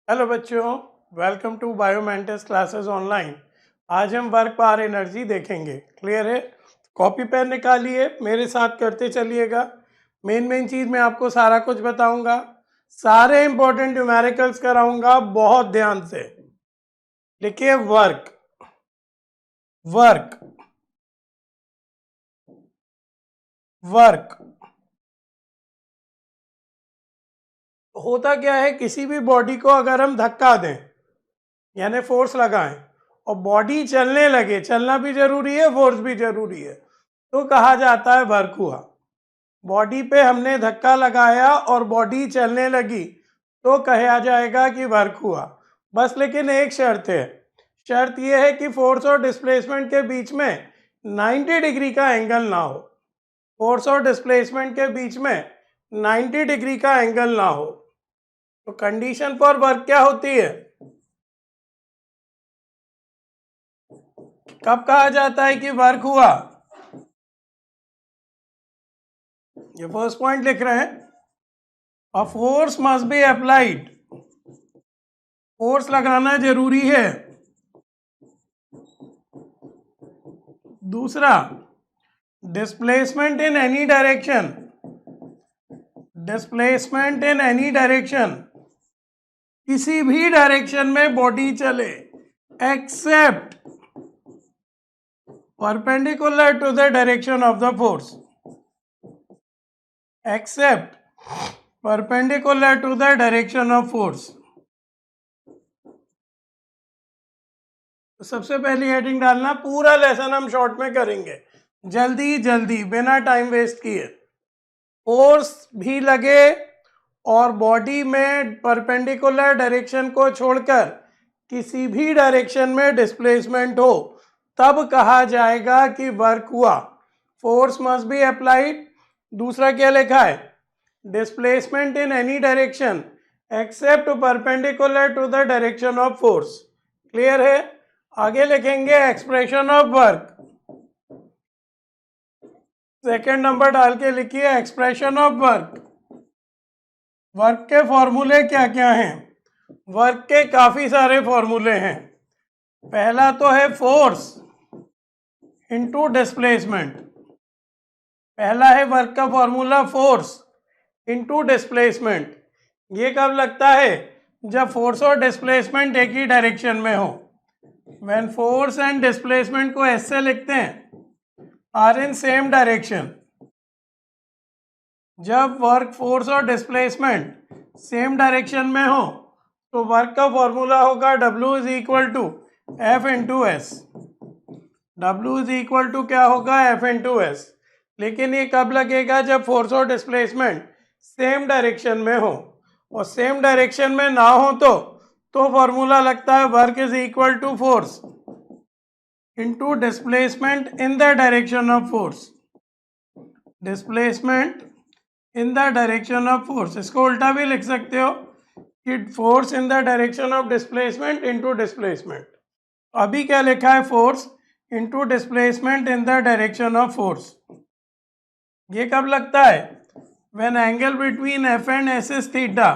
Hello बच्चों, welcome to बायोमेंटिस classes online. आज हम वर्क पावर एनर्जी देखेंगे। क्लियर है? कॉपी पेन निकालिए, मेरे साथ करते चलिएगा। मेन चीज़ मैं आपको सारा कुछ बताऊंगा, सारे इंपॉर्टेंट न्यूमेरिकल्स कराऊंगा, बहुत ध्यान से। लिखिए वर्क, वर्क, वर्क। होता क्या है, किसी भी बॉडी को अगर हम धक्का दें यानी फोर्स लगाएं और बॉडी चलने लगे, चलना भी जरूरी है, फोर्स भी जरूरी है, तो कहा जाता है वर्क हुआ। बॉडी पे हमने धक्का लगाया और बॉडी चलने लगी तो कहा जाएगा कि वर्क हुआ। बस लेकिन एक शर्त है, शर्त यह है कि फोर्स और डिस्प्लेसमेंट के बीच में 90 डिग्री का एंगल ना हो। फोर्स और डिस्प्लेसमेंट के बीच में 90 डिग्री का एंगल ना हो। तो कंडीशन फॉर वर्क क्या होती है? कब कहा जाता है कि वर्क हुआ? ये फर्स्ट पॉइंट लिख रहे हैं, a force must be applied. Force लगाना जरूरी है। दूसरा, displacement in any direction, displacement in any direction, किसी भी डायरेक्शन में बॉडी चले except perpendicular to the direction of the force, except perpendicular to the direction of force. तो सबसे पहली हेडिंग डालना, पूरा लेसन हम शॉर्ट में करेंगे, जल्दी जल्दी बिना टाइम वेस्ट किए। फोर्स भी लगे और बॉडी में परपेंडिकुलर डायरेक्शन को छोड़कर किसी भी डायरेक्शन में डिस्प्लेसमेंट हो, तब कहा जाएगा कि वर्क हुआ। Force must be applied. दूसरा क्या लिखा है? Displacement in any direction except perpendicular to the direction of force. Clear है? आगे लिखेंगे expression of work. Second number डाल के लिखिए एक्सप्रेशन ऑफ वर्क। वर्क के फॉर्मूले क्या क्या हैं? वर्क के काफी सारे फॉर्मूले हैं। पहला तो है फोर्स इनटू डिस्प्लेसमेंट। पहला है वर्क का फॉर्मूला, फोर्स इनटू डिस्प्लेसमेंट। ये कब लगता है? जब फोर्स और डिस्प्लेसमेंट एक ही डायरेक्शन में हो। व्हेन फोर्स एंड डिस्प्लेसमेंट को ऐसे लिखते हैं, आर इन सेम डायरेक्शन। जब वर्क, फोर्स और डिस्प्लेसमेंट सेम डायरेक्शन में हो तो वर्क का फॉर्मूला होगा W is equal to F into S. W is equal to क्या होगा? F into S. लेकिन ये कब लगेगा? जब फोर्स और डिस्प्लेसमेंट सेम डायरेक्शन में हो, और सेम डायरेक्शन में ना हो तो फॉर्मूला लगता है work is equal to force into displacement in the direction of force. Displacement in the direction of force, इसको उल्टा भी लिख सकते हो कि force in the direction of displacement into displacement. अभी क्या लिखा है? Force into displacement in the direction of force. ये कब लगता है? When angle between F and S is theta.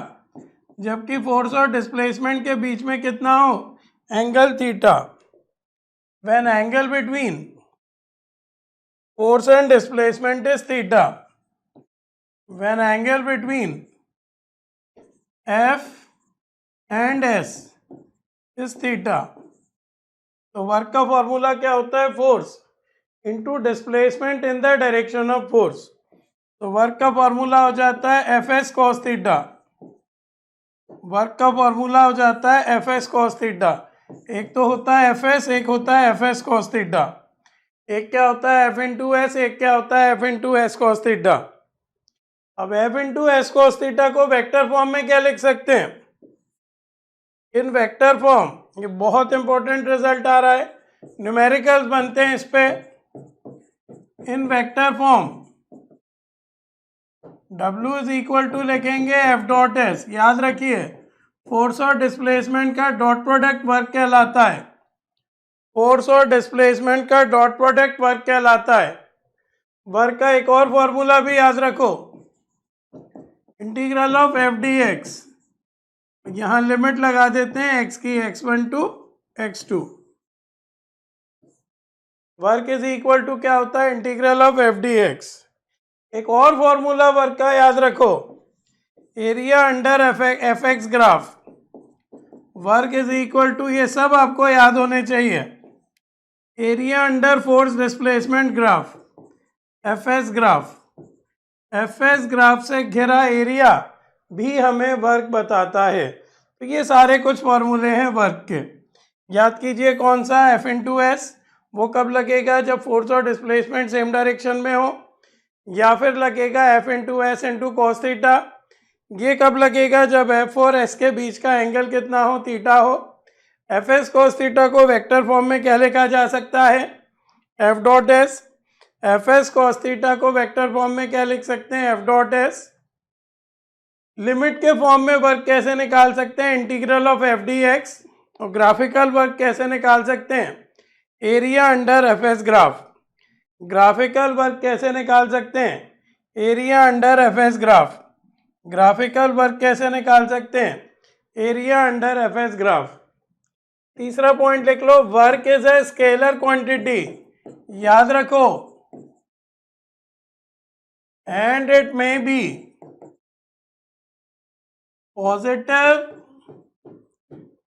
जबकि फोर्स और डिस्प्लेसमेंट के बीच में कितना हो? Angle theta. When angle between force and displacement is theta, when angle between F and S is theta, तो वर्क का फॉर्मूला क्या होता है? Force into displacement in the direction of force. तो वर्क का फॉर्मूला हो जाता है F S cos theta. Work का फॉर्मूला हो जाता है एफ एस कॉस थीटा। एक तो होता है एफ एस, एक होता है एफ एस कॉस थीटा। एक क्या होता है? एफ इंटू एस, एक क्या होता है? F into S cos theta. अब F into S cos theta को वेक्टर फॉर्म में क्या लिख सकते हैं? In vector form. ये बहुत इंपॉर्टेंट रिजल्ट आ रहा है, न्यूमेरिकल्स बनते हैं इस पे। In vector form W is equal to लिखेंगे एफ डॉट एस। याद रखिए, फोर्स और डिस्प्लेसमेंट का डॉट प्रोडक्ट वर्क कहलाता है। फोर्स और डिस्प्लेसमेंट का डॉट प्रोडक्ट वर्क कहलाता है। वर्क का एक और फॉर्मूला भी याद रखो, integral of F d x. यहाँ लिमिट लगा देते हैं x की x1 to x2। Work is equal to क्या होता है, integral of F d x. एक और फॉर्मूला वर्क का याद रखो, area under F x graph. Work is equal to, ये सब आपको याद होने चाहिए, area under force displacement graph, F S graph. F S graph से घिरा एरिया भी हमें वर्क बताता है। तो ये सारे कुछ फॉर्मूले हैं वर्क के, याद कीजिए। कौन सा, एफ इंटू एस, वो कब लगेगा, जब फोर्स और डिस्प्लेसमेंट सेम डायरेक्शन में हो। या फिर लगेगा F into S into cos theta, ये कब लगेगा, जब एफ और एस के बीच का एंगल कितना हो, थीटा हो। एफ एस कॉस थीटा को वेक्टर फॉर्म में क्या लिखा जा सकता है, F dot S. F S cos theta को वेक्टर फॉर्म में क्या लिख सकते हैं, एफ डॉट एस। लिमिट के फॉर्म में वर्क कैसे निकाल सकते हैं, integral of F d x. और ग्राफिकल वर्क कैसे निकाल सकते हैं, area under F S graph. Graphical work कैसे निकाल सकते हैं, area under F S graph. Graphical work कैसे निकाल सकते हैं, area under F S graph. तीसरा पॉइंट लिख लो, work is a scalar quantity, याद रखो, and it may be positive,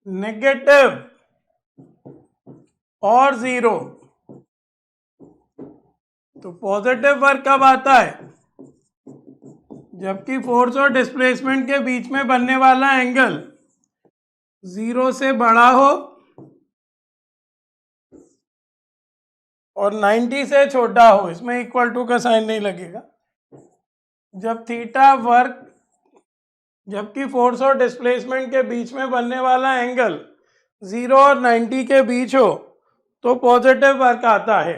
negative और जीरो। तो पॉजिटिव वर्क कब आता है, जबकि फोर्स और डिस्प्लेसमेंट के बीच में बनने वाला एंगल जीरो से बड़ा हो और 90 से छोटा हो, इसमें इक्वल टू का साइन नहीं लगेगा। जब थीटा वर्क, जबकि फोर्स और डिस्प्लेसमेंट के बीच में बनने वाला एंगल 0 और 90 के बीच हो, तो पॉजिटिव वर्क आता है।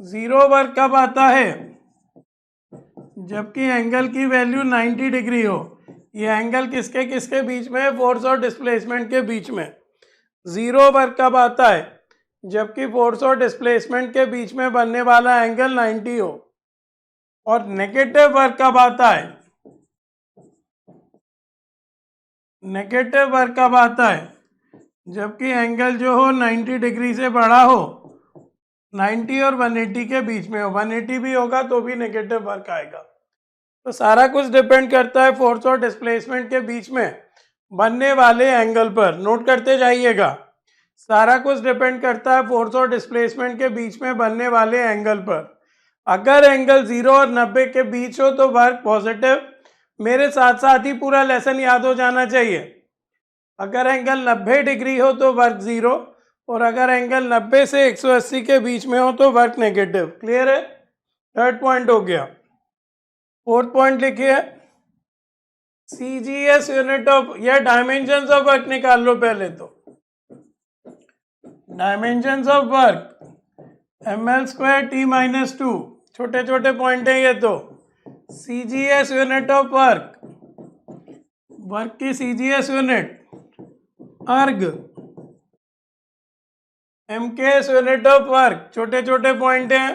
जीरो वर्क कब आता है, जबकि एंगल की वैल्यू 90 डिग्री हो। ये एंगल किसके किसके बीच में है, फोर्स और डिस्प्लेसमेंट के बीच में। जीरो वर्क कब आता है, जबकि फोर्स और डिस्प्लेसमेंट के बीच में बनने वाला एंगल 90 हो। और नेगेटिव वर्क कब आता है, नेगेटिव वर्क कब आता है, जबकि एंगल जो हो 90 डिग्री से बड़ा हो, 90 और 180 के बीच में हो। 180 भी होगा तो भी नेगेटिव वर्क आएगा। तो सारा कुछ डिपेंड करता है फोर्स और डिस्प्लेसमेंट के बीच में बनने वाले एंगल पर, नोट करते जाइएगा। सारा कुछ डिपेंड करता है फोर्स और डिस्प्लेसमेंट के बीच में बनने वाले एंगल पर। अगर एंगल 0 और 90 के बीच हो तो वर्क पॉजिटिव। मेरे साथ साथ ही पूरा लेसन याद हो जाना चाहिए। अगर एंगल 90 डिग्री हो तो वर्क 0, और अगर एंगल 90 से 180 के बीच में हो तो वर्क नेगेटिव। क्लियर है, थर्ड पॉइंट हो गया। फोर्थ पॉइंट लिखिए, CGS यूनिट ऑफ, या डायमेंशंस ऑफ वर्क निकाल लो पहले तो। डायमेंशंस ऑफ वर्क ml²t-2, छोटे छोटे पॉइंट है ये तो। CGS unit of work, work की CGS यूनिट अर्ग। MKS यूनिट ऑफ वर्क, छोटे छोटे पॉइंट हैं,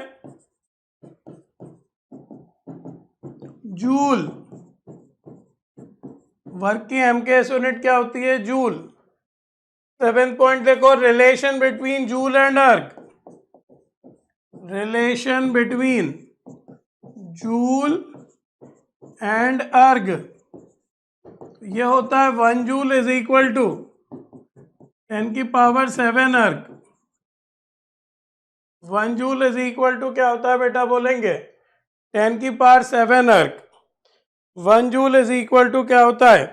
जूल। वर्क की MKS यूनिट क्या होती है, जूल। सेवेंथ पॉइंट देखो, रिलेशन बिटवीन जूल एंड अर्ग। रिलेशन बिटवीन जूल एंड अर्ग, ये होता है 1 जूल इज इक्वल टू 10⁻⁷ अर्ग। 1 जूल इज इक्वल टू क्या होता है बेटा, बोलेंगे 10⁻⁷ अर्ग। 1 जूल इज इक्वल टू क्या होता है,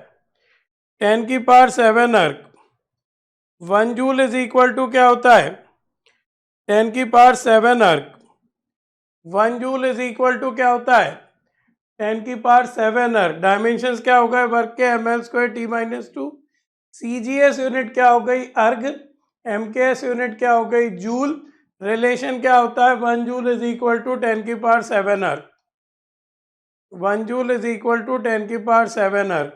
10⁻⁷ अर्ग। 1 जूल इज इक्वल टू क्या होता है, 10⁻⁷ अर्ग। 1 जूल इज इक्वल टू क्या होता है, 10⁻⁷ अर्ग। डायमेंशंस क्या हो गए वर्क के, ml²t-2। CGS यूनिट क्या हो गई, अर्ग। MKS यूनिट क्या हो गई, जूल। रिलेशन क्या होता है, 1 जूल इज इक्वल टू 10⁻⁷ अर्ग। 1 जूल इज इक्वल टू 10⁻⁷ अर्ग।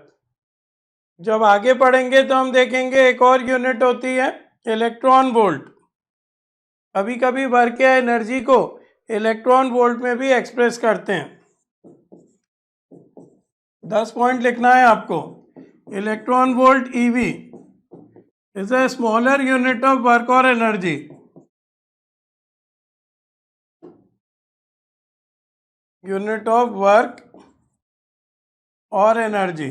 जब आगे पढ़ेंगे तो हम देखेंगे एक और यूनिट होती है, इलेक्ट्रॉन वोल्ट। कभी कभी वर्क या एनर्जी को इलेक्ट्रॉन वोल्ट में भी एक्सप्रेस करते हैं। 10 पॉइंट लिखना है आपको। Electron volt EV is a smaller unit of work और एनर्जी। यूनिट ऑफ वर्क और एनर्जी,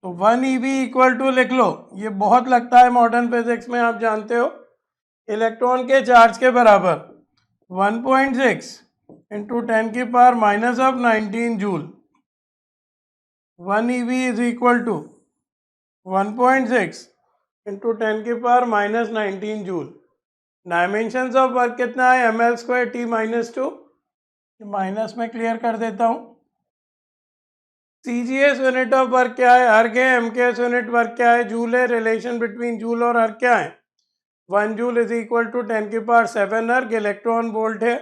तो 1 EV इक्वल टू लिख लो, ये बहुत लगता है मॉडर्न फिजिक्स में, आप जानते हो, इलेक्ट्रॉन के चार्ज के बराबर 1.6 इंटू 10 की power minus of 19 joule. 1 EV is equal to 1.6 into 10 की power minus 19 joule. Dimensions of work कितना है, ml² T माइनस 2, माइनस में क्लियर कर देता हूँ। CGS यूनिट ऑफ वर्क क्या है, अर्ग है। MKS यूनिट वर्क क्या है, जूल है। रिलेशन बिटवीन जूल और अर्ग क्या है, 1 जूल इज इक्वल टू 10 की पावर 7 अर्ग। इलेक्ट्रॉन वोल्ट है,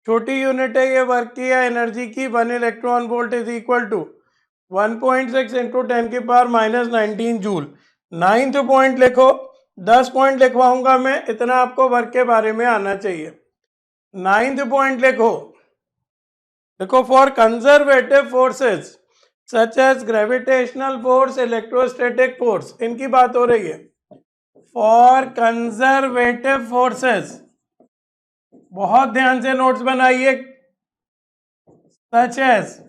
छोटी यूनिट है ये वर्क की या एनर्जी की। 1 electron volt is equal to 1.6 into 10 की power minus 19 joule. 9th point लिखो, 10 पॉइंट लिखवाऊंगा मैं, इतना आपको वर्क के बारे में आना चाहिए। 9th पॉइंट लिखो, देखो, for conservative forces such as gravitational force, electrostatic force, इनकी बात हो रही है। फॉर कंजर्वेटिव फोर्सेस, बहुत ध्यान से नोट्स बनाइए, such as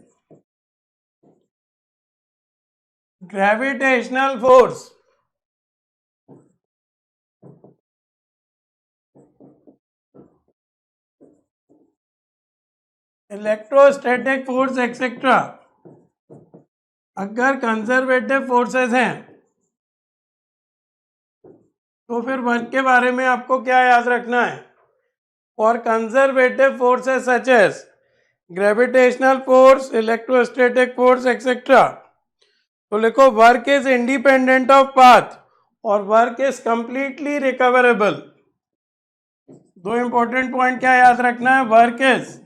gravitational force, electrostatic force etcetera, अगर कंजर्वेटिव फोर्सेस हैं तो फिर वर्क के बारे में आपको क्या याद रखना है, for conservative forces such as gravitational force, electrostatic force etcetera, तो लिखो work is independent of path और वर्क इज कंप्लीटली रिकवरेबल। दो इंपॉर्टेंट पॉइंट क्या याद रखना है, work is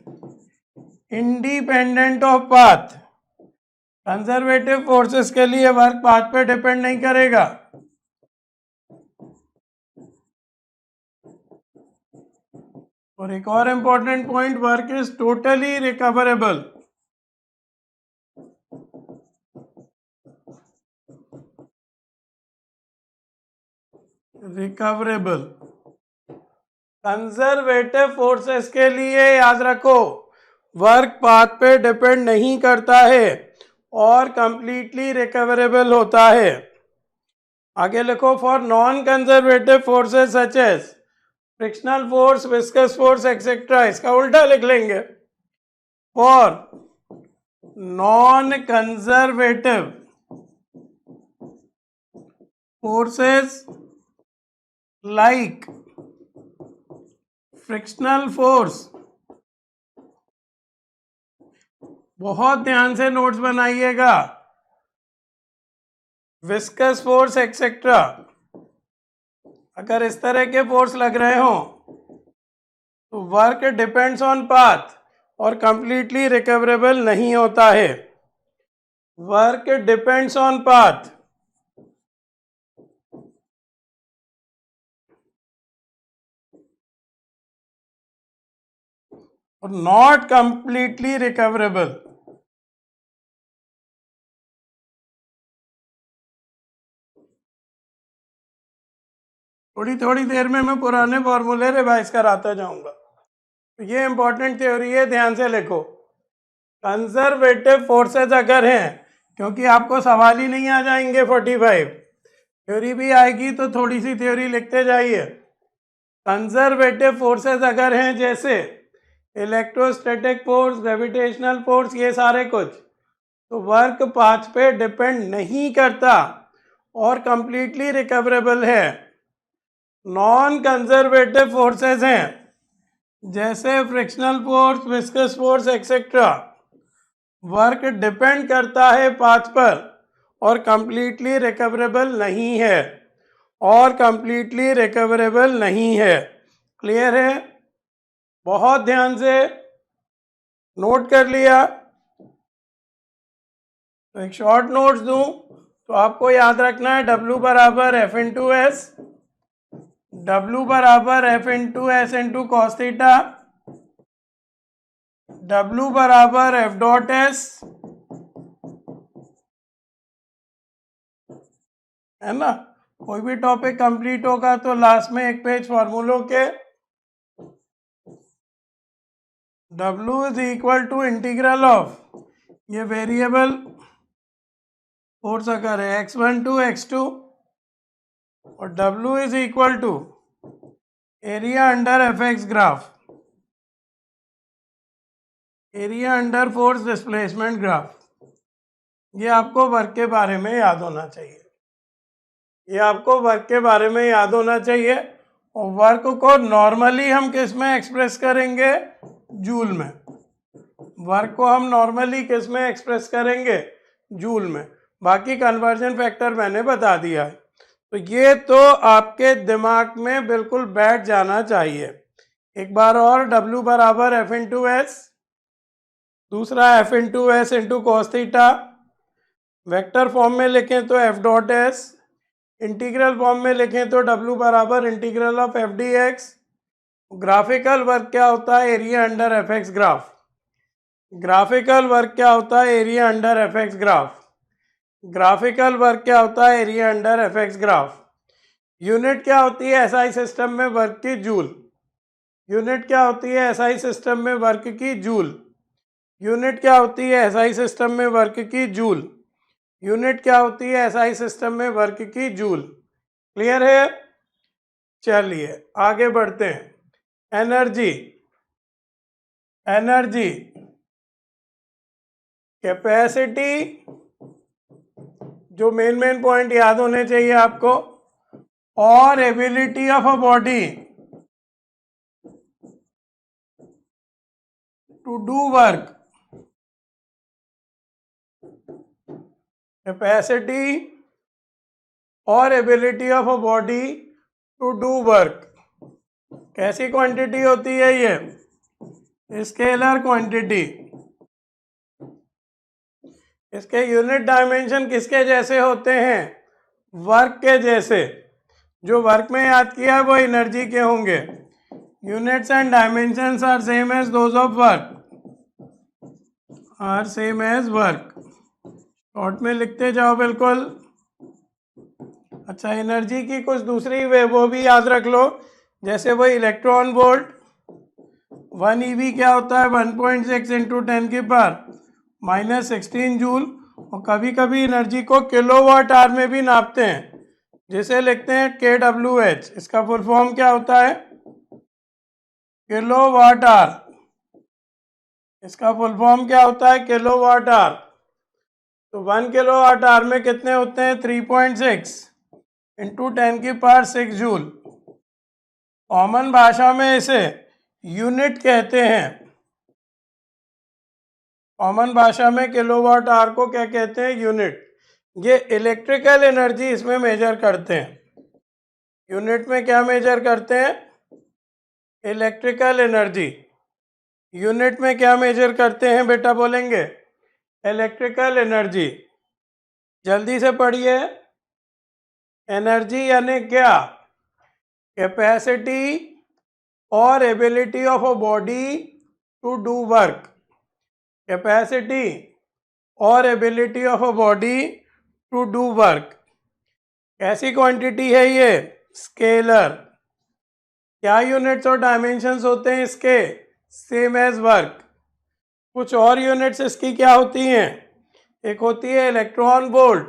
independent of path. Conservative forces के लिए वर्क पाथ पे डिपेंड नहीं करेगा। और एक और important point, work is totally recoverable. Recoverable conservative forces के लिए याद रखो, वर्क पाथ पे डिपेंड नहीं करता है और कंप्लीटली रिकवरेबल होता है। आगे लिखो, for non conservative forces such as frictional force, viscous force etcetera, इसका उल्टा लिख लेंगे, for non conservative forces like frictional force, बहुत ध्यान से नोट्स बनाइएगा, विस्कस फोर्स एक्सेट्रा, अगर इस तरह के फोर्स लग रहे हो तो वर्क डिपेंड्स ऑन पाथ और कंप्लीटली रिकवरेबल नहीं होता है। वर्क डिपेंड्स ऑन पाथ और नॉट कंप्लीटली रिकवरेबल। थोड़ी थोड़ी देर में मैं पुराने फॉर्मूले रिवाइज कराता जाऊंगा। तो ये इंपॉर्टेंट थ्योरी है, ध्यान से लिखो। कंजर्वेटिव फोर्सेस अगर हैं, क्योंकि आपको सवाल ही नहीं आ जाएंगे 45, थ्योरी भी आएगी तो थोड़ी सी थ्योरी लिखते जाइए। कंजर्वेटिव फोर्सेस अगर हैं, जैसे इलेक्ट्रोस्टैटिक फोर्स, ग्रेविटेशनल फोर्स, ये सारे कुछ, तो वर्क पाथ पे डिपेंड नहीं करता और कंप्लीटली रिकवरेबल है। नॉन कंजर्वेटिव फोर्सेस हैं, जैसे frictional force, viscous force etcetera, work depend करता है पाथ पर और कंप्लीटली रिकवरेबल नहीं है, और कंप्लीटली रिकवरेबल नहीं है। क्लियर है? बहुत ध्यान से नोट कर लिया? तो एक शॉर्ट नोट्स दूं तो आपको याद रखना है, W बराबर F इंटू एस, W बराबर F into S into cos theta, W बराबर एफ डॉट एस, है ना। कोई भी टॉपिक कंप्लीट होगा तो लास्ट में एक पेज फॉर्मूलों के। W is equal to integral of, ये वेरिएबल फोर्स अगर है x1 टू x2, और W is equal to area under F x graph, area under force displacement graph. ये आपको वर्क के बारे में याद होना चाहिए, ये आपको वर्क के बारे में याद होना चाहिए। और वर्क को नॉर्मली हम किस में एक्सप्रेस करेंगे? जूल में। वर्क को हम नॉर्मली किस में एक्सप्रेस करेंगे? जूल में। बाकी कन्वर्जन फैक्टर मैंने बता दिया है। तो ये तो आपके दिमाग में बिल्कुल बैठ जाना चाहिए। एक बार और, W बराबर एफ इंटू एस, दूसरा F into S into cos theta, vector form में लिखें तो F dot S, integral form में लिखें तो W बराबर integral of F d x. Graphical work क्या होता है? Area under F x graph. Graphical work क्या होता है? Area under F x graph. Graphical work क्या होता है? Area under F x graph. Unit क्या होती है एसआई सिस्टम में वर्क की? जूल। यूनिट क्या होती है एसआई सिस्टम में वर्क की? जूल। यूनिट क्या होती है एसआई सिस्टम में वर्क की? जूल। यूनिट क्या होती है एसआई सिस्टम में वर्क की? जूल। क्लियर है? चलिए आगे बढ़ते हैं। एनर्जी, एनर्जी, कैपेसिटी, जो मेन पॉइंट याद होने चाहिए आपको, और ability of a body to do work. Capacity और ability of a body to do work. कैसी क्वांटिटी होती है ये? Scalar quantity. इसके यूनिट डायमेंशन किसके जैसे होते हैं? वर्क के जैसे। जो वर्क में याद किया है वो एनर्जी के होंगे। Units and dimensions are same as those of work, are same as work. Short में लिखते जाओ बिल्कुल। अच्छा, एनर्जी की कुछ दूसरी वे वो भी याद रख लो, जैसे वो इलेक्ट्रॉन वोल्ट। 1 EV क्या होता है? 1.6 इंटू 10 की पावर -16 जूल। और कभी कभी एनर्जी को किलोवाट आवर में भी नापते हैं, जिसे लिखते हैं kWh। इसका फुल फॉर्म क्या होता है? Kilowatt hour. इसका फुल फॉर्म क्या होता है? Kilowatt hour. तो 1 किलोवाट आवर में कितने होते हैं? 3.6 इंटू 10 की पावर 6 जूल। कॉमन भाषा में इसे यूनिट कहते हैं। कॉमन भाषा में किलोवाट आवर को क्या कहते हैं? यूनिट। ये इलेक्ट्रिकल एनर्जी इसमें मेजर करते हैं। यूनिट में क्या मेजर करते हैं? Electrical energy. यूनिट में क्या मेजर करते हैं बेटा? बोलेंगे इलेक्ट्रिकल एनर्जी। जल्दी से पढ़िए। एनर्जी यानी क्या? कैपेसिटी और ability of a body to do work. Capacity और ability of a body to do work. कैसी क्वांटिटी है ये? स्केलर। क्या यूनिट्स और डायमेंशंस होते हैं इसके? Same as work. कुछ और यूनिट्स इसकी क्या होती हैं? एक होती है इलेक्ट्रॉन वोल्ट।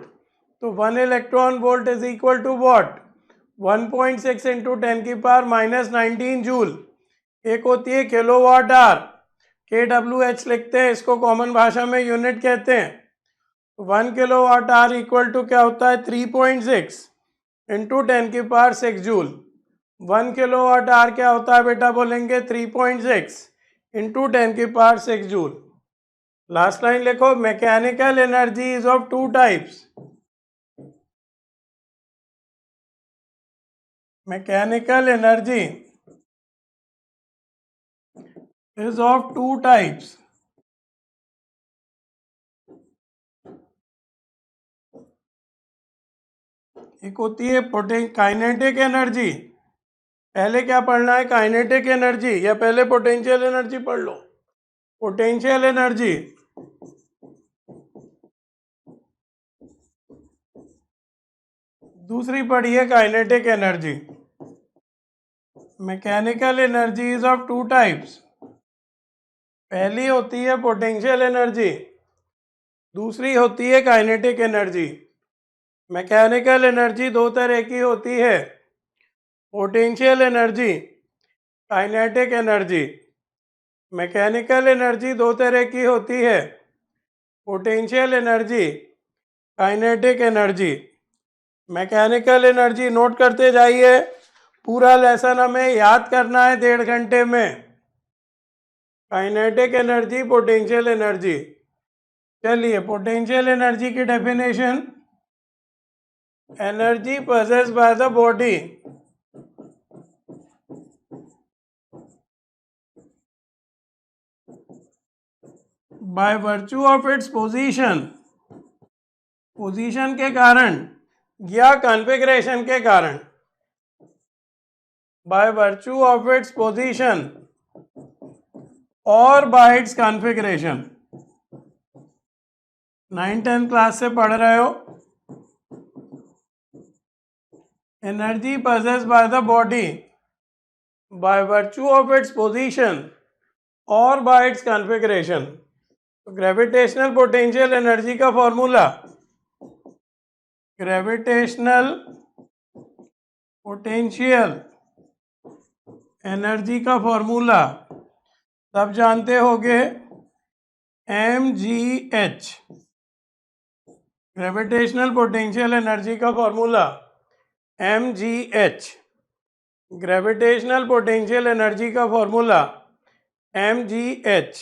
तो 1 electron volt is equal to what? 1.6 into 10 की पावर -19 जूल। एक होती है किलोवाट आवर, KWH लिखते हैं, इसको कॉमन भाषा में यूनिट कहते हैं। 1 किलोवाट आवर इक्वल टू क्या होता है? 3.6 इंटू 10 की पावर 6 जूल। 1 किलोवाट आवर क्या होता है बेटा? बोलेंगे 3.6 इंटू 10 की पावर 6 जूल। लास्ट लाइन लिखो, mechanical energy is of 2 types. Mechanical energy is of 2 types. एक होती है काइनेटिक एनर्जी। पहले क्या पढ़ना है? काइनेटिक एनर्जी, या पहले पोटेंशियल एनर्जी पढ़ लो? पोटेंशियल एनर्जी, दूसरी पढ़ी है kinetic energy. Mechanical energy is of two types, पहली होती है पोटेंशियल एनर्जी, दूसरी होती है काइनेटिक एनर्जी। मैकेनिकल एनर्जी दो तरह की होती है, potential energy, kinetic energy. Mechanical energy दो तरह की होती है, potential energy, kinetic energy. Mechanical energy note करते जाइए, पूरा लेसन हमें याद करना है 1.5 घंटे में। Kinetic energy, potential energy. चलिए, पोटेंशियल एनर्जी की definition, energy possessed by the body by virtue of its position, position के कारण या कॉन्फ़िगरेशन के कारण, by virtue of its position और बाय इट्स कॉन्फ़िगरेशन। 9-10 क्लास से पढ़ रहे हो। Energy possessed by the body by virtue of its position और by its configuration। तो ग्रेविटेशनल पोटेंशियल एनर्जी का फॉर्मूला, ग्रेविटेशनल पोटेंशियल एनर्जी का फॉर्मूला सब जानते होंगे, mgh। ग्रेविटेशनल पोटेंशियल एनर्जी का formula mgh, gravitational potential energy का formula mgh,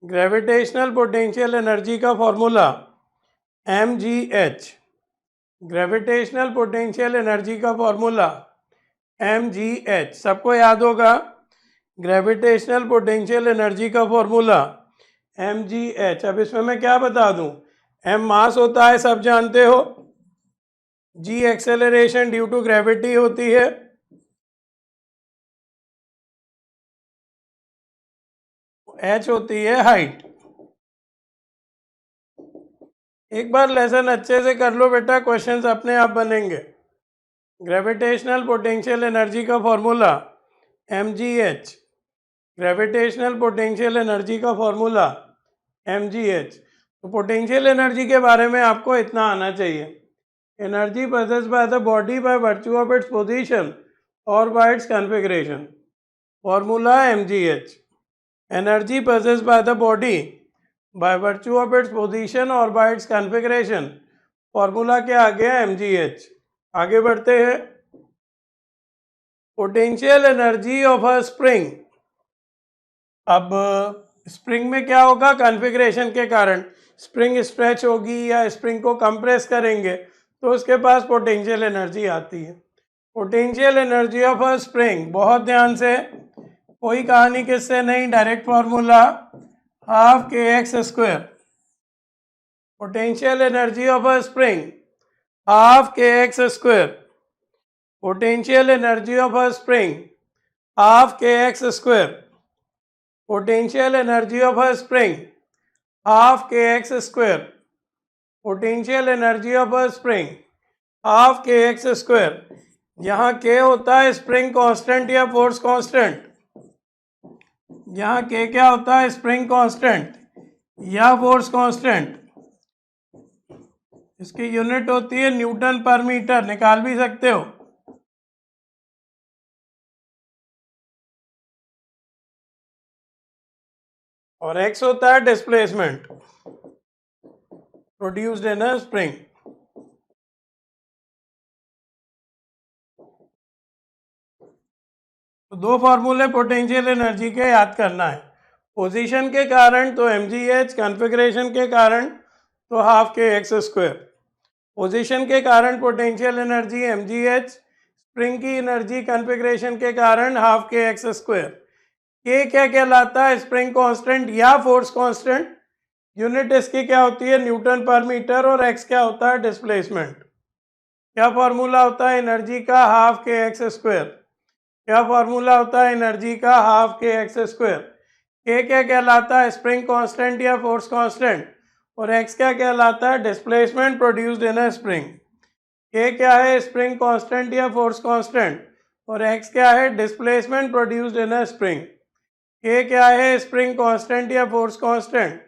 gravitational potential energy का formula mgh, gravitational potential energy का फॉर्मूला mgh। सबको याद होगा ग्रेविटेशनल पोटेंशियल एनर्जी का फॉर्मूला mgh। अब इसमें मैं क्या बता दूं, m मास होता है, सब जानते हो, g acceleration due to gravity होती है, h होती है हाइट। एक बार लेसन अच्छे से कर लो बेटा, क्वेश्चंस अपने आप बनेंगे। ग्रेविटेशनल पोटेंशियल एनर्जी का formula mgh, gravitational potential energy का फॉर्मूला mgh। तो पोटेंशियल एनर्जी के बारे में आपको इतना आना चाहिए, energy possessed by the body by virtue of its position और by its configuration। Formula mgh, energy possessed by the body by virtue of its position और by its configuration, फॉर्मूला क्या आ गया, mgh। आगे बढ़ते हैं। Potential energy of a spring, अब spring में क्या होगा, कॉन्फ़िगरेशन के कारण स्प्रिंग स्ट्रेच होगी या स्प्रिंग को कंप्रेस करेंगे तो उसके पास पोटेंशियल एनर्जी आती है। Potential energy of a spring, बहुत ध्यान से, कोई कहानी किससे नहीं, direct formula half K X square. Potential energy of a spring half K X square, potential energy of a spring half K X square, potential energy of a spring half K X square, potential energy of a spring half K X square. यहाँ K होता है spring constant या force constant, यहाँ K क्या होता है, spring constant या force constant. इसकी यूनिट होती है न्यूटन पर मीटर, निकाल भी सकते हो। और x होता है displacement produced in a spring. तो दो फॉर्मूले पोटेंशियल एनर्जी के याद करना है, पोजीशन के कारण तो mgh, कॉन्फ़िगरेशन के कारण तो half K X square. Position के कारण पोटेंशियल एनर्जी mgh, स्प्रिंग की एनर्जी कॉन्फ़िगरेशन के कारण हाफ के एक्स स्क्वायर। के क्या कहलाता है, स्प्रिंग कांस्टेंट या फोर्स कांस्टेंट, यूनिट इसकी क्या होती है, न्यूटन पर मीटर, और एक्स क्या होता है, डिस्प्लेसमेंट। क्या फॉर्मूला होता है एनर्जी का, हाफ के एक्स स्क्वायर। क्या फॉर्मूला होता है एनर्जी का, हाफ के एक्स स्क्वायर। के क्या कहलाता है, स्प्रिंग कांस्टेंट या फोर्स कांस्टेंट, और एक्स क्या कहलाता है, displacement produced in a spring. के क्या है, स्प्रिंग कांस्टेंट या फोर्स कांस्टेंट, और एक्स क्या है, displacement produced in a spring. के क्या है, स्प्रिंग कांस्टेंट या फोर्स कांस्टेंट,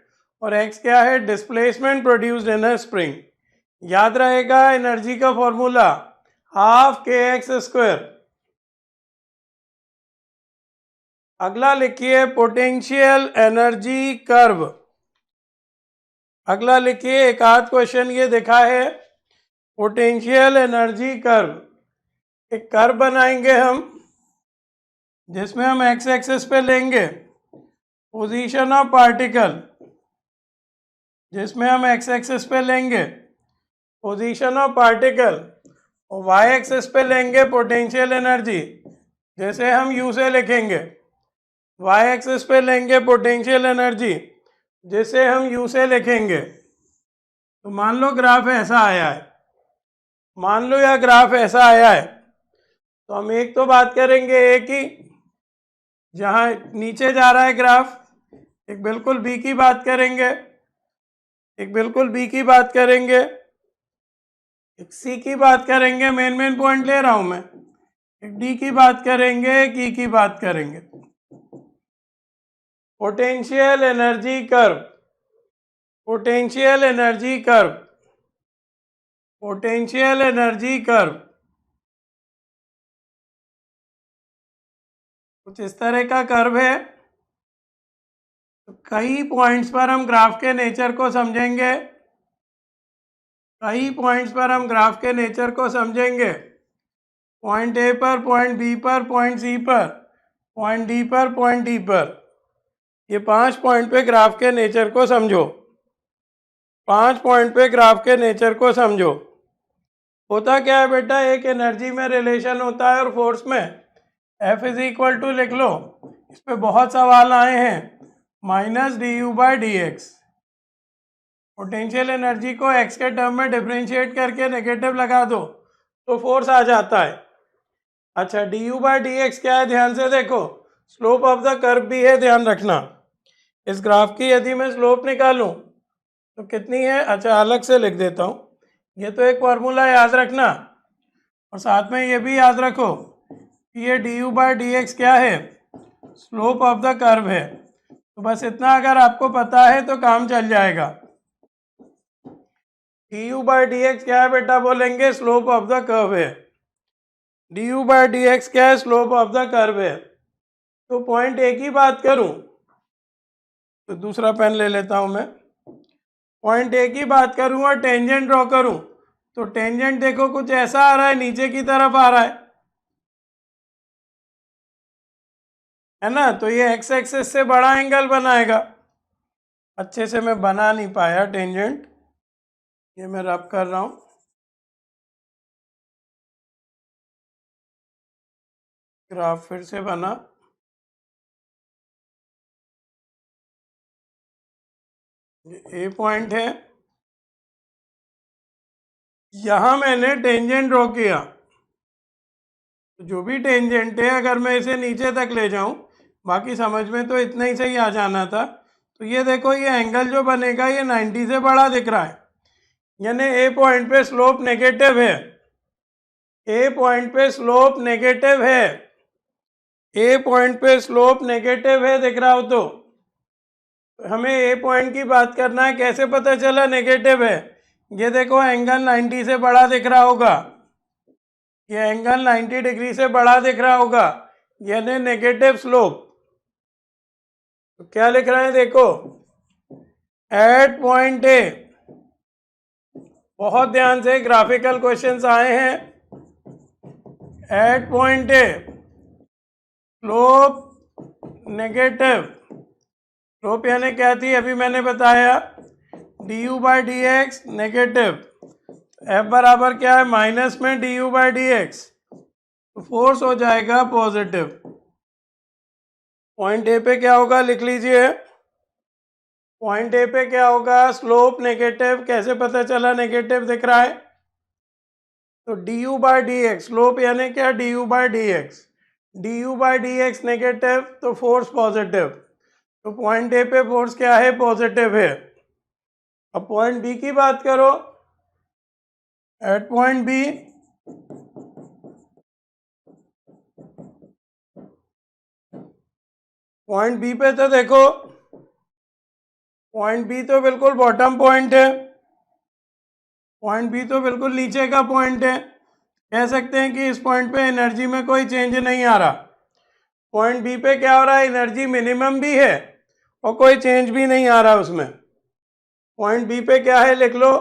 और एक्स क्या है, displacement produced in a spring. याद रहेगा एनर्जी का formula half K X square. अगला लिखिए पोटेंशियल एनर्जी कर्व। अगला लिखिए, एक आध क्वेश्चन ये देखा है, पोटेंशियल एनर्जी कर्व। एक कर्व बनाएंगे हम जिसमें हम एक्स एक्सिस पे लेंगे पोजीशन ऑफ पार्टिकल, जिसमें हम एक्स एक्सिस पे लेंगे पोजीशन ऑफ पार्टिकल और वाई एक्सिस पे लेंगे पोटेंशियल एनर्जी, जैसे हम यू से लिखेंगे। वाई एक्सिस पे लेंगे पोटेंशियल एनर्जी, जिसे हम यू से लिखेंगे। तो मान लो ग्राफ ऐसा आया है, मान लो यह ग्राफ ऐसा आया है, तो हम एक तो बात करेंगे ए की, जहाँ नीचे जा रहा है ग्राफ, एक बिल्कुल बी की बात करेंगे, एक बिल्कुल बी की बात करेंगे, एक सी की बात करेंगे, मेन पॉइंट ले रहा हूं मैं, एक डी की बात करेंगे, एक ई की बात करेंगे। Potential energy curve, potential energy curve, potential energy curve कुछ इस तरह का कर्व है। तो कई पॉइंट्स पर हम ग्राफ के नेचर को समझेंगे, कई पॉइंट्स पर हम ग्राफ के नेचर को समझेंगे। पॉइंट ए पर, पॉइंट बी पर, पॉइंट सी पर, पॉइंट डी पर, पॉइंट डी पर, ये 5 पॉइंट पे ग्राफ के नेचर को समझो। 5 पॉइंट पे ग्राफ के नेचर को समझो। होता क्या है बेटा, एक एनर्जी में रिलेशन होता है और फोर्स में F इज इक्वल टू लिख लो। इस पे बहुत सवाल आए हैं, minus D u by d x. Potential energy को x के टर्म में डिफ्रेंशिएट करके नेगेटिव लगा दो तो फोर्स आ जाता है। अच्छा, D u by d x क्या है, ध्यान से देखो, स्लोप ऑफ द कर्व भी है, ध्यान रखना। इस ग्राफ की यदि मैं स्लोप निकालूं तो कितनी है, अच्छा अलग से लिख देता हूँ, ये तो एक फॉर्मूला याद रखना, और साथ में ये भी याद रखो कि ये D u by d x क्या है, स्लोप ऑफ द कर्व है। तो बस इतना अगर आपको पता है तो काम चल जाएगा। D u by d x क्या है बेटा, बोलेंगे स्लोप ऑफ द कर्व है। D u by d x क्या है, स्लोप ऑफ द कर्व है। तो पॉइंट ए की बात करूं तो दूसरा पेन ले लेता हूं मैं। पॉइंट ए की बात करूं और टेंजेंट ड्रॉ करूं तो टेंजेंट देखो कुछ ऐसा आ रहा है, नीचे की तरफ आ रहा है ना। तो ये एक्स एक्सिस से बड़ा एंगल बनाएगा। अच्छे से मैं बना नहीं पाया टेंजेंट, ये मैं रब कर रहा हूं। ग्राफ फिर से बना, ए पॉइंट है, यहां मैंने टेंजेंट ड्रॉ किया। तो जो भी टेंजेंट है अगर मैं इसे नीचे तक ले जाऊं, बाकी समझ में तो इतना ही सही आ जाना था। तो ये देखो, ये एंगल जो बनेगा ये 90 से बड़ा दिख रहा है, यानी ए पॉइंट पे स्लोप नेगेटिव है। ए पॉइंट पे स्लोप नेगेटिव है, ए पॉइंट पे स्लोप नेगेटिव है, दिख रहा हो तो हमें ए पॉइंट की बात करना है। कैसे पता चला नेगेटिव है, ये देखो एंगल 90 से बड़ा दिख रहा होगा, ये एंगल 90 डिग्री से बड़ा दिख रहा होगा, यानी नेगेटिव स्लोप। तो क्या लिख रहा है देखो, एट पॉइंट ए, बहुत ध्यान से ग्राफिकल क्वेश्चंस आए हैं। At point A slope negative, slope यानी क्या थी अभी मैंने बताया, d u by d x negative, F बराबर क्या है, माइनस में d u by d x, तो फोर्स हो जाएगा पॉजिटिव। पॉइंट ए पे क्या होगा लिख लीजिए, पॉइंट ए पे क्या होगा, स्लोप नेगेटिव। कैसे पता चला नेगेटिव दिख रहा है, तो D u by d x, slope यानी क्या, D u by d x, D u by d x negative, तो फोर्स पॉजिटिव। तो पॉइंट ए पे फोर्स क्या है, पॉजिटिव है। अब पॉइंट बी की बात करो, at point B point B पे तो देखो, पॉइंट बी तो बिल्कुल बॉटम पॉइंट है, पॉइंट बी तो बिल्कुल नीचे का पॉइंट है। कह सकते हैं कि इस पॉइंट पे एनर्जी में कोई चेंज नहीं आ रहा। पॉइंट बी पे क्या हो रहा है, एनर्जी मिनिमम भी है और कोई चेंज भी नहीं आ रहा उसमें। पॉइंट बी पे क्या है, लिख लो,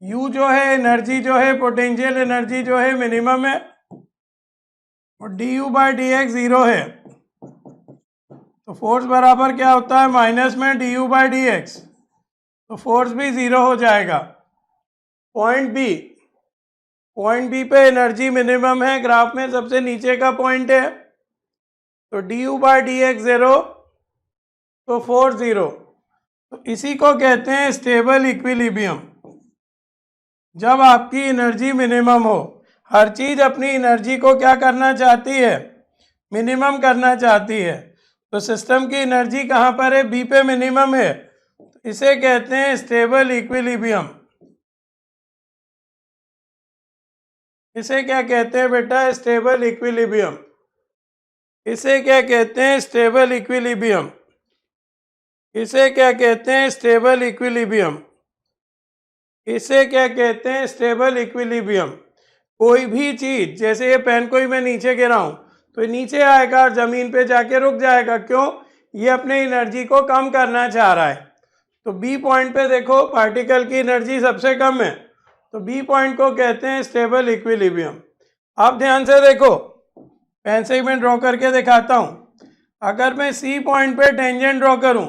यू जो है एनर्जी जो है, पोटेंशियल एनर्जी जो है मिनिमम है, और D u by d x zero है। तो फोर्स बराबर क्या होता है, माइनस में d u by d x, तो फोर्स भी जीरो हो जाएगा। पॉइंट बी, पॉइंट बी पे एनर्जी मिनिमम है, ग्राफ में सबसे नीचे का पॉइंट है, तो D u by d x zero, तो फोर्स जीरो। तो इसी को कहते हैं स्टेबल इक्विलिब्रियम। जब आपकी एनर्जी मिनिमम हो, हर चीज अपनी एनर्जी को क्या करना चाहती है, मिनिमम करना चाहती है। तो सिस्टम की एनर्जी कहाँ पर है, बी पे मिनिमम है, तो इसे कहते हैं स्टेबल इक्विलिब्रियम। इसे क्या कहते हैं बेटा, स्टेबल इक्विलिब्रियम। इसे क्या कहते हैं, स्टेबल इक्विलिब्रियम। इसे क्या कहते हैं, स्टेबल इक्विलिब्रियम। इसे क्या कहते हैं, स्टेबल इक्विलिब्रियम। कोई भी चीज, जैसे ये पेन को ही मैं नीचे गिराऊं तो ये नीचे आएगा और जमीन पे जाके रुक जाएगा, क्यों, ये अपने एनर्जी को कम करना चाह रहा है। तो बी पॉइंट पे देखो पार्टिकल की एनर्जी सबसे कम है, तो बी पॉइंट को कहते हैं स्टेबल इक्विलिब्रियम। आप ध्यान से देखो, पेन से ही मैं ड्रॉ करके दिखाता हूं। अगर मैं सी पॉइंट पे टेंजेंट ड्रॉ करूं,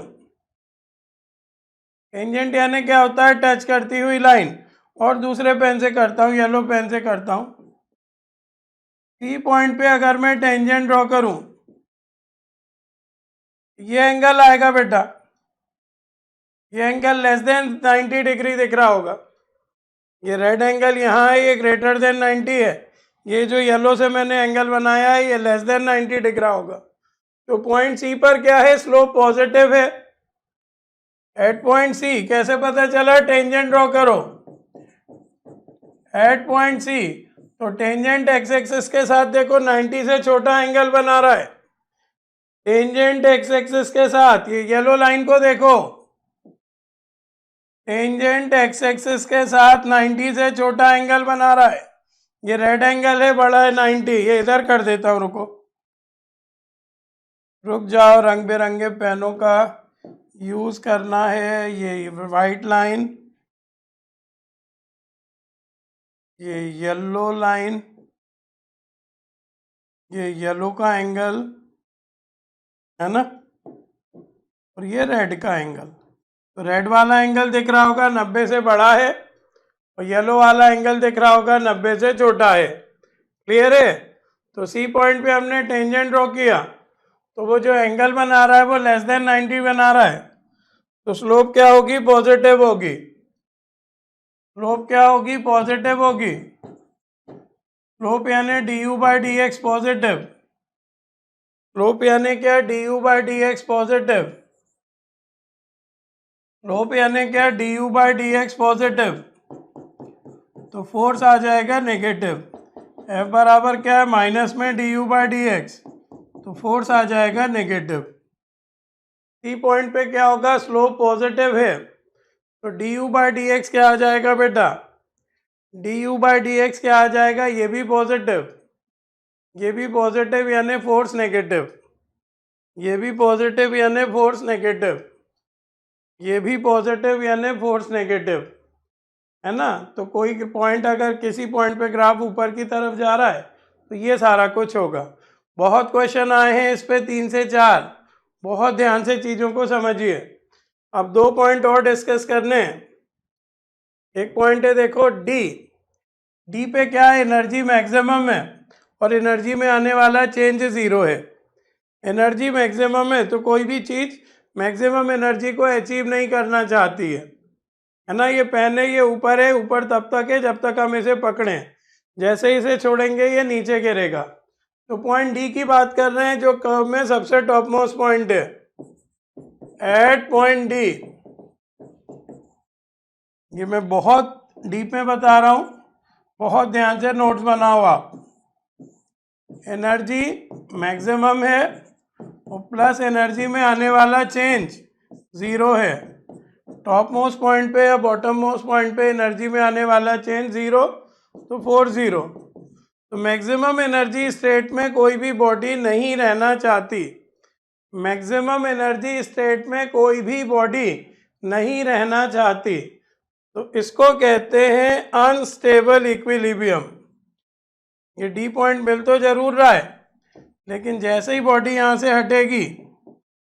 टेंजेंट यानी क्या होता है, टच करती हुई लाइन, और दूसरे पेन से करता हूं, येलो पेन से करता हूं। सी पॉइंट पे अगर मैं टेंजेंट ड्रॉ करूं, ये एंगल आएगा बेटा, ये एंगल लेस देन 90 डिग्री दिख रहा होगा। ये रेड एंगल यहाँ है, ये ग्रेटर देन 90 है। ये जो येलो से मैंने एंगल बनाया है, ये लेस देन 90 दिख रहा होगा। तो पॉइंट सी पर क्या है, स्लोप पॉजिटिव है। एट पॉइंट सी कैसे पता चला, टेंजेंट ड्रॉ करो एट पॉइंट सी, तो टेंजेंट एक्स एक्सिस के साथ देखो 90 से छोटा एंगल बना रहा है। टेंजेंट एक्स एक्सिस के साथ, ये येलो लाइन को देखो, टेंजेंट एक्स एक्सिस के साथ 90 से छोटा एंगल बना रहा है। ये रेड एंगल है, बड़ा है 90। ये इधर कर देता हूं, रुको, रुक जाओ, रंग बिरंगे पेनों का यूज करना है। ये वाइट लाइन, ये येलो लाइन, ये येलो का एंगल है ना, और ये रेड का एंगल। तो रेड वाला एंगल दिख रहा होगा 90 से बड़ा है, और येलो वाला एंगल दिख रहा होगा 90 से छोटा है। क्लियर है। तो सी पॉइंट पे हमने टेंजेंट ड्रॉ किया, तो वो जो एंगल बना रहा है वो लेस देन 90 बना रहा है, तो स्लोप क्या होगी, पॉजिटिव होगी। स्लोप क्या होगी, पॉजिटिव होगी। स्लोप यानी D u by d x positive. Slope यानी क्या, D u by d x positive. Slope यानी क्या, D u by d x positive. तो फोर्स आ जाएगा नेगेटिव। एफ बराबर क्या है, माइनस में d u by d x, तो फोर्स आ जाएगा नेगेटिव। सी पॉइंट पे क्या होगा, स्लोप पॉजिटिव है, तो D u by d x क्या आ जाएगा बेटा, D u by d x क्या आ जाएगा, ये भी पॉजिटिव, ये भी पॉजिटिव यानी फोर्स नेगेटिव, ये भी पॉजिटिव यानी फोर्स नेगेटिव, ये भी पॉजिटिव यानी फोर्स नेगेटिव, है ना। तो कोई पॉइंट, अगर किसी पॉइंट पे ग्राफ ऊपर की तरफ जा रहा है तो ये सारा कुछ होगा। बहुत क्वेश्चन आए हैं इस पे, 3 से 4, बहुत ध्यान से चीज़ों को समझिए। अब 2 पॉइंट और डिस्कस करने हैं। एक पॉइंट है देखो डी, डी पे क्या है, एनर्जी मैक्सिमम है और एनर्जी में आने वाला चेंज जीरो है। एनर्जी मैक्सिमम है तो कोई भी चीज़ मैक्सिमम एनर्जी को अचीव नहीं करना चाहती है ना। ये पेन है, ये ऊपर है, ऊपर तब तक है जब तक हम इसे पकड़ें, जैसे ही इसे छोड़ेंगे ये नीचे गिरेगा। तो पॉइंट डी की बात कर रहे हैं, जो कर्व में सबसे टॉप मोस्ट पॉइंट है। एट पॉइंट डी, ये मैं बहुत डीप में बता रहा हूं, बहुत ध्यान से नोट्स बनाओ आप। एनर्जी मैक्सिमम है और प्लस एनर्जी में आने वाला चेंज ज़ीरो है। टॉप मोस्ट पॉइंट पे या बॉटम मोस्ट पॉइंट पे एनर्जी में आने वाला चेंज ज़ीरो, तो 40। तो मैक्सिमम एनर्जी स्टेट में कोई भी बॉडी नहीं रहना चाहती, मैक्सिमम एनर्जी स्टेट में कोई भी बॉडी नहीं रहना चाहती, तो इसको कहते हैं अनस्टेबल इक्विलिब्रियम। ये डी पॉइंट मिल तो जरूर रहा है, लेकिन जैसे ही बॉडी यहाँ से हटेगी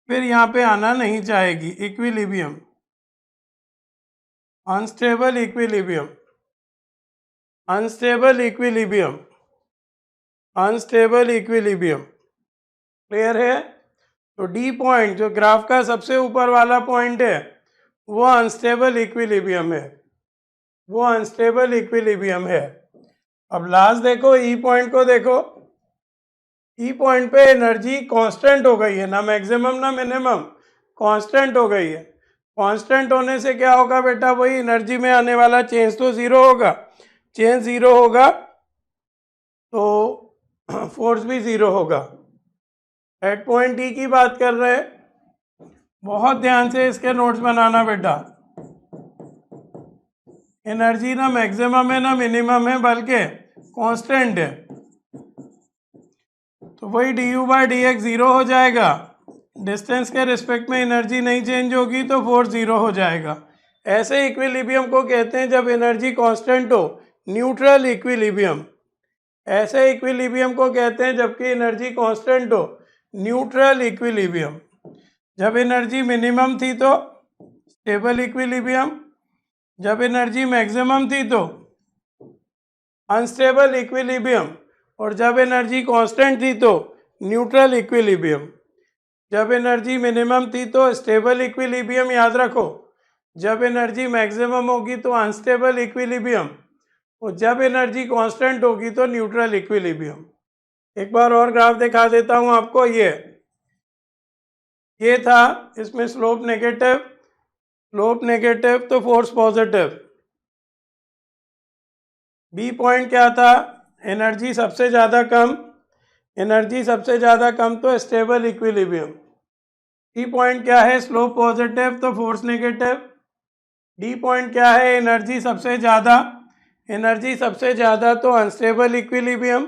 फिर यहाँ पे आना नहीं चाहेगी। Equilibrium, unstable equilibrium, unstable equilibrium, unstable equilibrium. Clear है? तो डी पॉइंट जो ग्राफ का सबसे ऊपर वाला पॉइंट है वो अनस्टेबल इक्विलिब्रियम है, वो अनस्टेबल इक्विलिब्रियम है। अब लास्ट देखो, ई पॉइंट को देखो। ई पॉइंट पे एनर्जी कांस्टेंट हो गई है, ना मैक्सिमम ना मिनिमम, कांस्टेंट हो गई है। कांस्टेंट होने से क्या होगा बेटा, वही एनर्जी में आने वाला चेंज तो ज़ीरो होगा, चेंज ज़ीरो होगा तो फोर्स भी ज़ीरो होगा। एट पॉइंट डी की बात कर रहे हैं, बहुत ध्यान से इसके नोट्स बनाना बेटा। एनर्जी ना मैक्सिमम है ना मिनिमम है, बल्कि कांस्टेंट है, तो वही D u by d x zero हो जाएगा। डिस्टेंस के रिस्पेक्ट में एनर्जी नहीं चेंज होगी तो फोर्स ज़ीरो हो जाएगा। ऐसे इक्विलिब्रियम को कहते हैं जब एनर्जी कांस्टेंट हो, न्यूट्रल इक्विलिब्रियम। ऐसे इक्विलिब्रियम को कहते हैं जबकि एनर्जी कांस्टेंट हो, न्यूट्रल इक्विलिब्रियम। जब एनर्जी मिनिमम थी तो स्टेबल इक्विलिब्रियम, जब एनर्जी मैक्सिमम थी तो अनस्टेबल इक्विलिब्रियम, और जब एनर्जी कांस्टेंट थी तो न्यूट्रल इक्विलिब्रियम। जब एनर्जी मिनिमम थी तो स्टेबल इक्विलिब्रियम, याद रखो। जब एनर्जी मैक्सिमम होगी तो अनस्टेबल इक्विलिब्रियम, और जब एनर्जी कांस्टेंट होगी तो न्यूट्रल इक्विलिब्रियम। एक बार और ग्राफ दिखा देता हूं आपको। ये था, इसमें स्लोप नेगेटिव, स्लोप नेगेटिव तो फोर्स पॉजिटिव। बी पॉइंट क्या था, एनर्जी सबसे ज़्यादा कम, एनर्जी सबसे ज़्यादा कम तो स्टेबल इक्विलिब्रियम। डी पॉइंट क्या है, स्लोप पॉजिटिव तो फोर्स नेगेटिव। डी पॉइंट क्या है, एनर्जी सबसे ज़्यादा, एनर्जी सबसे ज़्यादा तो अनस्टेबल इक्विलिब्रियम।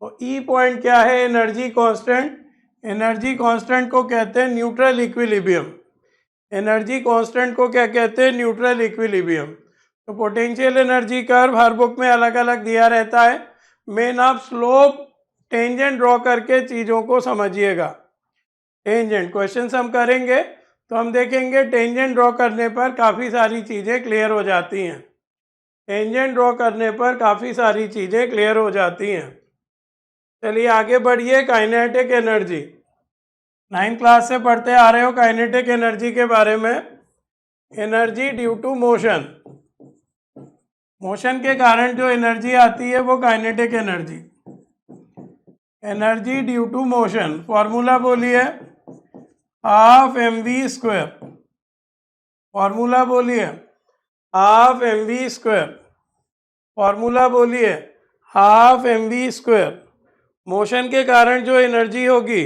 और ई पॉइंट क्या है, एनर्जी कांस्टेंट, एनर्जी कांस्टेंट को कहते हैं न्यूट्रल इक्विलिब्रियम। एनर्जी कांस्टेंट को क्या कहते हैं, न्यूट्रल इक्विलिब्रियम। तो पोटेंशियल एनर्जी कर्व हर बुक में अलग अलग दिया रहता है। मेन आप स्लोप टेंजेंट ड्रॉ करके चीज़ों को समझिएगा। टेंजेंट क्वेश्चन हम करेंगे तो हम देखेंगे टेंजेंट ड्रॉ करने पर काफ़ी सारी चीज़ें क्लियर हो जाती हैं। टेंजेंट ड्रॉ करने पर काफ़ी सारी चीज़ें क्लियर हो जाती हैं। चलिए आगे बढ़िए। काइनेटिक एनर्जी, 9th क्लास से पढ़ते आ रहे हो काइनेटिक एनर्जी के बारे में। Energy due to motion, motion के कारण जो एनर्जी आती है वो kinetic energy. Energy due to motion, formula बोलिए, half M we square. Formula बोलिए half M we square, formula बोलिए half M we square. Motion के कारण जो एनर्जी होगी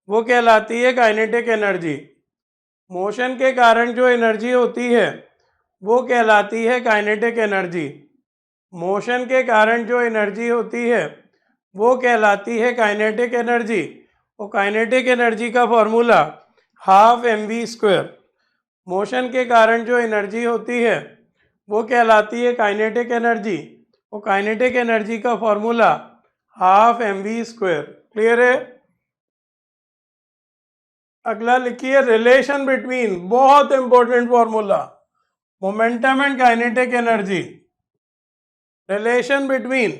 वो कहलाती है काइनेटिक एनर्जी। मोशन के कारण जो एनर्जी होती है वो कहलाती है काइनेटिक एनर्जी। मोशन के कारण जो एनर्जी होती है वो कहलाती है काइनेटिक एनर्जी। और काइनेटिक एनर्जी का formula half M we square. Motion के कारण जो एनर्जी होती है वो कहलाती है काइनेटिक एनर्जी, और काइनेटिक एनर्जी का formula half M we square. Clear है? अगला लिखिए रिलेशन बिटवीन, बहुत important formula, momentum and kinetic energy. Relation between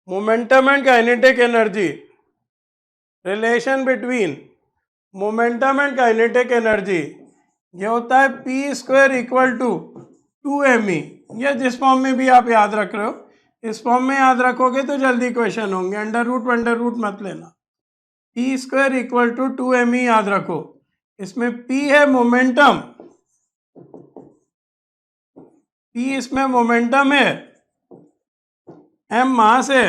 momentum and kinetic energy, relation between momentum and kinetic energy ये होता है P square equal to 2me। या जिस form में भी आप याद रख रहे हो, इस फॉर्म में याद रखोगे तो जल्दी क्वेश्चन होंगे। अंडर रूट मत लेना। P square equal to 2me याद रखो। इसमें P है मोमेंटम, P इसमें मोमेंटम है, M मास है,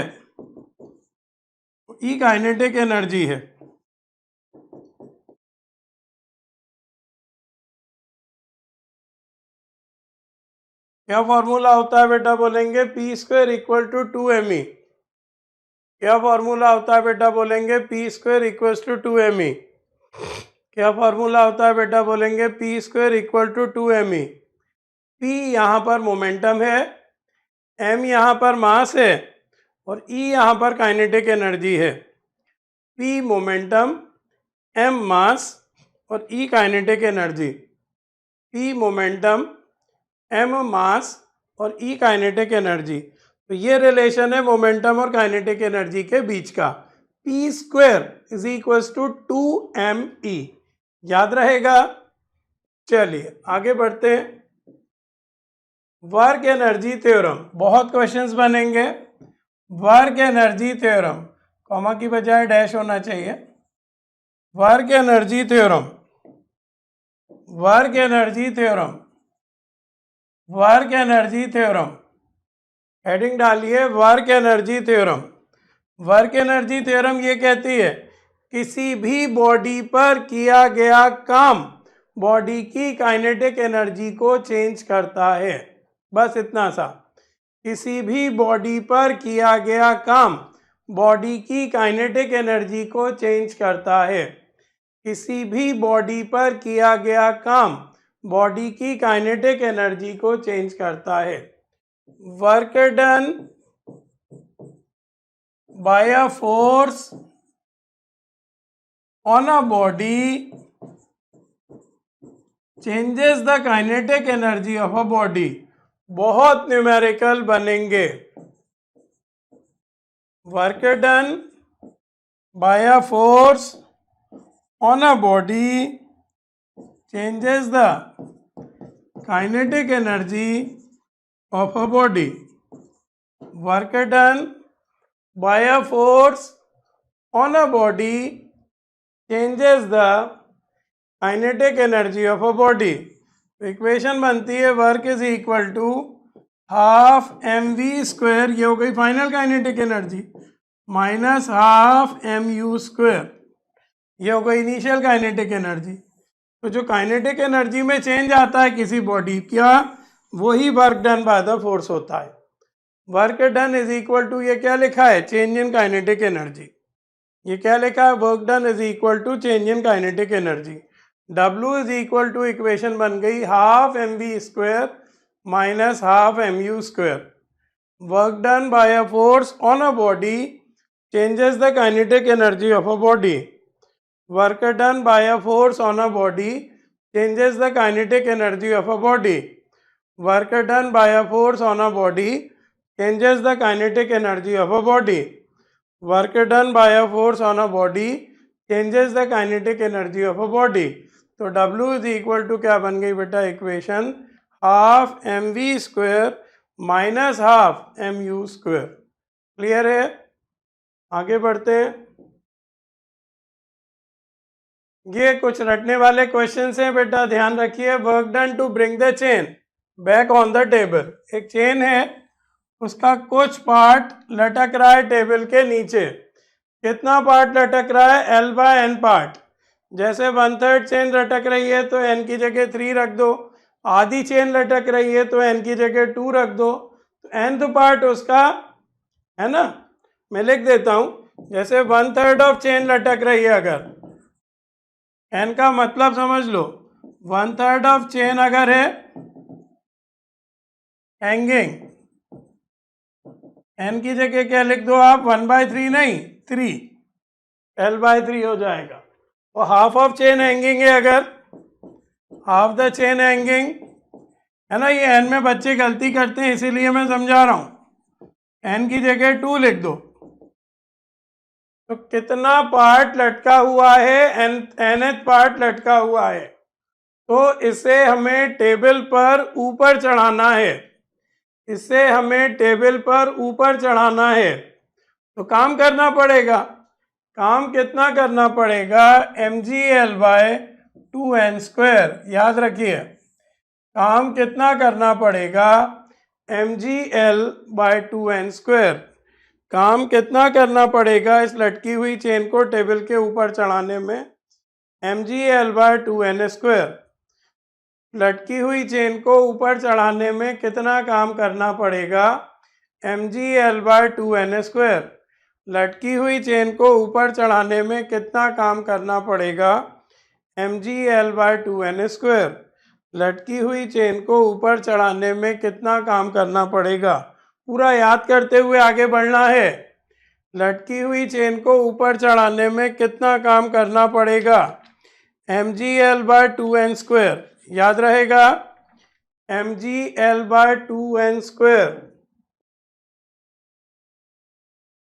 E काइनेटिक एनर्जी है। क्या फॉर्मूला होता है बेटा बोलेंगे? P square equal to 2 me। क्या फॉर्मूला होता है बेटा बोलेंगे? P square equal to 2 me। क्या फॉर्मूला होता है बेटा बोलेंगे? P square equal to 2 me। P यहाँ पर मोमेंटम है, एम यहाँ पर मास है और ई यहाँ पर काइनेटिक एनर्जी है। पी मोमेंटम, एम मास और E kinetic energy. P momentum, M mass और ई काइनेटिक एनर्जी। तो ये रिलेशन है मोमेंटम और काइनेटिक एनर्जी के बीच का। P square is equal to 2me। याद रहेगा? चलिए आगे बढ़ते हैं। वर्क एनर्जी थ्योरम, बहुत क्वेश्चंस बनेंगे। वर्क एनर्जी थ्योरम, कॉमा की बजाय डैश होना चाहिए। Work energy theorem, work energy theorem, work energy theorem, heading डालिए work energy theorem. Work energy theorem ये कहती है किसी भी बॉडी पर किया गया काम बॉडी की काइनेटिक एनर्जी को चेंज करता है। बस इतना सा। किसी भी बॉडी पर किया गया काम बॉडी की काइनेटिक एनर्जी को चेंज करता है। किसी भी बॉडी पर किया गया काम बॉडी की काइनेटिक एनर्जी को चेंज करता है। Work done by a force on a body changes the kinetic energy of a body. बहुत न्यूमेरिकल बनेंगे। Work done by a force on a body changes the kinetic energy of a body. Work done by a force on a body changes the kinetic energy of a body. Equation बनती है work is equal to half mv square, ये हो गई final kinetic energy, minus half mu square, ये हो गई initial kinetic energy. तो जो काइनेटिक एनर्जी में चेंज आता है किसी बॉडी का, वही work done by the force होता है। Work done is equal to, ये क्या लिखा है? Change in kinetic energy. ये क्या लिखा है? Work done is equal to change in kinetic energy. W is equal to, equation बन गई half mv square minus half mu square. Work done by a force on a body changes the kinetic energy of a body. Work done by a force on a body changes the kinetic energy of a body. Work done by a force on a body changes the kinetic energy of a body. Work done by a force on a body changes the kinetic energy of a body. तो W is equal to क्या बन गई बेटा equation? Half mv square minus half mu square. Clear है? आगे बढ़ते हैं। ये कुछ रटने वाले क्वेश्चन हैं बेटा, ध्यान रखिए। Work done to bring the chain back on the table. एक चेन है, उसका कुछ पार्ट लटक रहा है टेबल के नीचे। कितना पार्ट लटक रहा है? L/N part. जैसे 1/3 चेन लटक रही है तो N की जगह 3 रख दो, आधी चेन लटक रही है तो N की जगह 2 रख दो। तो nth पार्ट उसका है ना, मैं लिख देता हूं। जैसे 1/3 ऑफ चेन लटक रही है, अगर एन का मतलब समझ लो, 1/3 ऑफ चेन अगर है हैंगिंग, एन की जगह क्या लिख दो आप? 1/3 नहीं 3, L/3 हो जाएगा। और हाफ ऑफ चेन हैंगिंग है, अगर हाफ द चेन हैंगिंग है ना, ये एन में बच्चे गलती करते हैं इसीलिए मैं समझा रहा हूं। एन की जगह 2 लिख दो। तो कितना पार्ट लटका हुआ है? nth पार्ट लटका हुआ है। तो इसे हमें टेबल पर ऊपर चढ़ाना है, इसे हमें टेबल पर ऊपर चढ़ाना है। तो काम करना पड़ेगा। काम कितना करना पड़ेगा? mgL/4 2n²। याद रखिए काम कितना करना पड़ेगा, mgl/2n²। काम कितना करना पड़ेगा इस लटकी हुई चेन को टेबल के ऊपर चढ़ाने में, mgl/2n²। लटकी हुई चेन को ऊपर चढ़ाने में कितना काम करना पड़ेगा, mgl/2n²। लटकी हुई चेन को ऊपर चढ़ाने में कितना काम करना पड़ेगा, mgl/2n²। लटकी हुई चेन को ऊपर चढ़ाने में कितना काम करना पड़ेगा, पूरा याद करते हुए आगे बढ़ना है। लटकी हुई चेन को ऊपर चढ़ाने में कितना काम करना पड़ेगा, mgl/2n²। याद रहेगा mgl/2n²।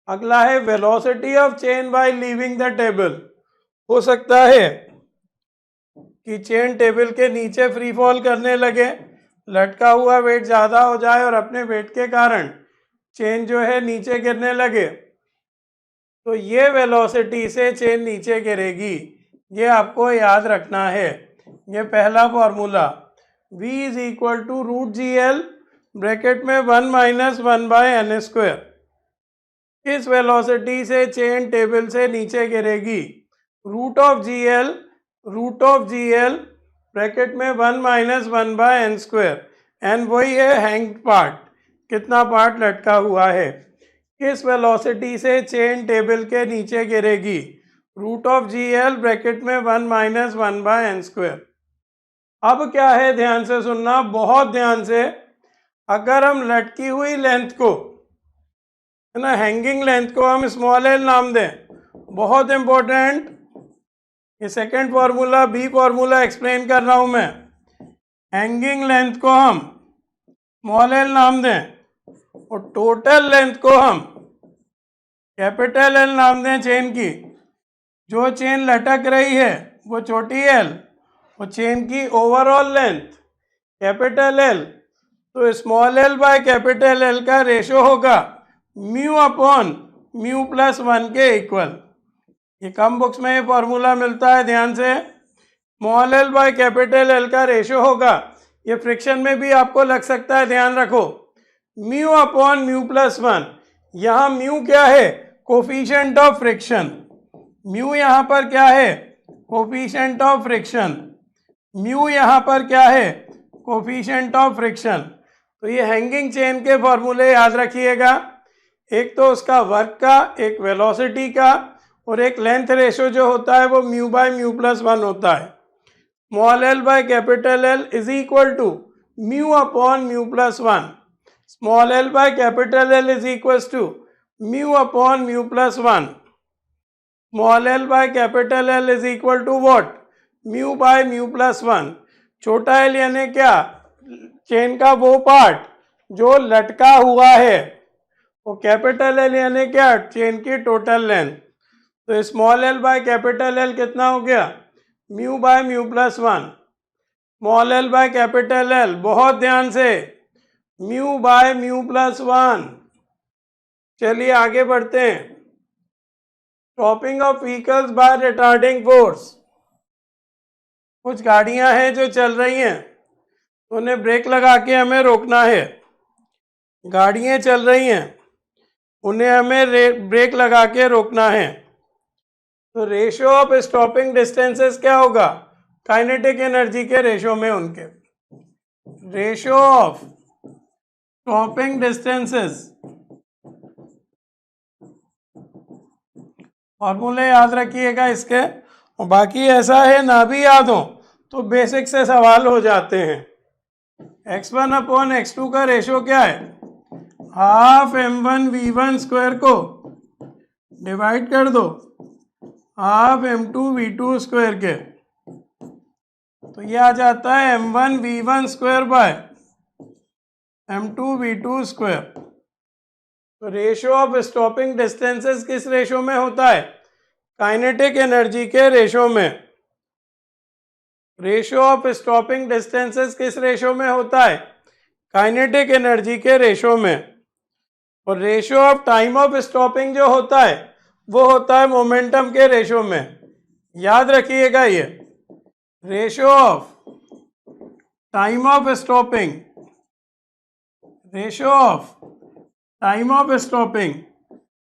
अगला है velocity of chain by leaving the table. हो सकता है कि चेन टेबल के नीचे फ्री फॉल करने लगे, लटका हुआ वेट ज़्यादा हो जाए और अपने वेट के कारण चेन जो है नीचे गिरने लगे, तो ये वेलोसिटी से चेन नीचे गिरेगी। ये आपको याद रखना है। ये पहला formula v is equal to √GL bracket में 1 - 1/n²। किस वेलोसिटी से चेन टेबल से नीचे गिरेगी, √GL ब्रैकेट में 1 - 1/n²। n वही है हैंग पार्ट, कितना पार्ट लटका हुआ है। किस वेलोसिटी से चेन टेबल के नीचे गिरेगी, √GL ब्रैकेट में 1 - 1/n²। अब क्या है, ध्यान से सुनना, बहुत ध्यान से। अगर हम लटकी हुई लेंथ को, है ना, हैंगिंग लेंथ को हम स्मॉल एल नाम दें, बहुत इंपॉर्टेंट, ये सेकंड फॉर्मूला बी फॉर्मूला एक्सप्लेन कर रहा हूं मैं। हैंगिंग लेंथ को हम स्मॉल एल नाम दें और टोटल लेंथ को हम कैपिटल एल नाम दें चेन की। जो चेन लटक रही है वो छोटी एल और चेन की ओवरऑल लेंथ कैपिटल एल। तो small L by capital L का रेशो होगा μ/μ+1 के इक्वल। ये कम बुक्स में ये फॉर्मूला मिलता है, ध्यान से। Small L by capital L का रेशो होगा, ये फ्रिक्शन में भी आपको लग सकता है, ध्यान रखो, μ/μ+1। यहाँ म्यू क्या है, कोफिशिएंट ऑफ फ्रिक्शन। म्यू यहाँ पर क्या है, कोफिशिएंट ऑफ फ्रिक्शन। म्यू यहाँ पर क्या है, कोफिशिएंट ऑफ फ्रिक्शन। तो ये हैंगिंग चेन के फॉर्मूले याद रखिएगा, एक तो उसका वर्क का, एक वेलोसिटी का, और एक लेंथ रेशो जो होता है वो μ/μ+1 होता है। Small L by capital L is equal to μ/μ+1। Small L by capital L is equal to μ/μ+1। Small L by capital L is equal to what, μ/μ+1। छोटा एल यानी क्या, चेन का वो पार्ट जो लटका हुआ है, वो कैपिटल एल यानी क्या, चेन की टोटल लेंथ। तो small L by capital L कितना हो गया, μ/μ+1। Small L by capital L, बहुत ध्यान से, μ/μ+1। चलिए आगे बढ़ते हैं। Stopping of vehicles by retarding force. कुछ गाड़ियां हैं जो चल रही हैं, तो उन्हें ब्रेक लगा के हमें रोकना है। गाड़ियां चल रही हैं, उन्हें हमें ब्रेक लगा के रोकना है। तो रेशियो ऑफ स्टॉपिंग डिस्टेंसेस क्या होगा, काइनेटिक एनर्जी के रेशियो में उनके। रेशियो ऑफ स्टॉपिंग डिस्टेंसेस, फॉर्मूले याद रखिएगा इसके, और बाकी ऐसा है ना भी याद हो तो बेसिक से सवाल हो जाते हैं। x1/x2 का रेशियो क्या है, हाफ m1v1² को डिवाइड कर दो हाफ m2v2² के, तो ये आ जाता है m1v1² बाय m2v2²। तो रेशियो ऑफ स्टॉपिंग डिस्टेंसेस किस रेशियो में होता है, काइनेटिक एनर्जी के रेशियो में। रेशियो ऑफ स्टॉपिंग डिस्टेंसेस किस रेशियो में होता है, काइनेटिक एनर्जी के रेशियो में। और ratio of time of stopping जो होता है वो होता है मोमेंटम के रेशियो में। याद रखिएगा ये, ratio of time of stopping, ratio of time of stopping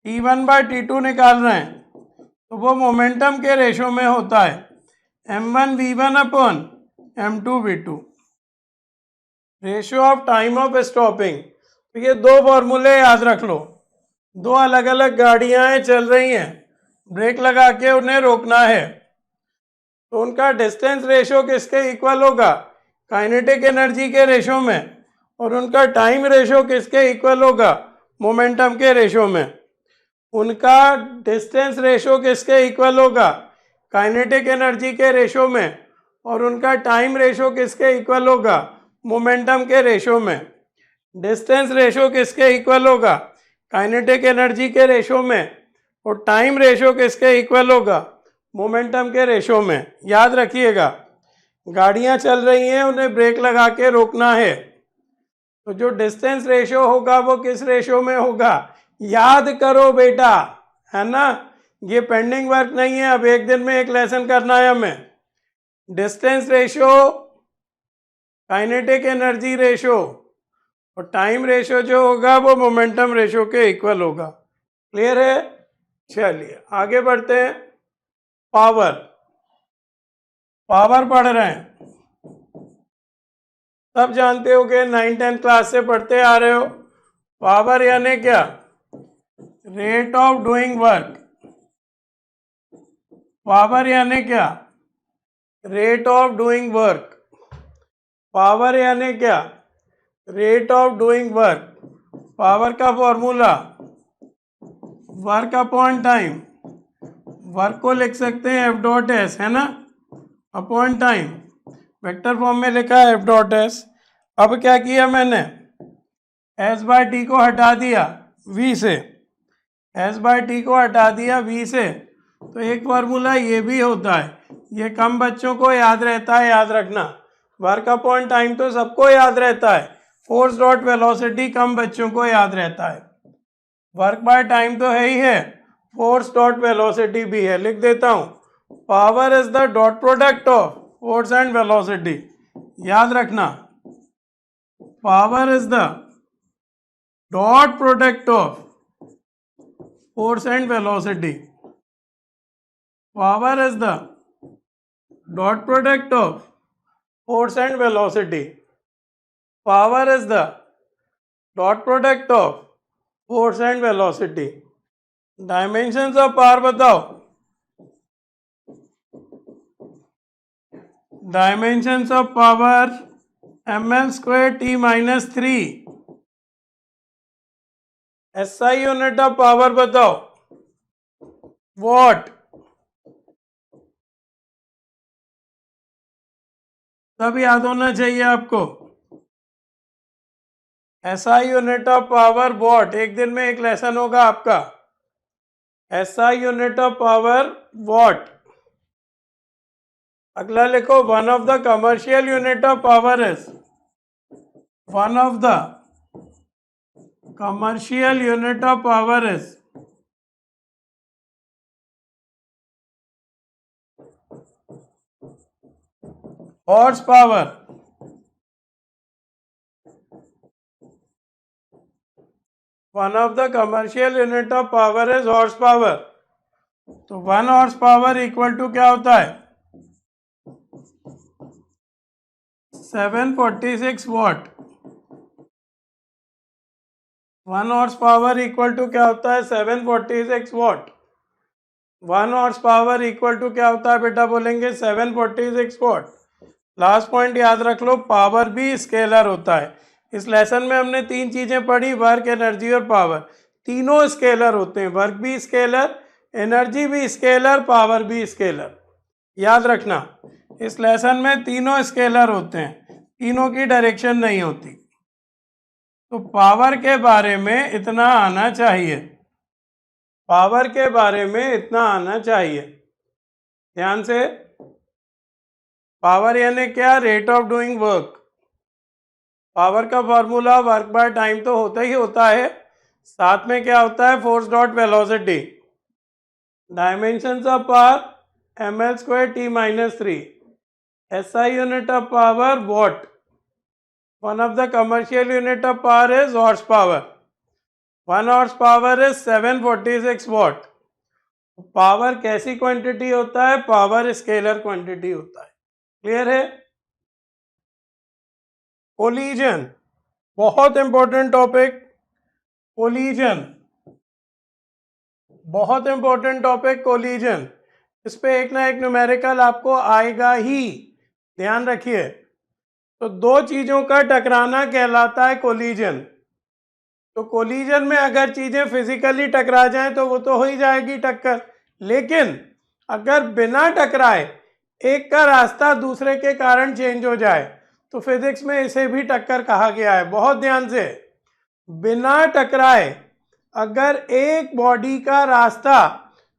T1 by T2 निकाल रहे हैं तो वो मोमेंटम के रेशियो में होता है m1v1 upon m2v2, ratio of time of stopping. तो ये दो फॉर्मूले याद रख लो। दो अलग अलग गाड़ियां चल रही हैं, ब्रेक लगा के उन्हें रोकना है, तो उनका डिस्टेंस रेशियो किसके इक्वल होगा? काइनेटिक एनर्जी के रेशियो में। और उनका टाइम रेशियो किसके इक्वल होगा? मोमेंटम के रेशियो में। उनका डिस्टेंस रेशियो किसके इक्वल होगा? काइनेटिक एनर्जी के रेशियो में। और उनका टाइम रेशियो किसके इक्वल होगा? मोमेंटम के रेशियो में। डिस्टेंस रेशियो किसके इक्वल होगा? काइनेटिक एनर्जी के रेशियो में। और टाइम रेशियो किसके इक्वल होगा? मोमेंटम के रेशियो में। याद रखिएगा, गाड़ियां चल रही हैं, उन्हें ब्रेक लगा के रोकना है, तो जो डिस्टेंस रेशियो होगा वो किस रेशियो में होगा? याद करो बेटा, है ना, ये पेंडिंग वर्क नहीं है, अब एक दिन में एक लेसन करना है हमें। Distance ratio, kinetic energy ratio और टाइम रेशियो जो होगा वो मोमेंटम रेशियो के इक्वल होगा। क्लियर है? चलिए आगे बढ़ते हैं। पावर, पावर पढ़ रहे हैं, सब जानते हो कि 9-10 क्लास से पढ़ते आ रहे हो। पावर यानी क्या? Rate of doing work. Power यानी क्या? Rate of doing work. Power यानी क्या? Rate of doing work. Power का formula work upon time. Work को लिख सकते हैं F डॉट एस, है ना, अपॉन टाइम। वेक्टर फॉर्म में लिखा है F डॉट एस। अब क्या किया मैंने? S बाय टी को हटा दिया V से, S बाय टी को हटा दिया V से। तो एक फार्मूला ये भी होता है, ये कम बच्चों को याद रहता है, याद रखना। वर्क अपॉन टाइम तो सबको याद रहता है, फोर्स डॉट वेलोसिटी कम बच्चों को याद रहता है। वर्क बाय टाइम तो है ही है, फोर्स डॉट वेलोसिटी भी है। लिख देता हूं, power is the dot product of force and velocity. याद रखना, power is the dot product of force and velocity. Power is the dot product of force and velocity. Power is the dot product of force and velocity. Dimensions of power बताओ। Dimensions of power ml² T-3। SI unit of power बताओ। Watt. सब याद होना चाहिए आपको। SI unit of power watt. एक दिन में एक लेसन होगा आपका। SI unit of power what. अगला लिखो, one of the commercial unit of power is, one of the commercial unit of power is horse power. One of the commercial unit of power is horse power. तो 1 horse power equal to क्या होता है? 746 watt. 1 horse power equal to क्या होता है? 746 watt. 1 horse power equal to क्या होता है बेटा? बोलेंगे 746 वॉट। लास्ट पॉइंट याद रख लो, पावर भी स्केलर होता है। इस लेसन में हमने 3 चीजें पढ़ी, वर्क, एनर्जी और पावर। तीनों स्केलर होते हैं, वर्क भी स्केलर, एनर्जी भी स्केलर, पावर भी स्केलर। याद रखना, इस लेसन में तीनों स्केलर होते हैं, तीनों की डायरेक्शन नहीं होती। तो पावर के बारे में इतना आना चाहिए, पावर के बारे में इतना आना चाहिए। ध्यान से, पावर यानी क्या? Rate of doing work. Power का फॉर्मूला वर्क बाय टाइम तो होता ही होता है, साथ में क्या होता है? Force dot velocity. Dimensions of power ml² T-3। SI unit of power watt. One of the commercial unit of power is horsepower. 1 horsepower is 746 watt. Power कैसी क्वांटिटी होता है? पावर स्केलर क्वांटिटी होता है. क्लियर है? Collision बहुत important topic. Collision बहुत important topic. Collision इस पे एक ना एक न्यूमेरिकल आपको आएगा ही, ध्यान रखिए. तो दो चीजों का टकराना कहलाता है कोलिजन. तो कोलिजन में अगर चीजें फिजिकली टकरा जाएं तो वो तो हो ही जाएगी टक्कर, लेकिन अगर बिना टकराए एक का रास्ता दूसरे के कारण चेंज हो जाए तो फिजिक्स में इसे भी टक्कर कहा गया है. बहुत ध्यान से, बिना टकराए अगर एक बॉडी का रास्ता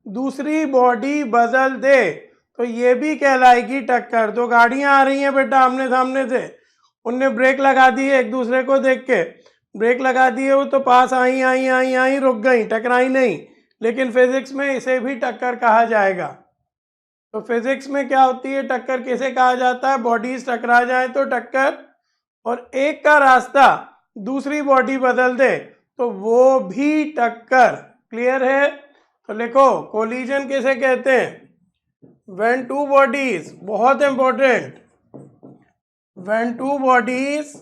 दूसरी बॉडी बदल दे तो ये भी कहलाएगी टक्कर. दो गाड़ियां आ रही हैं बेटा आमने सामने से, उनने ब्रेक लगा दी है एक दूसरे को देख के, ब्रेक लगा दिए, वो तो पास आई आई आई आई रुक गई, टकराई नहीं, लेकिन फिजिक्स में इसे भी टक्कर कहा जाएगा. तो फिजिक्स में क्या होती है टक्कर, किसे कहा जाता है? बॉडीज टकरा जाए तो टक्कर, और एक का रास्ता दूसरी बॉडी बदल दे तो वो भी टक्कर. क्लियर है? तो लिखो कोलिजन किसे कहते हैं? व्हेन टू बॉडीज, बहुत important, when two bodies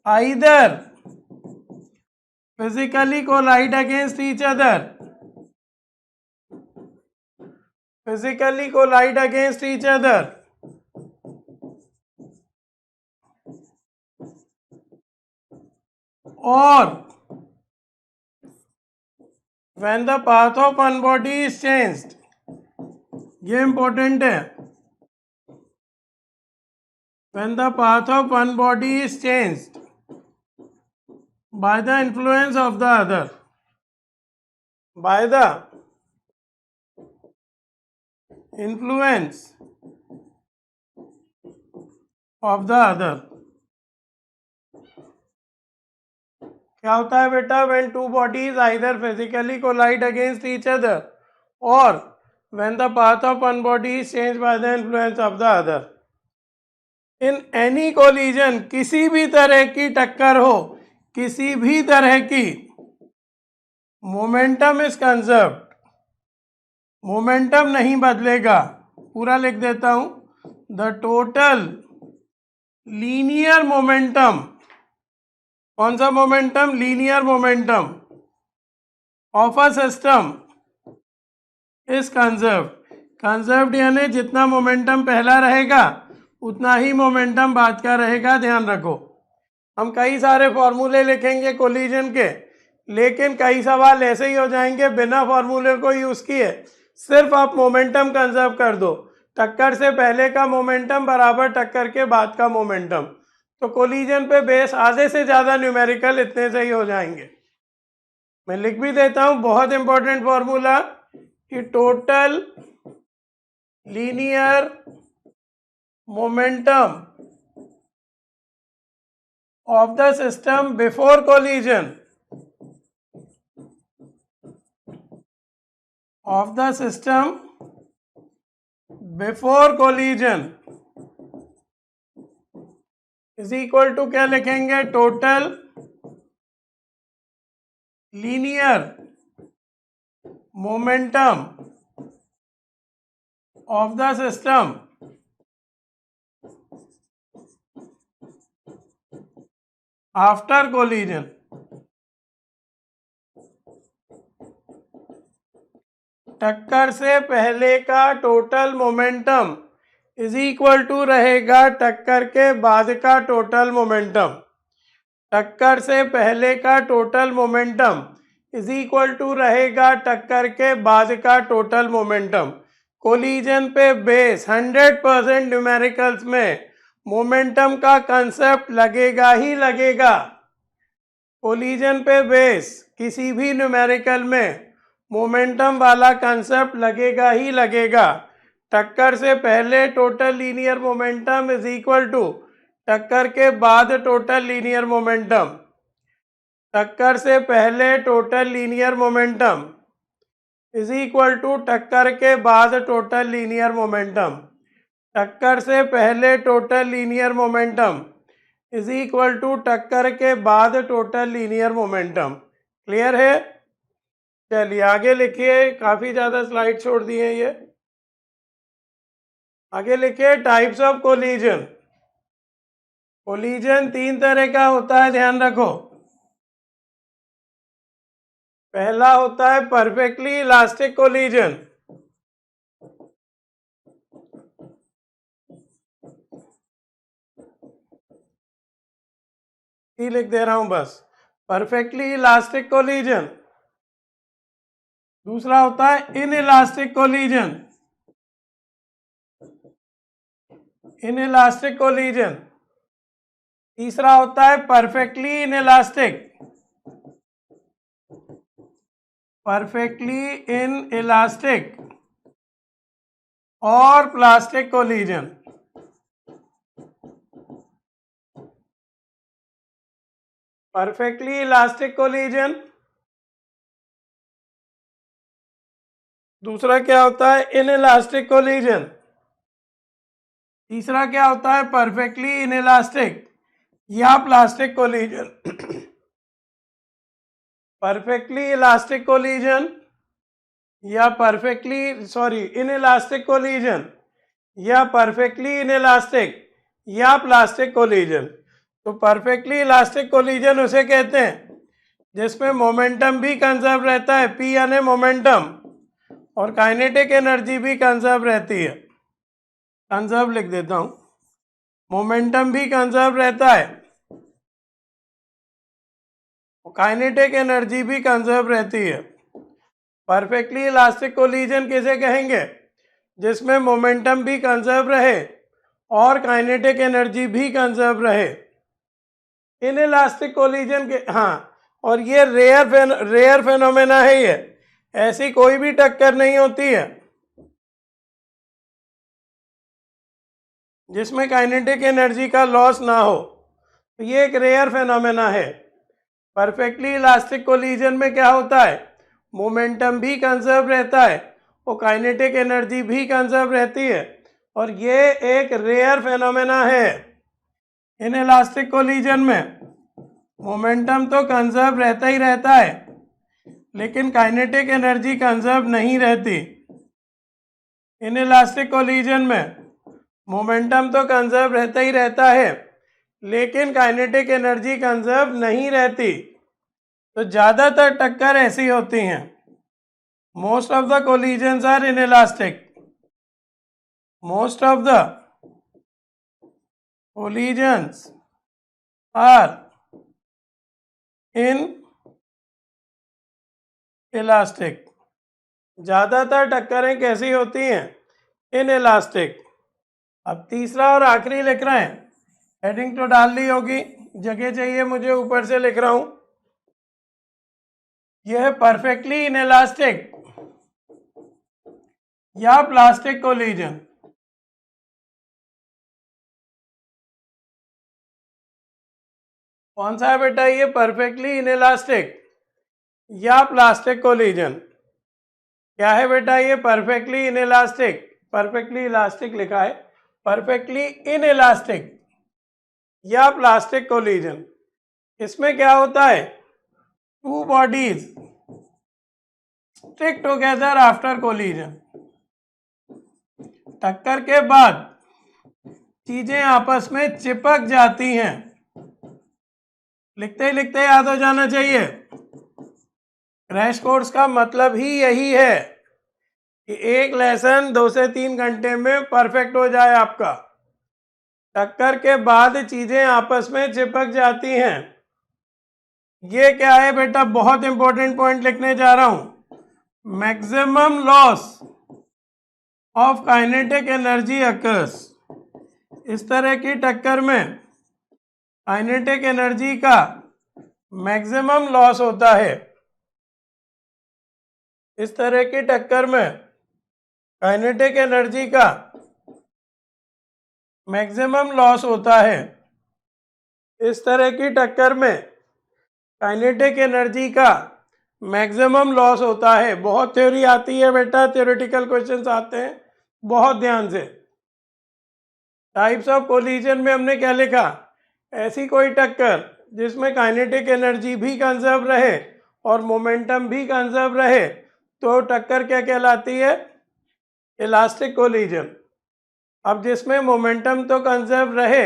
either physically collide against each other, physically collide against each other, or when the path of one body is changed. ये इंपॉर्टेंट है. when the path of one body is changed by the influence of the other, by the influence of the other. क्या होता है बेटा? when two bodies either physically collide against each other or when the path of one body is changed by the influence of the other. in any collision, किसी भी तरह की टक्कर हो, किसी भी तरह की, मोमेंटम इज कंजर्व्ड, मोमेंटम नहीं बदलेगा. पूरा लिख देता हूं, द टोटल लीनियर मोमेंटम. कौन सा momentum? Linear momentum of a system is conserved. Conserved यानी जितना मोमेंटम पहला रहेगा उतना ही मोमेंटम बाद का रहेगा. ध्यान रखो, हम कई सारे फॉर्मूले लिखेंगे कोलिजन के, लेकिन कई सवाल ऐसे ही हो जाएंगे बिना फॉर्मूले को यूज किए. सिर्फ आप मोमेंटम कंजर्व कर दो. टक्कर से पहले का मोमेंटम बराबर टक्कर के बाद का मोमेंटम. तो कोलिजन पे बेस आधे से ज़्यादा न्यूमेरिकल इतने से ही हो जाएंगे. मैं लिख भी देता हूँ, बहुत इंपॉर्टेंट फॉर्मूला, कि total linear momentum of the system before collision, of the system before collision is equal to, क्या लिखेंगे? Total linear momentum of the system after collision. टक्कर से पहले का total momentum is equal to रहेगा टक्कर के बाद का टोटल मोमेंटम. टक्कर से पहले का total momentum is equal to रहेगा टक्कर के बाद का टोटल मोमेंटम. कोलिजन पे बेस 100% न्यूमेरिकल्स में मोमेंटम का कंसेप्ट लगेगा ही लगेगा. कोलिजन पे बेस किसी भी न्यूमेरिकल में मोमेंटम वाला कंसेप्ट लगेगा ही लगेगा. टक्कर से पहले total linear momentum is equal to टक्कर के बाद टोटल लीनियर मोमेंटम. टक्कर से पहले total linear momentum is equal to टक्कर के बाद टोटल लीनियर मोमेंटम. टक्कर से पहले total linear momentum is equal to टक्कर के बाद टोटल लीनियर मोमेंटम। क्लियर है? चलिए आगे लिखिए, काफी ज्यादा स्लाइड छोड़ दिए ये। आगे लिखिए टाइप्स ऑफ कोलिजन। कोलिजन 3 तरह का होता है, ध्यान रखो। पहला होता है परफेक्टली इलास्टिक कोलिजन। ही लिख दे रहा हूं बस, परफेक्टली इलास्टिक कोलिजन। दूसरा होता है inelastic collision. Inelastic collision. तीसरा होता है perfectly inelastic. Perfectly inelastic और plastic collision. Perfectly elastic collision. दूसरा क्या होता है? Inelastic collision. तीसरा क्या होता है? परफेक्टली इन इलास्टिक या plastic collision. Perfectly elastic collision या इन इलास्टिक कोलिजन या परफेक्टली इन इलास्टिक या प्लास्टिक कोलिजन। तो परफेक्टली इलास्टिक कोलिजन उसे कहते हैं जिसमें मोमेंटम भी कंजर्व रहता है, पी यानी मोमेंटम, और काइनेटिक एनर्जी भी कंजर्व रहती है। कंजर्व लिख देता हूं, मोमेंटम भी कंजर्व रहता है, काइनेटिक एनर्जी भी कंजर्व रहती है। परफेक्टली इलास्टिक कोलिजन किसे कहेंगे? जिसमें मोमेंटम भी कंजर्व रहे और काइनेटिक एनर्जी भी कंजर्व रहे। इन इलास्टिक कोलिजन के, हाँ, और ये रेयर फेनोमेना है। ये ऐसी कोई भी टक्कर नहीं होती है जिसमें काइनेटिक एनर्जी का लॉस ना हो, तो ये एक रेयर फेनोमेना है। परफेक्टली इलास्टिक कोलिजन में क्या होता है? मोमेंटम भी कंजर्व रहता है और काइनेटिक एनर्जी भी कंजर्व रहती है, और ये एक रेयर फेनोमेना है। इन इलास्टिक कोलिजन में मोमेंटम तो कंजर्व रहता ही रहता है, लेकिन काइनेटिक एनर्जी कंजर्व नहीं रहती। इन इलास्टिक कोलिजन में मोमेंटम तो कंजर्व रहता ही रहता है, लेकिन काइनेटिक एनर्जी कंजर्व नहीं रहती। तो ज्यादातर टक्कर ऐसी होती हैं। Most of the collisions are inelastic. Most of the collisions are inelastic. ज्यादातर टक्करें कैसी होती हैं? Inelastic. अब तीसरा और आखिरी लिख रहे हैं, हेडिंग तो डाल ली होगी, जगह चाहिए मुझे, ऊपर से लिख रहा हूं। यह है परफेक्टली इन इलास्टिक या प्लास्टिक कोलिजन। कौन सा है बेटा? ये परफेक्टली इन इलास्टिक या प्लास्टिक कोलिजन। क्या है बेटा? ये perfectly inelastic, perfectly elastic लिखा है, परफेक्टली इन इलास्टिक या प्लास्टिक कोलिजन। इसमें क्या होता है? Two bodies stick together after collision. टक्कर के बाद चीजें आपस में चिपक जाती हैं। लिखते ही लिखते याद हो जाना चाहिए। क्रैश कोर्स का मतलब ही यही है कि एक लेसन 2 से 3 घंटे में परफेक्ट हो जाए आपका। टक्कर के बाद चीजें आपस में चिपक जाती हैं। ये क्या है बेटा? बहुत इंपॉर्टेंट पॉइंट लिखने जा रहा हूं। Maximum loss of kinetic energy occurs. इस तरह की टक्कर में काइनेटिक एनर्जी का मैक्सिमम लॉस होता है। इस तरह की टक्कर में काइनेटिक एनर्जी का मैक्सिमम लॉस होता है। इस तरह की टक्कर में काइनेटिक एनर्जी का मैक्सिमम लॉस होता है। बहुत थ्योरी आती है बेटा, थ्योरेटिकल क्वेश्चंस आते हैं, बहुत ध्यान से। टाइप्स ऑफ कोलिजन में हमने क्या लिखा, ऐसी कोई टक्कर जिसमें काइनेटिक एनर्जी भी कंजर्व रहे और मोमेंटम भी कंजर्व रहे तो टक्कर क्या कहलाती है, इलास्टिक कोलिजन। अब जिसमें मोमेंटम तो कंजर्व रहे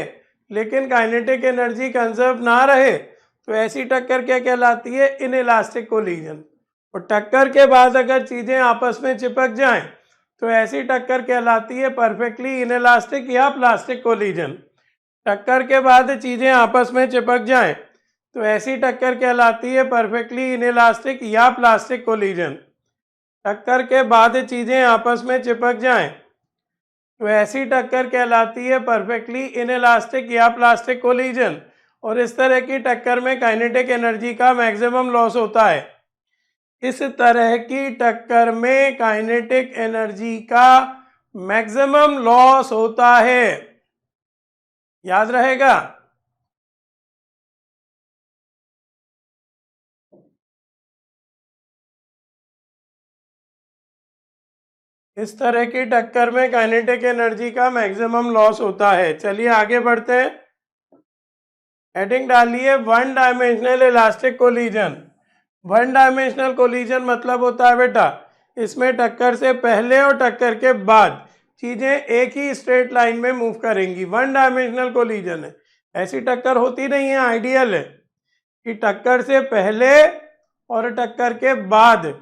लेकिन काइनेटिक एनर्जी कंजर्व ना रहे तो ऐसी टक्कर क्या कहलाती है, इन इलास्टिक कोलिजन। और टक्कर के बाद अगर चीज़ें आपस में चिपक जाएं तो ऐसी टक्कर कहलाती है परफेक्टली इनइलास्टिक या प्लास्टिक कोलिजन। टक्कर के बाद चीज़ें आपस में चिपक जाएं तो ऐसी टक्कर कहलाती है परफेक्टली इनइलास्टिक या प्लास्टिक कोलिजन। टक्कर के बाद चीज़ें आपस में चिपक जाएं तो ऐसी टक्कर कहलाती है परफेक्टली इनइलास्टिक या प्लास्टिक कोलिजन। और इस तरह की टक्कर में काइनेटिक एनर्जी का मैक्सिमम लॉस होता है। इस तरह की टक्कर में काइनेटिक एनर्जी का मैक्सिमम लॉस होता है, याद रहेगा। इस तरह की टक्कर में काइनेटिक एनर्जी का मैक्सिमम लॉस होता है। चलिए आगे बढ़ते हैं। हेडिंग डालिए one dimensional elastic collision. One dimensional collision मतलब होता है बेटा, इसमें टक्कर से पहले और टक्कर के बाद चीज़ें एक ही स्ट्रेट लाइन में मूव करेंगी। वन डायमेंशनल कोलिजन है, ऐसी टक्कर होती नहीं है। आइडियल है कि टक्कर से पहले और टक्कर के बाद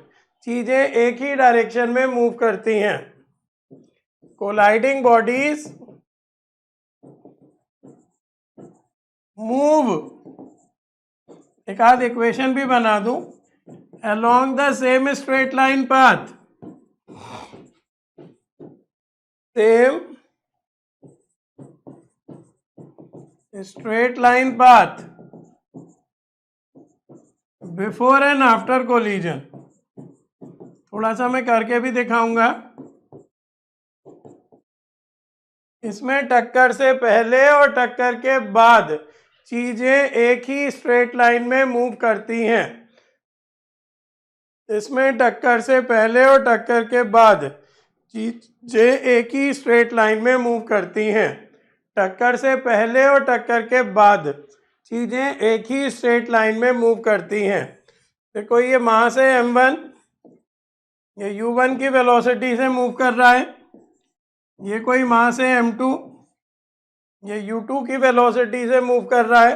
चीज़ें एक ही डायरेक्शन में मूव करती हैं। कोलाइडिंग बॉडीज मूव, एक आध इक्वेशन भी बना दूं, along the same straight line path, same straight line path before and after collision। थोड़ा सा मैं करके भी दिखाऊंगा। इसमें टक्कर से पहले और टक्कर के बाद चीजें एक ही स्ट्रेट लाइन में मूव करती हैं। इसमें टक्कर से पहले और टक्कर के बाद चीजें एक ही स्ट्रेट लाइन में मूव करती हैं। टक्कर से पहले और टक्कर के बाद चीजें एक ही स्ट्रेट लाइन में मूव करती हैं। देखो ये मास है m1, ये u1 की वेलोसिटी से मूव कर रहा है। ये कोई मास है m2, ये u2 की वेलोसिटी से मूव कर रहा है।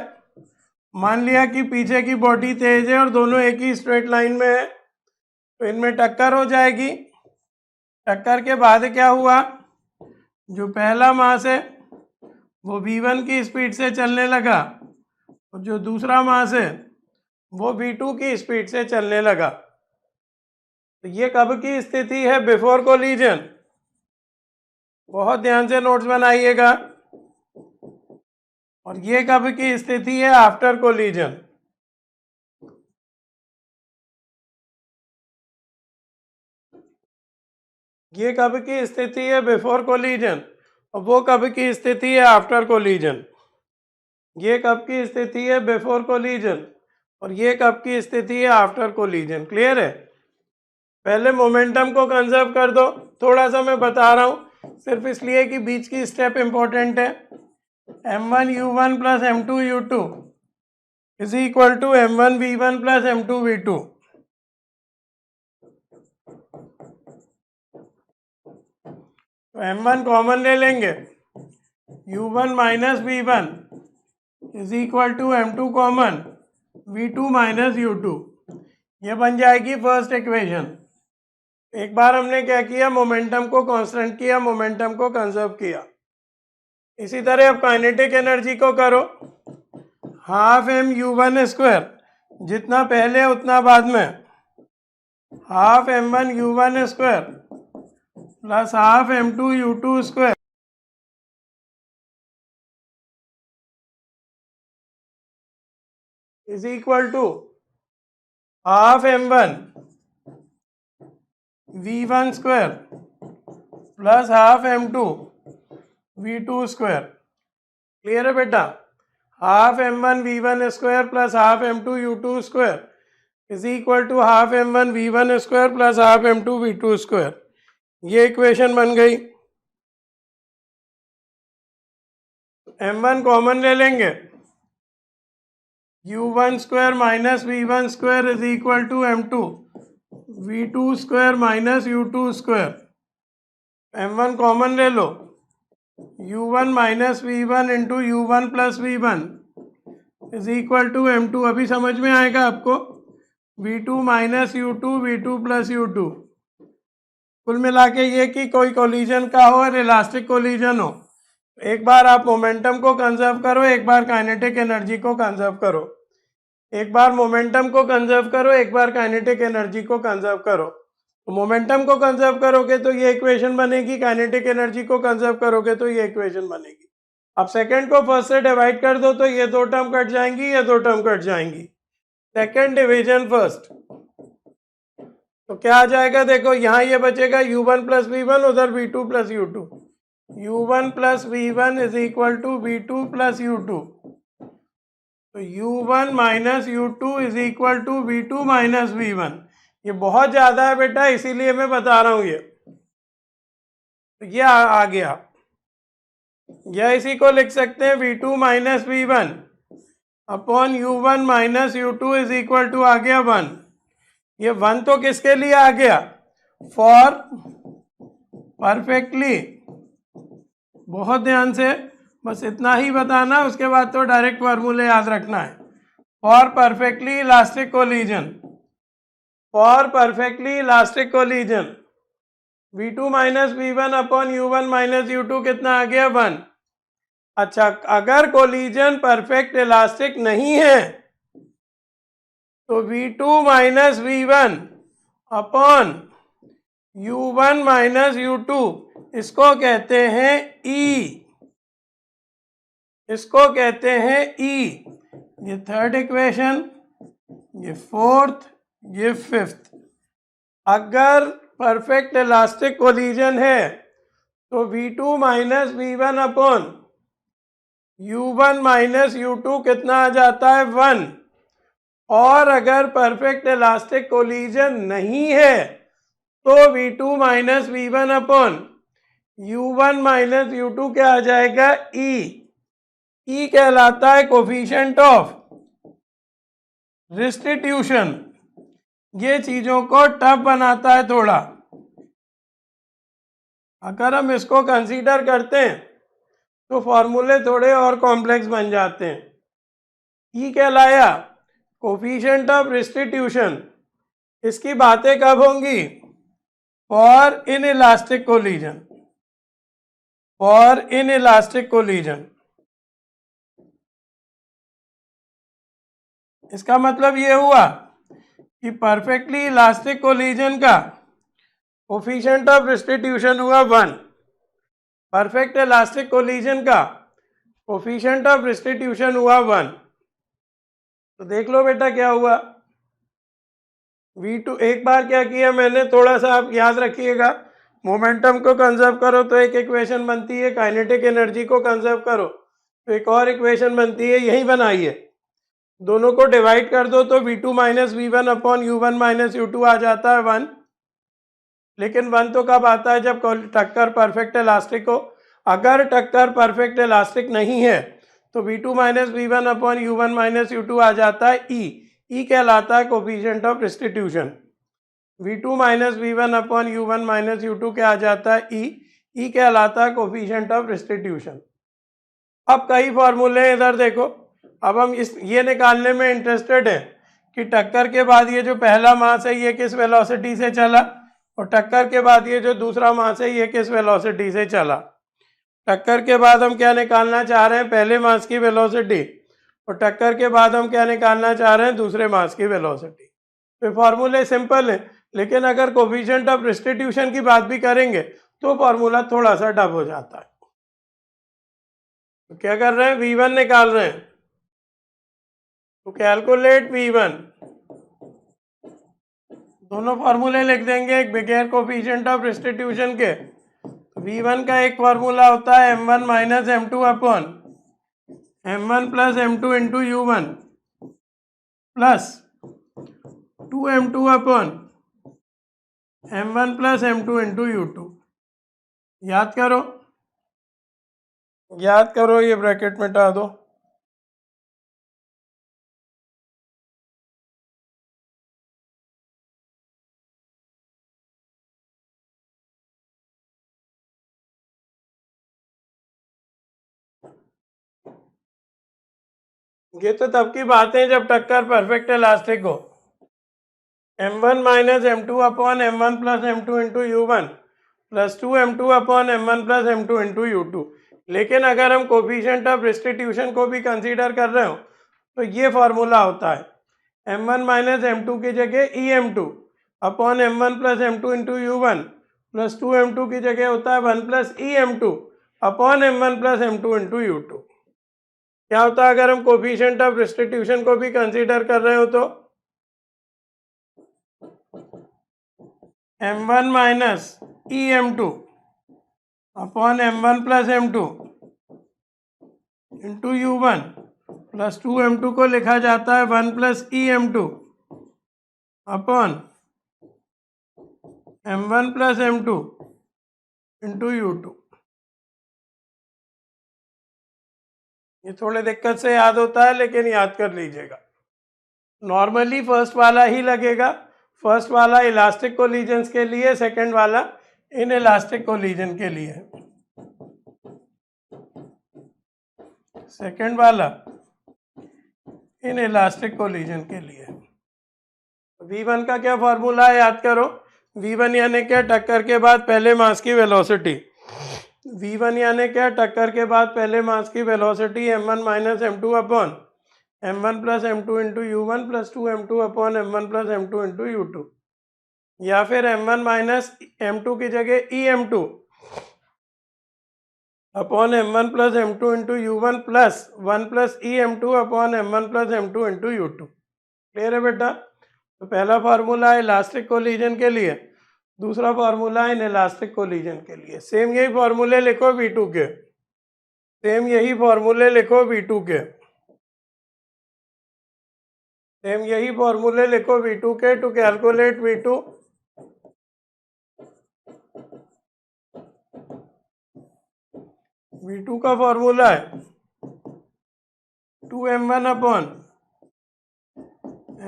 मान लिया कि पीछे की बॉडी तेज है और दोनों एक ही स्ट्रेट लाइन में है तो इनमें टक्कर हो जाएगी। टक्कर के बाद क्या हुआ, जो पहला मास है वो v1 की स्पीड से चलने लगा और जो दूसरा मास है वो v2 की स्पीड से चलने लगा। तो ये कब की स्थिति है, बिफोर कोलिजन। बहुत ध्यान से नोट्स बनाइएगा। और ये कब की स्थिति है, आफ्टर कोलिजन। ये कब की स्थिति है, बिफोर कोलिजन। और वो कब की स्थिति है, आफ्टर कोलिजन। ये कब की स्थिति है, बिफोर कोलिजन, और ये कब की स्थिति है, आफ्टर कोलिजन। क्लियर है। पहले मोमेंटम को कंजर्व कर दो। थोड़ा सा मैं बता रहा हूँ सिर्फ इसलिए कि बीच की स्टेप इंपॉर्टेंट है। m1 u1 plus m2 u2 is equal to m1 v1 plus m2 v2। तो m1 कॉमन ले लेंगे, u1 minus v1 is equal to m2 common v2 minus u2। ये बन जाएगी फर्स्ट इक्वेशन। एक बार हमने क्या किया, मोमेंटम को कांस्टेंट किया, मोमेंटम को कंजर्व किया। इसी तरह अब काइनेटिक एनर्जी को करो, हाफ m u1 स्क्वायर, जितना पहले उतना बाद में, half m1 u1 square plus half m2 u2 square is equal to half m1 v1 square plus half m2 v2 square. Clear है बेटा। Half m1 v1 square plus half m2 u2 square is equal to half m1 v1 square plus half m2 v2 square. ये equation बन गई। m1 common ले लेंगे, u1 square minus v1 square is equal to m2 v2 square minus u2 square. m1 common ले लो, u1 minus v1 into u1 plus v1 is equal to m2। अभी समझ में आएगा आपको, v2 minus u2 v2 plus u2। कुल मिला के ये कि कोई कोलिजन का हो और इलास्टिक कोलिजन हो, एक बार आप मोमेंटम को कंजर्व करो, एक बार काइनेटिक एनर्जी को कंजर्व करो, एक बार मोमेंटम को कंजर्व करो, एक बार काइनेटिक एनर्जी को कंजर्व करो। तो मोमेंटम को कंजर्व करोगे तो ये इक्वेशन बनेगी, काइनेटिक एनर्जी को कंजर्व करोगे तो ये इक्वेशन बनेगी। अब सेकंड को फर्स्ट से डिवाइड कर दो तो ये दो टर्म कट जाएंगी, ये दो टर्म कट जाएंगी। सेकंड डिवीजन फर्स्ट, तो क्या आ जाएगा, देखो यहाँ ये बचेगा u1 प्लस v1, उधर v2 plus u2। u1 plus v1 is equal to v2 plus u2। तो u1 minus u2 is equal to v2 minus v1। ये बहुत ज़्यादा है बेटा, इसीलिए मैं बता रहा हूँ। ये आ गया, या इसी को लिख सकते हैं v2 minus v1 upon u1 minus u2 is equal to आ गया 1। ये 1 तो किसके लिए आ गया, फॉर परफेक्टली, बहुत ध्यान से बस इतना ही बताना, उसके बाद तो डायरेक्ट फार्मूले याद रखना है। For perfectly elastic collision, for perfectly elastic collision v2 minus v1 upon u1 minus u2 कितना आ गया, 1। अच्छा, अगर कोलिजन परफेक्ट इलास्टिक नहीं है तो v2 minus v1 upon u1 minus u2 इसको कहते हैं E, इसको कहते हैं E। ये थर्ड इक्वेशन, ये फोर्थ, ये फिफ्थ। अगर परफेक्ट इलास्टिक कोलिजन है तो v2 minus v1 upon u1 minus u2 कितना आ जाता है, 1। और अगर परफेक्ट इलास्टिक कोलिजन नहीं है तो v2 minus v1 upon u1 minus u2 क्या आ जाएगा, E। E कहलाता है कोफिशिएंट ऑफ रिस्टिट्यूशन। ये चीजों को टफ बनाता है थोड़ा। अगर हम इसको कंसीडर करते हैं तो फॉर्मूले थोड़े और कॉम्प्लेक्स बन जाते हैं। E कहलाया कोफिशिएंट ऑफ रिस्टिट्यूशन। इसकी बातें कब होंगी, for in elastic collision, for in elastic collision. इसका मतलब ये हुआ कि परफेक्टली इलास्टिक कोलिजन का कोफिशिएंट ऑफ रिस्टिट्यूशन हुआ 1, परफेक्ट इलास्टिक कोलिजन का कोफिशिएंट ऑफ रिस्टिट्यूशन हुआ 1। तो देख लो बेटा क्या हुआ, v2 एक बार क्या किया मैंने, थोड़ा सा आप याद रखिएगा, मोमेंटम को कंजर्व करो तो एक इक्वेशन बनती है, काइनेटिक एनर्जी को कंजर्व करो तो एक और इक्वेशन बनती है, यही बनाई है। दोनों को डिवाइड कर दो तो v2 minus v1 upon u1 minus u2 आ जाता है 1। लेकिन 1 तो कब आता है, जब टक्कर परफेक्ट इलास्टिक हो। अगर टक्कर परफेक्ट इलास्टिक नहीं है तो v2 minus v1 upon u1 minus u2 आ जाता है E। E कहलाता है coefficient of restitution. v2 minus v1 upon u1 minus u2 क्या आ जाता है, E। E कहलाता है कोफिशिएंट ऑफ रिस्टिट्यूशन। अब कई फॉर्मूले इधर देखो, अब हम ये निकालने में इंटरेस्टेड है कि टक्कर के बाद ये जो पहला मास है ये किस वेलोसिटी से चला, और टक्कर के बाद ये जो दूसरा मास है ये किस वेलोसिटी से चला। टक्कर के बाद हम क्या निकालना चाह रहे हैं, पहले मास की वेलोसिटी, और टक्कर के बाद हम क्या निकालना चाह रहे हैं, दूसरे मास की वेलोसिटी। तो फॉर्मूले सिंपल है, लेकिन अगर कोफिशिएंट ऑफ रिस्टिट्यूशन की बात भी करेंगे तो फॉर्मूला थोड़ा सा टफ हो जाता है। तो क्या कर रहे हैं, v1 निकाल रहे हैं, तो कैलकुलेट v1। दोनों फार्मूले लिख देंगे एक बगैर कोफिशिएंट ऑफ रिस्टिट्यूशन के। v1 का एक फार्मूला होता है m1 minus m2 upon m1 plus m2 into u1 plus 2m2 upon m1 plus m2 into u2। याद करो, याद करो, ये ब्रैकेट मिटा दो। ये तो तब की बात है जब टक्कर परफेक्ट इलास्टिक हो। m1 minus m2 upon m1 plus m2 into u1 plus 2m2 upon m1 plus m2 into u2। लेकिन अगर हम कोफिशिएंट ऑफ रिस्टिट्यूशन को भी कंसीडर कर रहे हो तो ये फॉर्मूला होता है m1 माइनस m2 की जगह em2 upon m1 plus m2 into u1 plus 2m2 की जगह होता है 1 plus em2 upon m1 plus m2 into u2। क्या होता है अगर हम कोफिशिएंट ऑफ रिस्टिट्यूशन को भी कंसीडर कर रहे हो तो m1 minus em2 upon m1 plus m2 into u1 plus 2m2 को लिखा जाता है 1 plus em2 upon m1 plus m2 into u2। ये थोड़े दिक्कत से याद होता है लेकिन याद कर लीजिएगा। नॉर्मली फर्स्ट वाला ही लगेगा। फर्स्ट वाला इलास्टिक कोलिजन्स के लिए, सेकंड वाला इन इलास्टिक कोलिजन के लिए। सेकंड वाला इन इलास्टिक कोलिजन के लिए। v1 का क्या फॉर्मूला है याद करो। v1 यानी क्या, टक्कर के बाद पहले मास की वेलोसिटी। v1 यानी क्या, टक्कर के बाद पहले मास की velocity m1 minus m2 upon m1 plus m2 into u1 plus 2m2 upon m1 plus m2 into u2। या फिर m1 माइनस m2 की जगह em2 upon m1 plus m2 into u1 plus 1 plus em2 upon m1 plus m2 into u2। Clear है बेटा। तो पहला formula है elastic collision के लिए, दूसरा फार्मूला है इनइलास्टिक कोलिजन के लिए। सेम यही फार्मूले लिखो v2 के, सेम यही फार्मूले लिखो v2 के, सेम यही फार्मूले लिखो v2 के टू कैलकुलेट v2। v2 का फॉर्मूला है 2m1 upon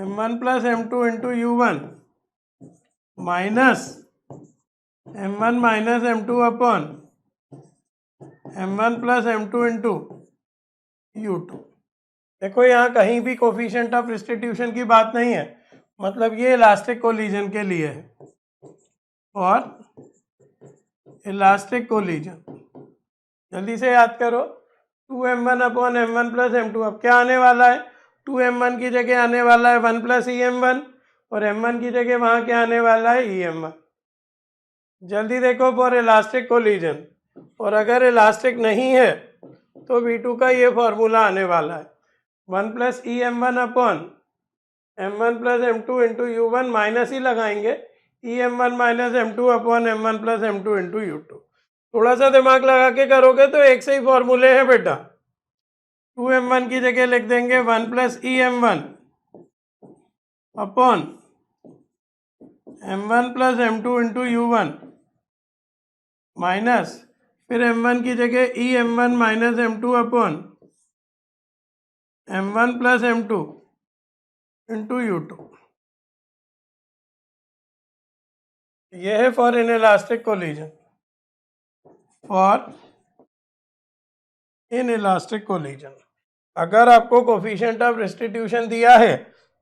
m1 plus m2 into u1 minus m1 minus m2 upon m1 plus m2 into u2। देखो यहाँ कहीं भी कोफिशिएंट ऑफ रिस्टिट्यूशन की बात नहीं है, मतलब ये इलास्टिक कोलिजन के लिए है। और इलास्टिक कोलिजन जल्दी से याद करो, 2m1 upon m1 plus m2। अब क्या आने वाला है, 2m1 की जगह आने वाला है 1 प्लस em1 और m1 की जगह वहाँ क्या आने वाला है em1। जल्दी देखो फॉर इलास्टिक कोलिजन, और अगर इलास्टिक नहीं है तो v2 का ये फॉर्मूला आने वाला है 1 plus em1 upon m1 plus m2 into u1 minus ही लगाएंगे em1 minus m2 upon m1 plus m2 into u2। थोड़ा सा दिमाग लगा के करोगे तो एक से ही फॉर्मूले हैं बेटा। 2m1 की जगह लिख देंगे 1 plus em1 upon m1 plus m2 into u1 minus फिर m1 की जगह em1 minus m2 upon m1 plus m2 into u2। यह है for inelastic collision, for inelastic collision. अगर आपको कोफिशिएंट ऑफ रिस्टिट्यूशन दिया है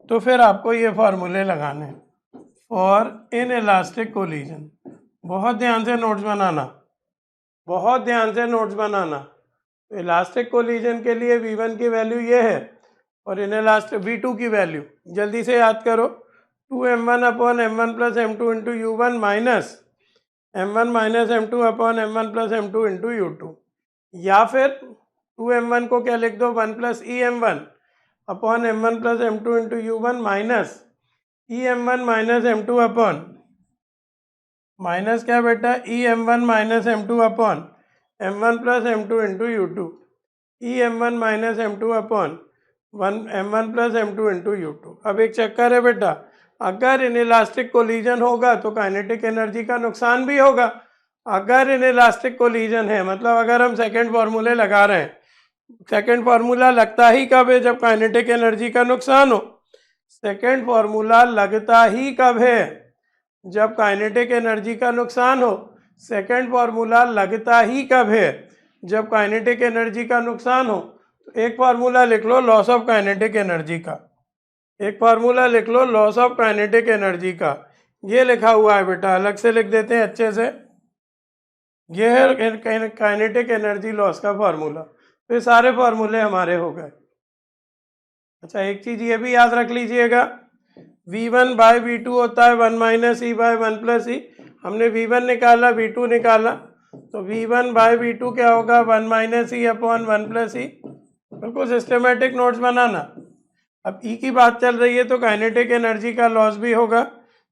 तो फिर आपको ये फार्मूले लगाने हैं फॉर इनइलास्टिक कोलिजन। बहुत ध्यान से नोट्स बनाना, बहुत ध्यान से नोट्स बनाना। तो इलास्टिक कोलिजन के लिए v1 की वैल्यू ये है और इनइलास्टिक v2 की वैल्यू जल्दी से याद करो, 2m1 upon m1 plus m2 into u1 minus m1 minus m2 upon m1 plus m2 into u2। या फिर 2m1 को क्या लिख दो, 1 plus em1 upon m1 plus m2 into u1 minus em1 minus m2 upon minus क्या बेटा em1 minus m2 upon m1 plus m2 into u2, em1 minus m2 upon m1 plus m2 into u2। अब एक चक्कर है बेटा, अगर inelastic collision होगा तो काइनेटिक एनर्जी का नुकसान भी होगा। अगर इन इलास्टिक कोलिजन है, मतलब अगर हम सेकंड फार्मूले लगा रहे हैं, सेकंड फार्मूला लगता ही कब है? जब काइनेटिक एनर्जी का नुकसान हो। सेकंड फार्मूला लगता ही कब है? जब काइनेटिक एनर्जी का नुकसान हो। सेकंड फार्मूला लगता ही कब है? जब काइनेटिक एनर्जी का नुकसान हो। तो एक फार्मूला लिख लो लॉस ऑफ काइनेटिक एनर्जी का, एक फार्मूला लिख लो लॉस ऑफ काइनेटिक एनर्जी का। ये लिखा हुआ है बेटा, अलग से लिख देते हैं अच्छे से। ये है काइनेटिक एनर्जी लॉस का फार्मूला। तो ये सारे फार्मूले हमारे हो गए। अच्छा, एक चीज ये भी याद रख लीजिएगा, V1 बाय V2 होता है 1 माइनस ई बाय 1 प्लस ई। हमने V1 निकाला, V2 निकाला, तो V1 बाय V2 क्या होगा? 1 माइनस ई अपॉन 1 प्लस ई। बिल्कुल सिस्टमेटिक नोट्स बनाना। अब ई की बात चल रही है तो काइनेटिक एनर्जी का लॉस भी होगा,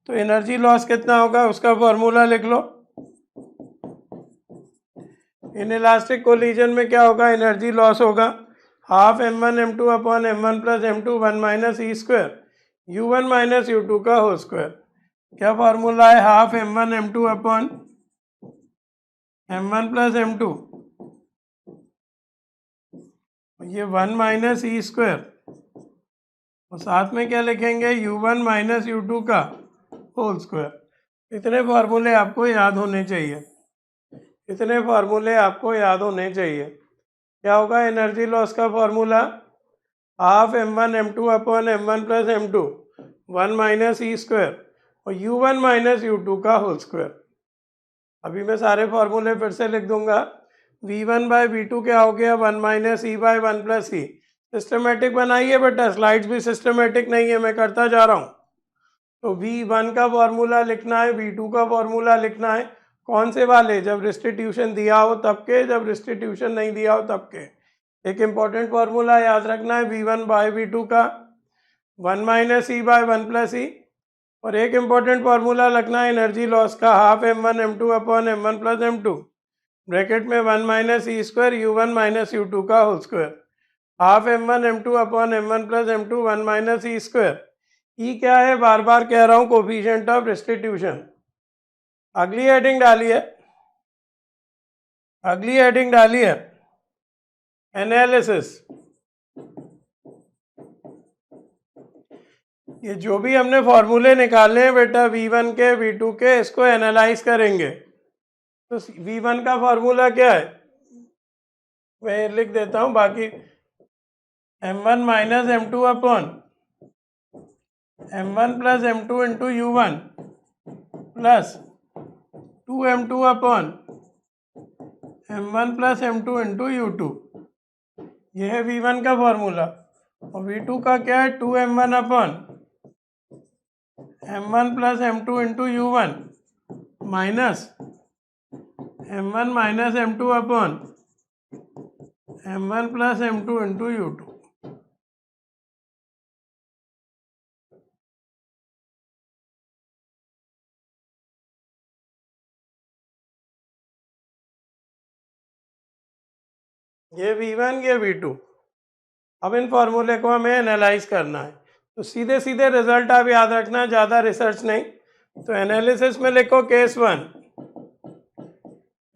तो एनर्जी लॉस कितना होगा उसका फॉर्मूला लिख लो। इन इलास्टिक कोलिजन में क्या होगा? एनर्जी लॉस होगा half m1 m2 upon m1 plus m2 1 minus E square u1 minus u2 का होल स्क्वायर। क्या फार्मूला है? Half m1 m2 upon m1 plus m2, ये 1 माइनस ई स्क्वायर, और साथ में क्या लिखेंगे? u1 माइनस u2 का होल स्क्वायर। इतने फार्मूले आपको याद होने चाहिए, इतने फार्मूले आपको याद होने चाहिए। क्या होगा एनर्जी लॉस का formula? Half m1 m2 upon m1 plus m2 1 minus E square और u1 माइनस u2 का होल स्क्वायर। अभी मैं सारे फार्मूले फिर से लिख दूंगा। v1 बाय v2 क्या हो गया? 1 minus E by 1 plus E. Systematic बनाइए बेटा, स्लाइड्स भी सिस्टमेटिक नहीं है, मैं करता जा रहा हूँ। तो v1 का फॉर्मूला लिखना है, v2 का फॉर्मूला लिखना है। कौन से वाले? जब रिस्टिट्यूशन दिया हो तब के, जब रिस्टिट्यूशन नहीं दिया हो तब के। एक इंपॉर्टेंट फार्मूला याद रखना है v1 बाय v2 का 1 minus E by 1 plus E, और एक इंपॉर्टेंट फार्मूला लगना है एनर्जी लॉस का half m1 m2 upon m1 plus m2 bracket में 1 minus E square u1 minus u2 का whole square. Half m1 m2 upon m1 plus m2 1 minus E square. E क्या है? बार बार कह रहा हूँ, कोफिशिएंट ऑफ रिस्टिट्यूशन। अगली हेडिंग डालिए, अगली हेडिंग डालिए एनालिसिस। ये जो भी हमने फॉर्मूले निकाले हैं बेटा v1 के v2 के, इसको एनालाइज करेंगे। तो v1 का फॉर्मूला क्या है? मैं लिख देता हूँ, बाकी m1 minus m2 upon m1 plus m2 into u1 plus 2m2 upon m1 plus m2 into u2। यह है v1 का फॉर्मूला। और v2 का क्या है? 2m1 upon m1 plus m2 into u1 minus m1 minus m2 upon m1 plus m2 into u2। ये v1, ये v2। अब इन फॉर्मूले को हमें एनालाइज करना है, तो सीधे सीधे रिजल्ट आप याद रखना, ज़्यादा रिसर्च नहीं। तो एनालिसिस में लिखो केस 1।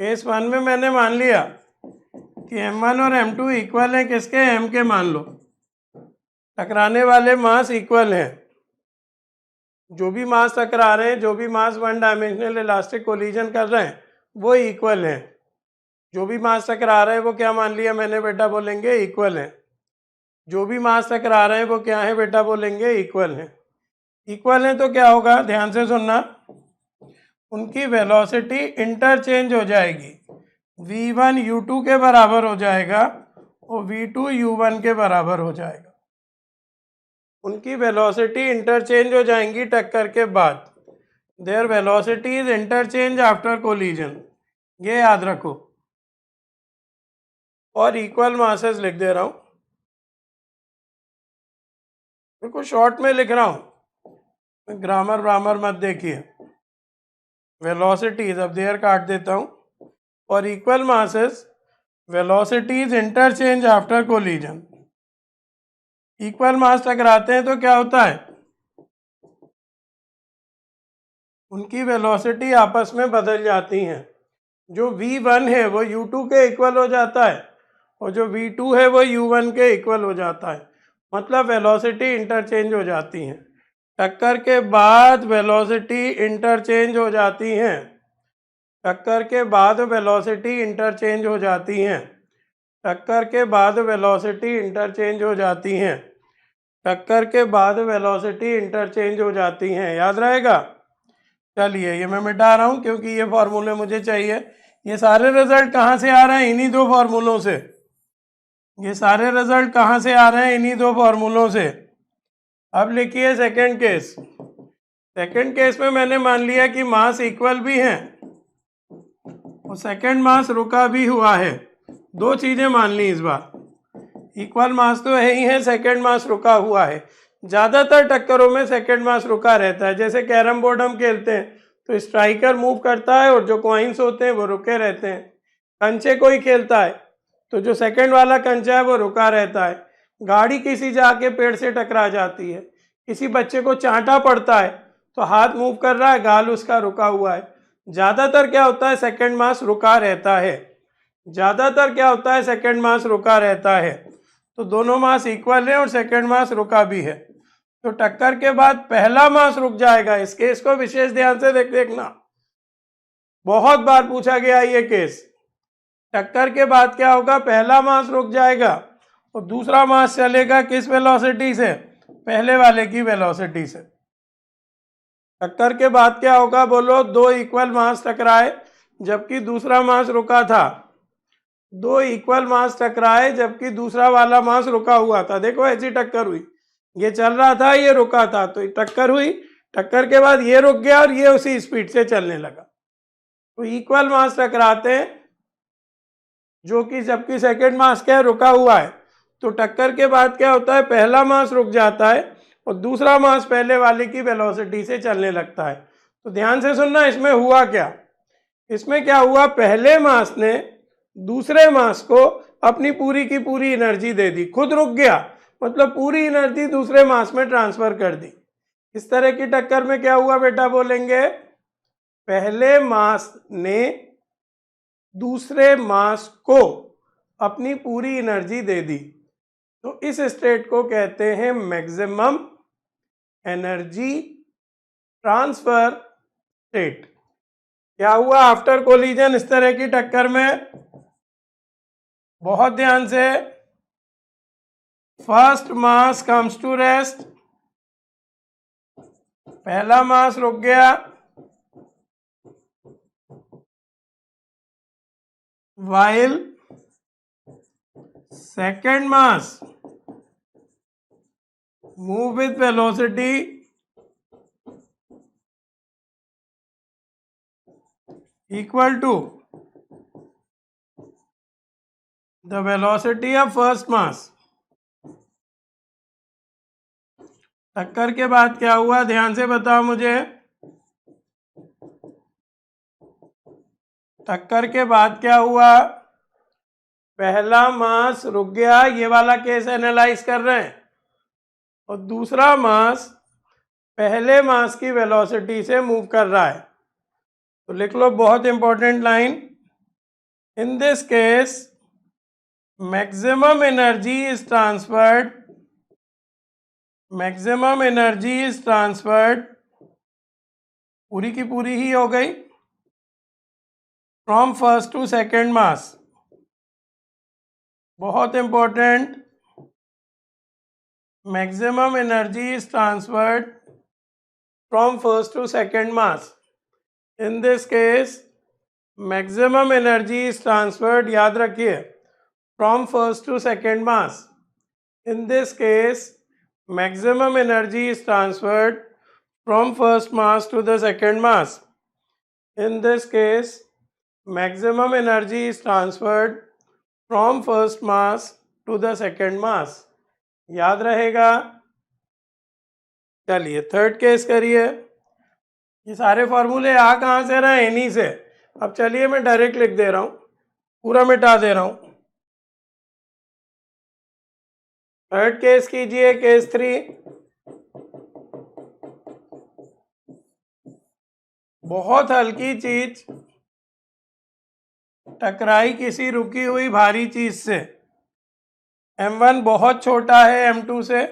केस 1 में मैंने मान लिया कि m1 और m2 इक्वल हैं, किसके? m के। मान लो टकराने वाले मास इक्वल हैं, जो भी मास टकरा रहे हैं, जो भी mass one dimensional elastic collision कर रहे हैं, वो इक्वल हैं। जो भी मास टकरा रहे हैं वो क्या मान लिया मैंने बेटा? बोलेंगे इक्वल हैं। जो भी मास टकरा रहे हैं वो क्या है बेटा? बोलेंगे इक्वल हैं। इक्वल हैं तो क्या होगा? ध्यान से सुनना, उनकी वेलोसिटी इंटरचेंज हो जाएगी। v1 u2 के बराबर हो जाएगा और v2 u1 के बराबर हो जाएगा। उनकी वेलोसिटी इंटरचेंज हो जाएंगी टक्कर के बाद। There velocity is interchange after collision, ये याद रखो। और इक्वल मासेस लिख दे रहा हूं, बिल्कुल शॉर्ट में लिख रहा हूं, ग्रामर व्रामर मत देखिए। वेलोसिटीज अब देयर काट देता हूं, और equal masses velocities interchange after collision. Equal मास टकराते हैं तो क्या होता है? उनकी वेलोसिटी आपस में बदल जाती हैं। जो v1 है वो u2 के इक्वल हो जाता है और जो v2 है वो u1 के इक्वल हो जाता है, मतलब वेलोसिटी इंटरचेंज हो जाती हैं। टक्कर के बाद वेलोसिटी इंटरचेंज हो जाती हैं। टक्कर के बाद वेलोसिटी इंटरचेंज हो जाती हैं। टक्कर के बाद वेलोसिटी इंटरचेंज हो जाती हैं। टक्कर के बाद वेलोसिटी इंटरचेंज हो जाती हैं, याद रहेगा। चलिए ये मैं मिटा रहा हूँ क्योंकि ये फॉर्मूले मुझे चाहिए। ये सारे रिजल्ट कहाँ से आ रहे हैं? इन्हीं दो फॉर्मूलों से। ये सारे रिजल्ट कहाँ से आ रहे हैं? इन्हीं दो फॉर्मूलों से। अब लिखिए सेकंड केस। सेकंड केस में मैंने मान लिया कि मास इक्वल भी हैं और सेकंड मास रुका भी हुआ है। दो चीजें मान ली इस बार। इक्वल मास तो है ही है, सेकंड मास रुका हुआ है। ज्यादातर टक्करों में सेकंड मास रुका रहता है। जैसे कैरम बोर्ड हम खेलते हैं तो स्ट्राइकर मूव करता है और जो कॉइन्स होते हैं वो रुके रहते हैं। कंचे कोई खेलता है तो जो सेकंड वाला कंचा है वो रुका रहता है। गाड़ी किसी जाके पेड़ से टकरा जाती है, किसी बच्चे को चांटा पड़ता है तो हाथ मूव कर रहा है, गाल उसका रुका हुआ है। ज्यादातर क्या होता है? सेकंड मास रुका रहता है। ज्यादातर क्या होता है? सेकंड मास रुका रहता है। तो दोनों मास इक्वल है और सेकंड मास रुका भी है। तो टक्कर के बाद पहला मास रुक जाएगा। इस केस को विशेष ध्यान से देखना, बहुत बार पूछा गया ये केस। टक्कर के बाद क्या होगा? पहला मास रुक जाएगा और दूसरा मास चलेगा किस वेलोसिटी से? पहले वाले की वेलोसिटी से। टक्कर के बाद क्या होगा? बोलो। दो इक्वल मास टकराए जबकि दूसरा मास रुका था। दो इक्वल मास टकराए जबकि दूसरा वाला मास रुका हुआ था। देखो ऐसी टक्कर हुई, ये चल रहा था, ये रुका था, तो टक्कर हुई। टक्कर के बाद ये रुक गया और ये उसी स्पीड से चलने लगा। तो इक्वल मास टकराते हैं जो कि जबकि सेकंड मास क्या है? रुका हुआ है। तो टक्कर के बाद क्या होता है? पहला मास रुक जाता है और दूसरा मास पहले वाले की वेलोसिटी से चलने लगता है। तो ध्यान से सुनना, इसमें हुआ क्या? इसमें क्या हुआ? पहले मास ने दूसरे मास को अपनी पूरी की पूरी एनर्जी दे दी, खुद रुक गया, मतलब पूरी एनर्जी दूसरे मास में ट्रांसफर कर दी। इस तरह की टक्कर में क्या हुआ बेटा? बोलेंगे पहले मास ने दूसरे मास को अपनी पूरी एनर्जी दे दी। तो इस स्टेट को कहते हैं मैक्सिमम एनर्जी ट्रांसफर स्टेट। क्या हुआ आफ्टर कोलिजन इस तरह की टक्कर में? बहुत ध्यान से। First mass comes to rest, पहला मास रुक गया, while second mass move with velocity equal to the velocity of first mass। टक्कर के बाद क्या हुआ? ध्यान से बताओ मुझे। टक्कर के बाद क्या हुआ? पहला मास रुक गया, ये वाला केस एनालाइज कर रहे हैं, और दूसरा मास पहले मास की वेलोसिटी से मूव कर रहा है। तो लिख लो, बहुत important line. In this case maximum energy is transferred, maximum energy is transferred, पूरी की पूरी ही हो गई, from first to second mass. बहुत important, maximum energy is transferred from first to second mass. In this case maximum energy is transferred, याद रखिए, from first to second mass. In this केस maximum energy is transferred from first mass to the second mass. In this case, maximum energy is transferred from first mass to the second mass. याद रहेगा। चलिए third case करिए। ये सारे फॉर्मूले आ कहाँ से रहे हैं? इन्हीं से। अब चलिए मैं डायरेक्ट लिख दे रहा हूँ, पूरा मिटा दे रहा हूँ। थर्ड केस कीजिए, केस 3। बहुत हल्की चीज, टकराई किसी रुकी हुई भारी चीज से। m1 बहुत छोटा है m2 से,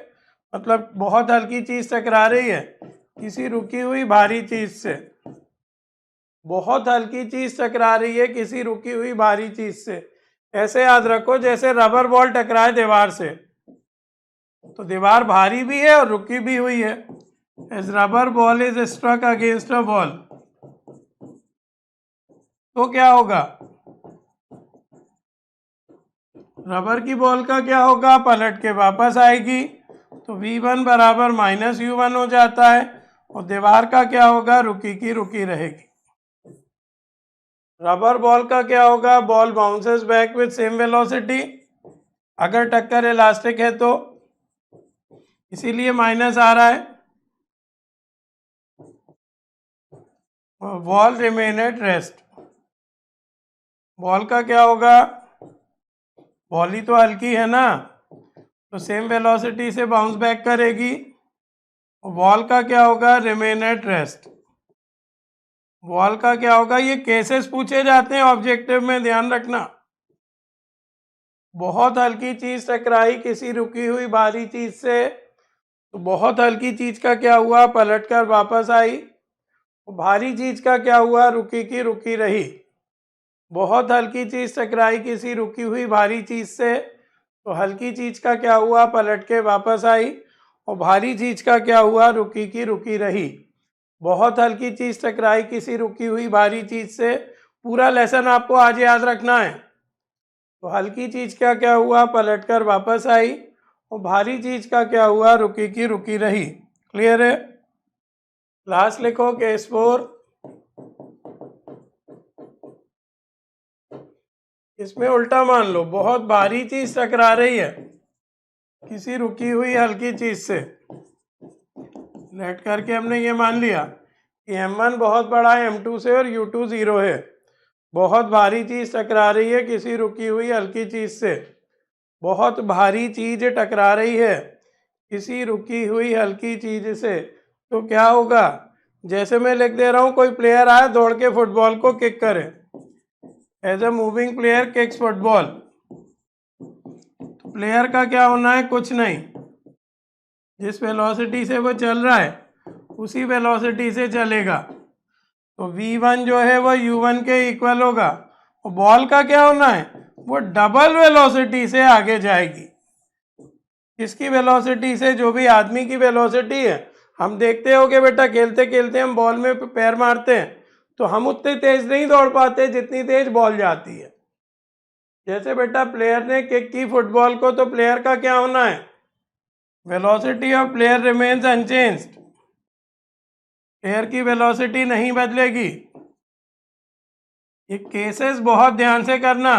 मतलब बहुत हल्की चीज टकरा रही है किसी रुकी हुई भारी चीज से। बहुत हल्की चीज टकरा रही है किसी रुकी हुई भारी चीज से। ऐसे याद रखो जैसे रबर बॉल टकराए दीवार से, तो दीवार भारी भी है और रुकी भी हुई है। As rubber ball is struck against a ball, तो क्या होगा? रबर की बॉल का क्या होगा? पलट के वापस आएगी, तो V1 बराबर माइनस U1 हो जाता है। और दीवार का क्या होगा? रुकी की रुकी रहेगी। रबर बॉल का क्या होगा? Ball bounces back with same velocity, अगर टक्कर इलास्टिक है तो, इसीलिए माइनस आ रहा है। Ball remain at rest, ball का क्या होगा? बॉल ही तो हल्की है ना, तो सेम वेलोसिटी से बाउंस बैक करेगी। बॉल का क्या होगा? Remain at rest. बॉल का क्या होगा? ये केसेस पूछे जाते हैं ऑब्जेक्टिव में, ध्यान रखना। बहुत हल्की चीज टकराई किसी रुकी हुई भारी चीज से, तो बहुत हल्की चीज का क्या हुआ? पलट कर वापस आई। भारी चीज का क्या हुआ? रुकी की रुकी रही। बहुत हल्की चीज टकराई किसी रुकी हुई भारी चीज से, तो हल्की चीज का क्या हुआ? पलट के वापस आई। और भारी चीज का क्या हुआ? रुकी की रुकी रही। बहुत हल्की चीज टकराई किसी रुकी हुई भारी चीज से, पूरा लेसन आपको आज याद रखना है। तो हल्की चीज का क्या हुआ? पलट कर वापस आई। और भारी चीज का क्या हुआ? रुकी की रुकी रही। क्लियर है? लास्ट लिखो केस 4। इसमें उल्टा मान लो, बहुत भारी चीज टकरा रही है किसी रुकी हुई हल्की चीज से। लेट करके हमने ये मान लिया कि m1 बहुत बड़ा है m2 से और u2 0 है। बहुत भारी चीज टकरा रही है किसी रुकी हुई हल्की चीज से। बहुत भारी चीज टकरा रही है किसी रुकी हुई हल्की चीज से, तो क्या होगा? जैसे मैं लिख दे रहा हूं, कोई प्लेयर आए दौड़ के फुटबॉल को किक करे, as a moving player kicks football, तो प्लेयर का क्या होना है? कुछ नहीं, जिस वेलोसिटी से वो चल रहा है उसी वेलोसिटी से चलेगा। तो V1 जो है वो U1 के इक्वल होगा। और बॉल का क्या होना है? वो डबल वेलोसिटी से आगे जाएगी। किसकी वेलोसिटी से? जो भी आदमी की वेलोसिटी है। हम देखते हो कि बेटा खेलते खेलते हम बॉल में पैर मारते हैं, तो हम उतने तेज नहीं दौड़ पाते जितनी तेज बॉल जाती है। जैसे बेटा प्लेयर ने किक की फुटबॉल को, तो प्लेयर का क्या होना है? Velocity of player remains unchanged, player की वेलोसिटी नहीं बदलेगी। ये केसेस बहुत ध्यान से करना।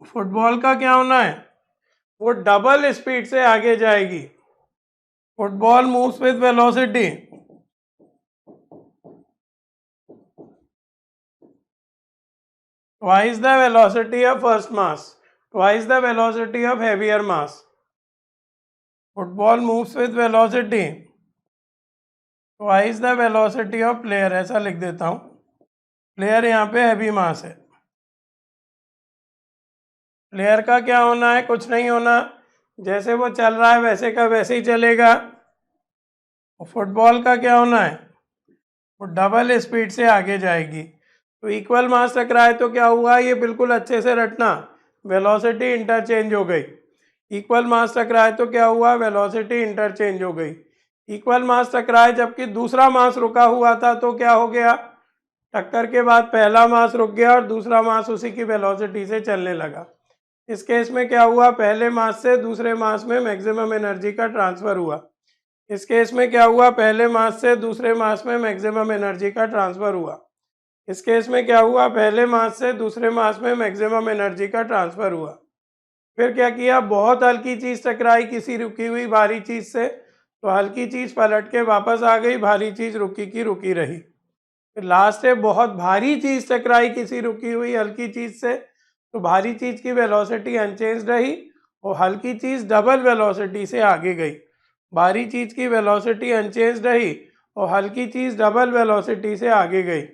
फुटबॉल का क्या होना है? वो डबल स्पीड से आगे जाएगी। Football moves with velocity, twice the velocity of first mass, twice the velocity of heavier mass. Football moves with velocity twice the velocity of player, ऐसा लिख देता हूं। प्लेयर यहाँ पे हैवी मास है। प्लेयर का क्या होना है? कुछ नहीं होना, जैसे वो चल रहा है वैसे का वैसे ही चलेगा। फुटबॉल का क्या होना है? वो डबल स्पीड से आगे जाएगी। तो इक्वल मास टकराए तो क्या हुआ? ये बिल्कुल अच्छे से रटना, वेलोसिटी इंटरचेंज हो गई। इक्वल मास टकराए तो क्या हुआ? वेलोसिटी इंटरचेंज हो गई। इक्वल मास टकराए जबकि दूसरा मास रुका हुआ था, तो क्या हो गया? टक्कर के बाद पहला मास रुक गया और दूसरा मास उसी की वेलोसिटी से चलने लगा। इस केस में क्या हुआ? पहले मास से दूसरे मास में मैक्सिमम एनर्जी का ट्रांसफर हुआ। इस केस में क्या हुआ? पहले मास से दूसरे मास में मैक्सिमम एनर्जी का ट्रांसफर हुआ। इस केस में क्या हुआ? पहले मास से दूसरे मास में मैक्सिमम एनर्जी का ट्रांसफर हुआ। फिर क्या किया? बहुत हल्की चीज टकराई किसी रुकी हुई भारी चीज से, तो हल्की चीज पलट के वापस आ गई, भारी चीज रुकी की रुकी रही। फिर लास्ट है, बहुत भारी चीज टकराई किसी रुकी हुई हल्की चीज से, तो भारी चीज की वेलोसिटी अनचेंज रही और हल्की चीज डबल वेलोसिटी से आगे गई। भारी चीज की वेलोसिटी अनचेंज रही और हल्की चीज डबल वेलोसिटी से आगे गई।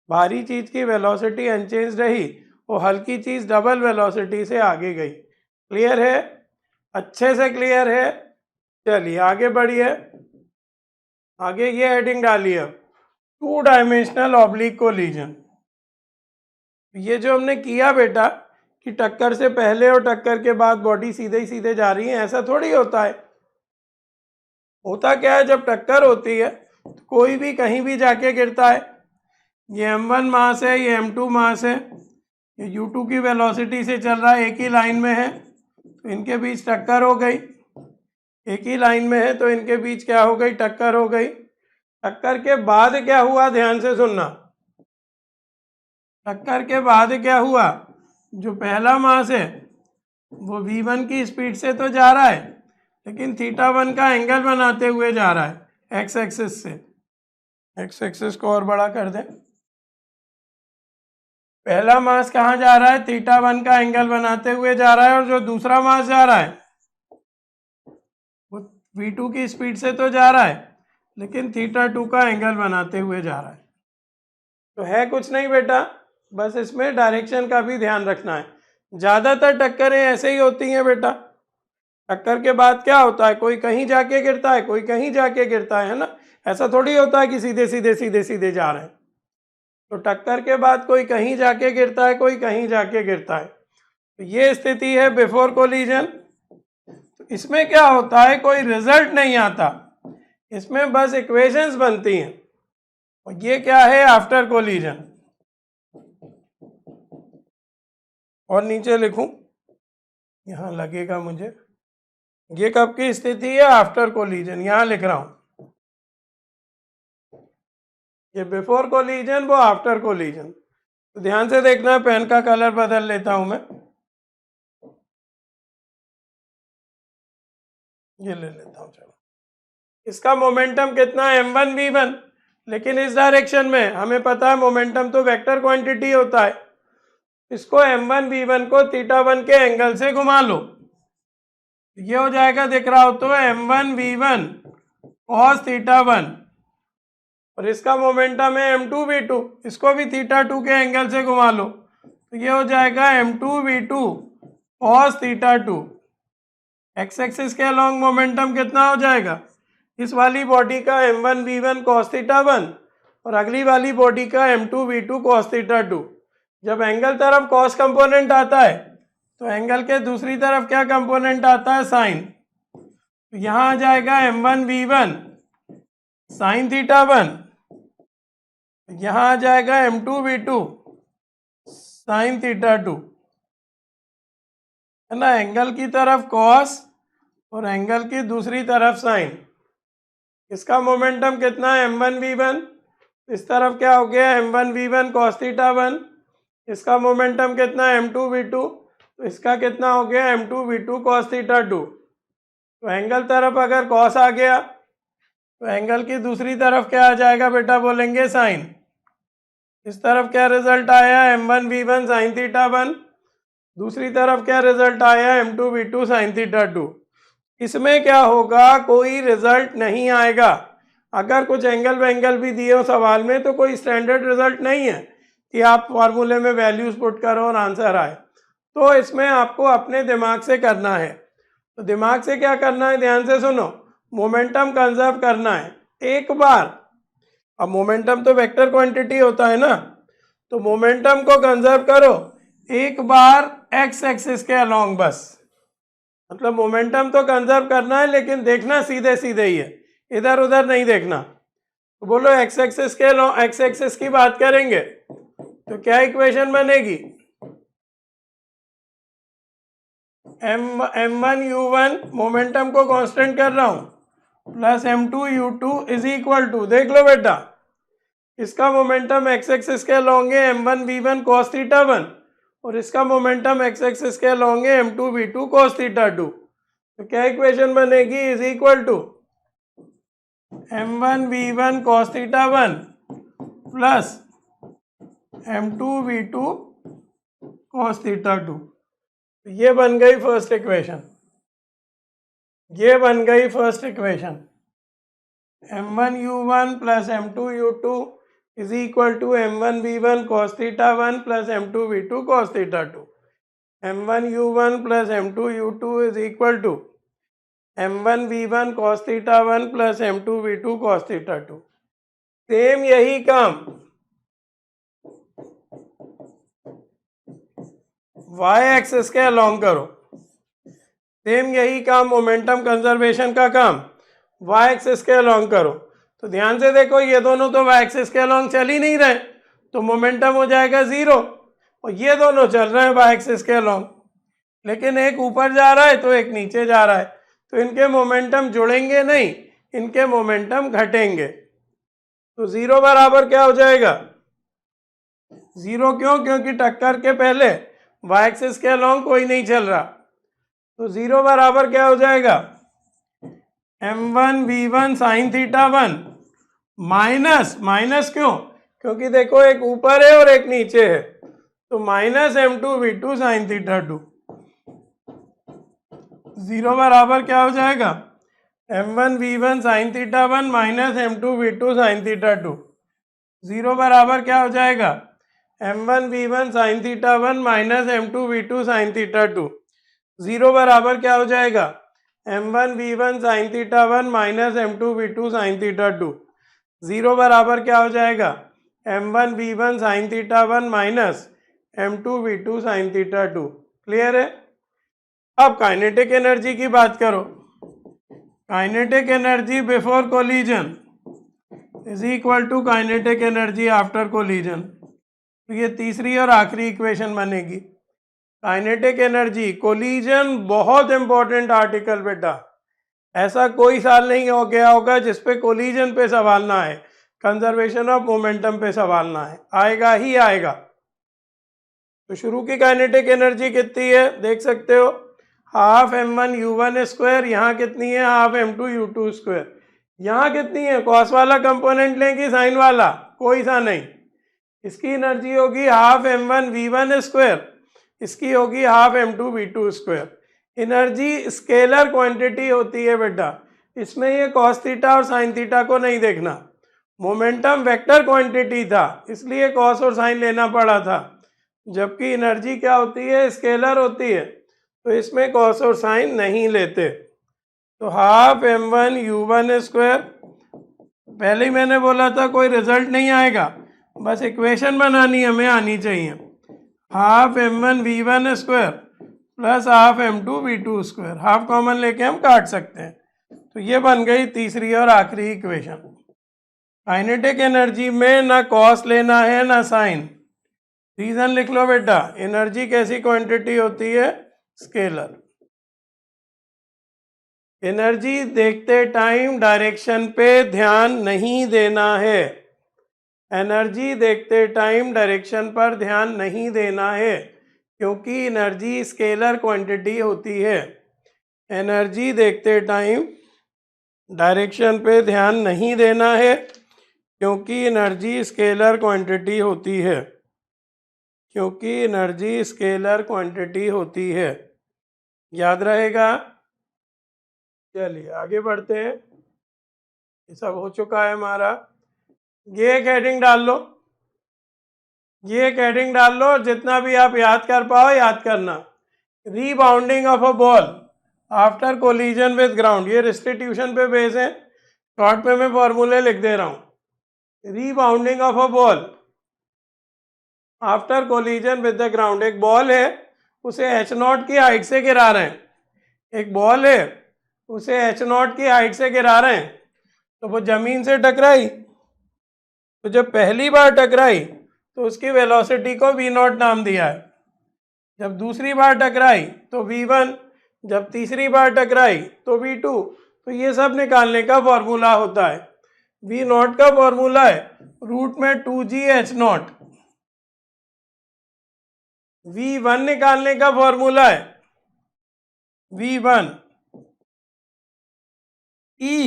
भारी चीज की वेलोसिटी अनचेंज रही, वो हल्की चीज डबल वेलोसिटी से आगे गई। क्लियर है? अच्छे से क्लियर है? चलिए आगे बढ़िए। आगे ये हेडिंग डालिए, टू डायमेंशनल ऑब्लिक कोलिजन। ये जो हमने किया बेटा कि टक्कर से पहले और टक्कर के बाद बॉडी सीधे ही सीधे जा रही है, ऐसा थोड़ी होता है। होता क्या है, जब टक्कर होती है तो कोई भी कहीं भी जाके गिरता है। ये m1 मास है, ये m2 मास है, ये u2 की वेलोसिटी से चल रहा है, एक ही लाइन में है, तो इनके बीच टक्कर हो गई। एक ही लाइन में है तो इनके बीच क्या हो गई, टक्कर हो गई। टक्कर के बाद क्या हुआ, ध्यान से सुनना। टक्कर के बाद क्या हुआ, जो पहला मास है वो v1 की स्पीड से तो जा रहा है, लेकिन θ1 का एंगल बनाते हुए जा रहा है एक्स एक्सिस से। एक्स एक्सिस को और बड़ा कर दें। पहला मास कहाँ जा रहा है, θ1 का एंगल बनाते हुए जा रहा है, और जो दूसरा मास जा रहा है वो v2 की स्पीड से तो जा रहा है, लेकिन θ2 का एंगल बनाते हुए जा रहा है। तो है कुछ नहीं बेटा, बस इसमें डायरेक्शन का भी ध्यान रखना है। ज़्यादातर टक्करें ऐसे ही होती हैं बेटा। टक्कर के बाद क्या होता है, कोई कहीं जाके गिरता है, कोई कहीं जाके गिरता है ना। ऐसा थोड़ी होता है कि सीधे सीधे सीधे सीधे जा रहे हैं। तो टक्कर के बाद कोई कहीं जाके गिरता है, कोई कहीं जाके गिरता है। तो ये स्थिति है बिफोर कोलिजन। तो इसमें क्या होता है, कोई रिजल्ट नहीं आता, इसमें बस इक्वेशंस बनती हैं। और ये क्या है, आफ्टर कोलिजन। और नीचे लिखूं, यहां लगेगा मुझे, ये कब की स्थिति है, आफ्टर कोलिजन, यहां लिख रहा हूं। ये बिफोर कोलिजन, वो आफ्टर कोलिजन। तो ध्यान से देखना, पेन का कलर बदल लेता हूं मैं, ये ले लेता हूं। चलो, इसका मोमेंटम कितना है, m1 v1, लेकिन इस डायरेक्शन में हमें पता है मोमेंटम तो वेक्टर क्वांटिटी होता है। इसको m1 v1 को θ1 के एंगल से घुमा लो, ये हो जाएगा, दिख रहा हो तो m1 v1 cos θ1, और इसका मोमेंटम है m2 v2, इसको भी θ2 के एंगल से घुमा लो, तो ये हो जाएगा m2 v2 cos θ2। X axis के अलॉन्ग मोमेंटम कितना हो जाएगा, इस वाली बॉडी का m1 v1 cos θ1 और अगली वाली बॉडी का m2 v2 cos θ2। जब एंगल तरफ cos कंपोनेंट आता है तो एंगल के दूसरी तरफ क्या कंपोनेंट आता है, साइन। तो यहाँ आ जाएगा m1 v1 साइन θ1, यहाँ आ जाएगा m2 v2 साइन θ2, है ना। एंगल की तरफ cos और एंगल की दूसरी तरफ साइन। इसका मोमेंटम कितना है, m1 v1, इस तरफ क्या हो गया, m1 v1 cos θ1, इसका मोमेंटम कितना है, m2 v2, तो इसका कितना हो गया, m2 v2 cos θ2। तो एंगल तरफ अगर cos आ गया तो एंगल की दूसरी तरफ क्या आ जाएगा बेटा, बोलेंगे साइन। इस तरफ क्या रिजल्ट आया, m1 v1 साइन θ1, दूसरी तरफ क्या रिजल्ट आया, m2 v2 साइन θ2। इसमें क्या होगा, कोई रिजल्ट नहीं आएगा। अगर कुछ एंगल वेंगल भी दिए हो सवाल में तो कोई स्टैंडर्ड रिजल्ट नहीं है कि आप फॉर्मूले में वैल्यूज पुट करो और आंसर आए। तो इसमें आपको अपने दिमाग से करना है। तो दिमाग से क्या करना है, ध्यान से सुनो, मोमेंटम कंजर्व करना है एक बार। अब मोमेंटम तो वेक्टर क्वांटिटी होता है ना, तो मोमेंटम को कंजर्व करो एक बार एक्स एक्सिस के अलॉन्ग। बस मतलब मोमेंटम तो कंजर्व करना है, लेकिन देखना सीधे सीधे ही है, इधर उधर नहीं देखना। तो बोलो एक्स एक्सिस के एक्स एक्सिस की बात करेंगे तो क्या इक्वेशन बनेगी, m1 u1 मोमेंटम को कांस्टेंट कर रहा हूं plus m2 u2 is equal to, देख लो बेटा, इसका मोमेंटम एक्स एक्सिस के अलॉन्ग है m1 v1 cos θ1 और इसका मोमेंटम एक्स एक्सिस के अलॉन्ग है m2 v2 cos θ2। तो क्या इक्वेशन बनेगी, is equal to m1 v1 cos θ1 plus m2 v2 cos θ2। ये बन गई फर्स्ट इक्वेशन, ये बन गई first equation. m1 u1 plus m2 u2 is equal to m1v1 cos theta 1 plus m2v2 cos theta 2. m1u1 plus m2u2 is equal to m1v1 cos theta 1 plus m2v2 cos theta 2. Same यही काम y axis के along करो. सेम यही काम momentum conservation का काम y axis के अलोंग करो. तो ध्यान से देखो, ये दोनों तो y एक्सिस के अलोंग चल ही नहीं रहे, तो मोमेंटम हो जाएगा 0. और ये दोनों चल रहे हैं y एक्सिस के अलोंग, लेकिन एक ऊपर जा रहा है तो एक नीचे जा रहा है, तो इनके मोमेंटम जुड़ेंगे नहीं, इनके मोमेंटम घटेंगे. तो 0 बराबर क्या हो जाएगा? 0 क्यों? क्योंकि टक्कर के पहले y एक्सिस के अलोंग कोई नहीं चल रहा. तो 0 बराबर क्या हो जाएगा? m1v1 sin थीटा 1 माइनस क्यों? क्योंकि देखो एक ऊपर है और एक नीचे है, तो माइनस m2v2 sin थीटा 2. 0 बराबर क्या हो जाएगा? m1v1 sin theta 1 minus m2v2 sin theta 2. 0 बराबर क्या हो जाएगा? m1v1 sin theta 1 minus m2v2 sin theta 2. 0 बराबर क्या हो जाएगा? m1v1 sin theta 1 minus m2v2 sin theta 2. 0 बराबर क्या हो जाएगा? m1v1 sin theta 1 minus m2v2 sin theta 2. Clear है? अब काइनेटिक एनर्जी की बात करो. Kinetic energy before collision is equal to kinetic energy after collision. तो ये तीसरी और आखिरी इक्वेशन बनेगी. काइनेटिक एनर्जी, कोलिजन बहुत इंपॉर्टेंट आर्टिकल बेटा. ऐसा कोई साल नहीं हो गया होगा जिसपे कोलिजन पे सवाल ना आए, कंजर्वेशन ऑफ मोमेंटम पे सवाल ना आए. आएगा ही आएगा. तो शुरू की काइनेटिक एनर्जी कितनी है देख सकते हो, हाफ m1u1 स्क्वायर. यहाँ कितनी है? Half m2u2 square. यहाँ कितनी है? कॉस वाला कंपोनेंट लें कि साइन वाला? कोई सा नहीं. इसकी एनर्जी होगी हाफ m1v1 स्क्वायर, इसकी होगी half m2v2 square. Energy scalar quantity होती है बेटा, इसमें ये कॉस थीटा और साइन थीटा को नहीं देखना. मोमेंटम वेक्टर क्वांटिटी था, इसलिए कॉस और साइन लेना पड़ा था, जबकि एनर्जी क्या होती है? स्केलर होती है, तो इसमें कॉस और साइन नहीं लेते. तो हाफ m1u1 स्क्वायर, पहले ही मैंने बोला था कोई रिजल्ट नहीं आएगा, बस इक्वेशन बनानी हमें आनी चाहिए. Half m1v1 square plus half m2v2 square. Half common लेके हम काट सकते हैं. तो ये बन गई तीसरी और आखिरी इक्वेशन. काइनेटिक एनर्जी में ना कॉस लेना है ना साइन. रीजन लिख लो बेटा. एनर्जी कैसी क्वांटिटी होती है? स्केलर. एनर्जी देखते टाइम डायरेक्शन पे ध्यान नहीं देना है. एनर्जी देखते टाइम डायरेक्शन पर ध्यान नहीं देना है, क्योंकि एनर्जी स्केलर क्वांटिटी होती है. एनर्जी देखते टाइम डायरेक्शन पे ध्यान नहीं देना है, क्योंकि एनर्जी स्केलर क्वांटिटी होती है. क्योंकि एनर्जी स्केलर क्वांटिटी होती है. याद रहेगा? चलिए आगे बढ़ते हैं. ये सब हो चुका है हमारा. ये एक हेडिंग डाल लो, ये एक हेडिंग डाल लो. जितना भी आप याद कर पाओ याद करना. Rebounding of a ball after collision with ground. ये रिस्टिट्यूशन पे बेस है, शॉर्ट में मैं फॉर्मूले लिख दे रहा हूँ. Rebounding of a ball after collision with the ground. एक बॉल है, उसे h0 की हाइट से गिरा रहे हैं. एक बॉल है, उसे h0 की हाइट से गिरा रहे हैं. तो वो जमीन से टकराई, तो जब पहली बार टकराई तो उसकी वेलोसिटी को v0 नाम दिया है. जब दूसरी बार टकराई तो v1, जब तीसरी बार टकराई तो v2. तो ये सब निकालने का फॉर्मूला होता है. v0 का फॉर्मूला है रूट में 2gh0. v1 निकालने का फॉर्मूला है v1 e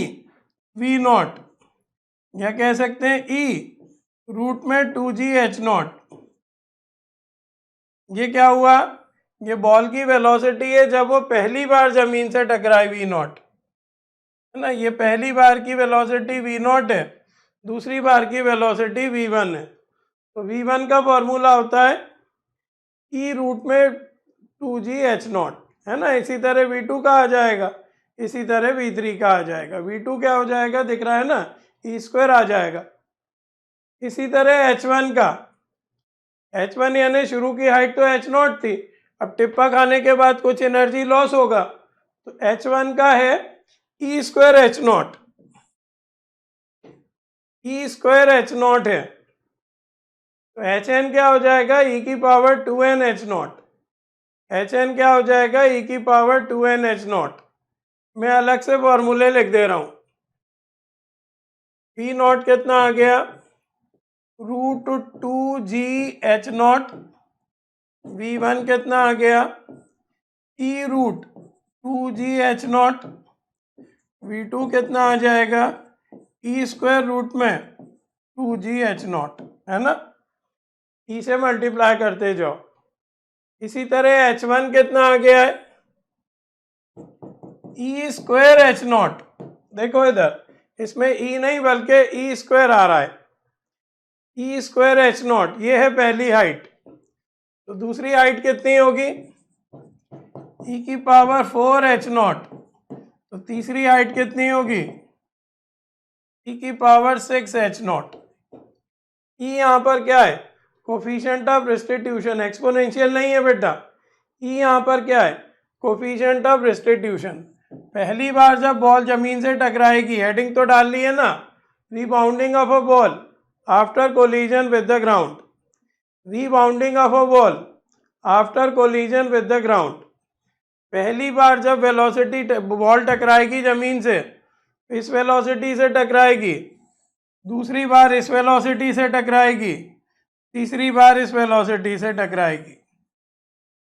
v0, या कह सकते हैं e रूट में 2gh0. ये क्या हुआ? ये बॉल की वेलोसिटी है जब वो पहली बार जमीन से टकराई v0, है ना. ये पहली बार की वेलोसिटी v0 है. दूसरी बार की वेलोसिटी v1 है। तो v1 का फॉर्मूला होता है ई रूट में 2g(h0) है ना। इसी तरह v2 का आ जाएगा, इसी तरह v3 का आ जाएगा। v2 क्या हो जाएगा दिख रहा है ना, e² आ जाएगा। इसी तरह h1 का, h1 यानी शुरू की हाइट तो h0 थी, अब टिप्पा खाने के बाद कुछ एनर्जी लॉस होगा, तो h1 का है e² h0, e² है। तो hn क्या हो जाएगा, e⁻²n h0। hn क्या हो जाएगा, e⁻²n h0। मैं अलग से फॉर्मूले लिख दे रहा हूं। p0 कितना आ गया, √2g(h0)। v1 कितना आ गया, e√2g(h0)। v2 कितना आ जाएगा, e²√2g(h0), है ना। ई से मल्टीप्लाई करते जाओ। इसी तरह h1 कितना आ गया है, e² h0। देखो इधर, इसमें e नहीं बल्कि e² आ रहा है, e² h0, ये है पहली हाइट। तो दूसरी हाइट कितनी होगी, e⁻⁴ h0। तो तीसरी हाइट कितनी होगी, e⁻�6 h0। ई यहाँ पर क्या है, कोफिशिएंट ऑफ रिस्टिट्यूशन, एक्सपोनेंशियल नहीं है बेटा। ई यहाँ पर क्या है, कोफिशिएंट ऑफ रिस्टिट्यूशन। पहली बार जब बॉल जमीन से टकराएगी, हेडिंग तो डाल ली है ना, rebounding of a ball after collision with the ground, rebounding of a ball after collision with the ground. पहली बार जब वेलोसिटी बॉल टकराएगी जमीन से, इस वेलोसिटी से टकराएगी, दूसरी बार इस वेलोसिटी से टकराएगी, तीसरी बार इस वेलोसिटी से टकराएगी।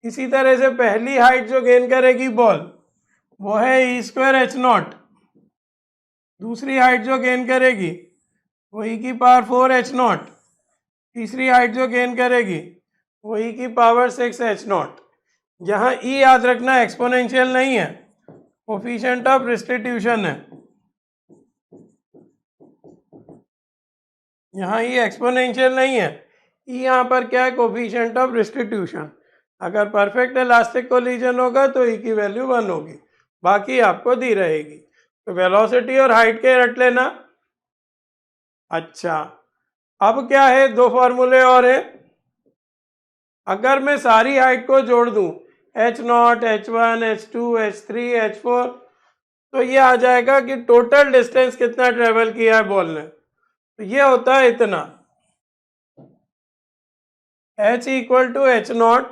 इसी तरह से पहली हाइट जो गेन करेगी बॉल वो है e² h0। दूसरी हाइट जो गेन करेगी वो e⁻⁴ h0। तीसरी हाइट जो गेन करेगी वो e⁻�6 h0। यहाँ ई याद रखना एक्सपोनेंशियल नहीं है, कोफिशिएंट ऑफ रिस्टिट्यूशन है। यहाँ ये एक्सपोनेंशियल नहीं है, ई यहाँ पर क्या है, कोफिशिएंट ऑफ रिस्टिट्यूशन। अगर परफेक्ट इलास्टिक कोलिजन होगा तो ई की वैल्यू 1 होगी, बाकी आपको दी रहेगी। तो वेलोसिटी और हाइट के रट लेना। अच्छा, अब क्या है, दो फॉर्मूले और हैं। अगर मैं सारी हाइट को जोड़ दूं, h0, h1, h2, h3, h4, तो ये आ जाएगा कि टोटल डिस्टेंस कितना ट्रेवल किया है बॉल ने। तो ये होता है इतना, h = h0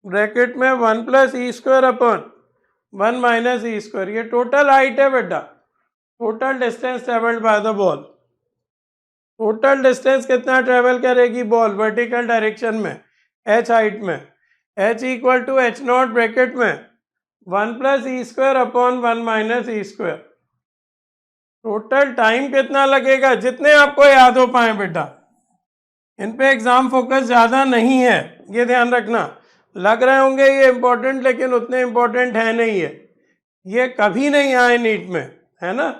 ब्रैकेट में 1 + e²/1 - e²। ये टोटल हाइट है बेटा, total distance travelled by the ball. Total distance कितना ट्रेवल करेगी बॉल वर्टिकल डायरेक्शन में, h हाइट में, h = h0 ब्रैकेट में 1 + e²/1 - e²। टोटल टाइम कितना लगेगा, जितने आपको याद हो पाए बेटा, इन पे एग्जाम फोकस ज़्यादा नहीं है, ये ध्यान रखना। लग रहे होंगे ये इंपॉर्टेंट, लेकिन उतने इंपॉर्टेंट है नहीं है, ये कभी नहीं आए नीट में, है ना।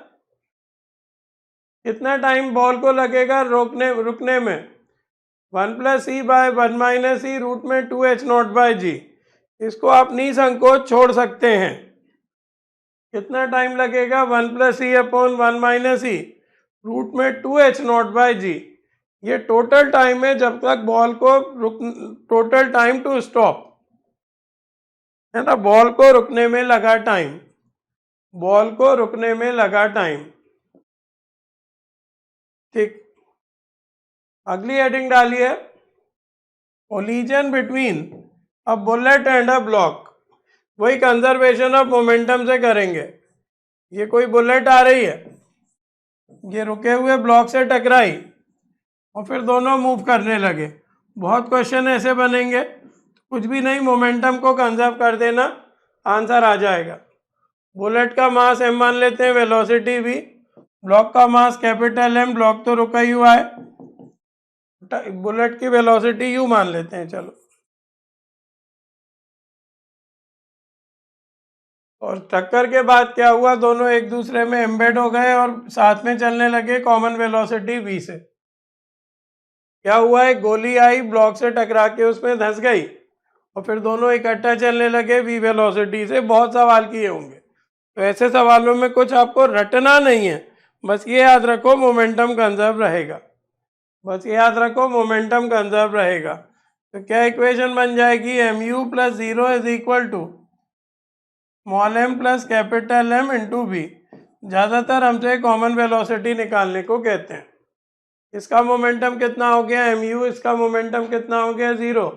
कितना टाइम बॉल को लगेगा रुकने में, 1 + e/1 - e रूट में 2h0/g। इसको आप निसंकोच छोड़ सकते हैं। कितना टाइम लगेगा, 1 + e/1 - e रूट में 2h0/g। ये टोटल टाइम है जब तक बॉल को टोटल टाइम टू स्टॉप, है ना, बॉल को रुकने में लगा टाइम, बॉल को रुकने में लगा टाइम। ठीक, अगली हेडिंग डालिए, collision between a bullet and a block. वही कंजर्वेशन ऑफ मोमेंटम से करेंगे। ये कोई बुलेट आ रही है, ये रुके हुए ब्लॉक से टकराई और फिर दोनों मूव करने लगे। बहुत क्वेश्चन ऐसे बनेंगे, कुछ भी नहीं, मोमेंटम को कंजर्व कर देना, आंसर आ जाएगा। बुलेट का मास m मान लेते हैं, वेलोसिटी v, ब्लॉक का मास M, ब्लॉक तो रुका ही हुआ है, बुलेट की वेलोसिटी u मान लेते हैं। चलो और टक्कर के बाद क्या हुआ, दोनों एक दूसरे में एम्बेड हो गए और साथ में चलने लगे कॉमन वेलोसिटी v से। क्या हुआ, एक गोली आई ब्लॉक से टकरा के उसमें धंस गई और फिर दोनों इकट्ठा चलने लगे v वेलोसिटी से। बहुत सवाल किए होंगे, तो ऐसे सवालों में कुछ आपको रटना नहीं है, बस ये याद रखो मोमेंटम कंजर्व रहेगा, बस ये याद रखो मोमेंटम कंजर्व रहेगा। तो क्या इक्वेशन बन जाएगी, mu plus 0 is equal to small m plus capital M into v. ज़्यादातर हमसे कॉमन वेलोसिटी निकालने को कहते हैं। इसका मोमेंटम कितना हो गया mu, इसका मोमेंटम कितना हो गया 0,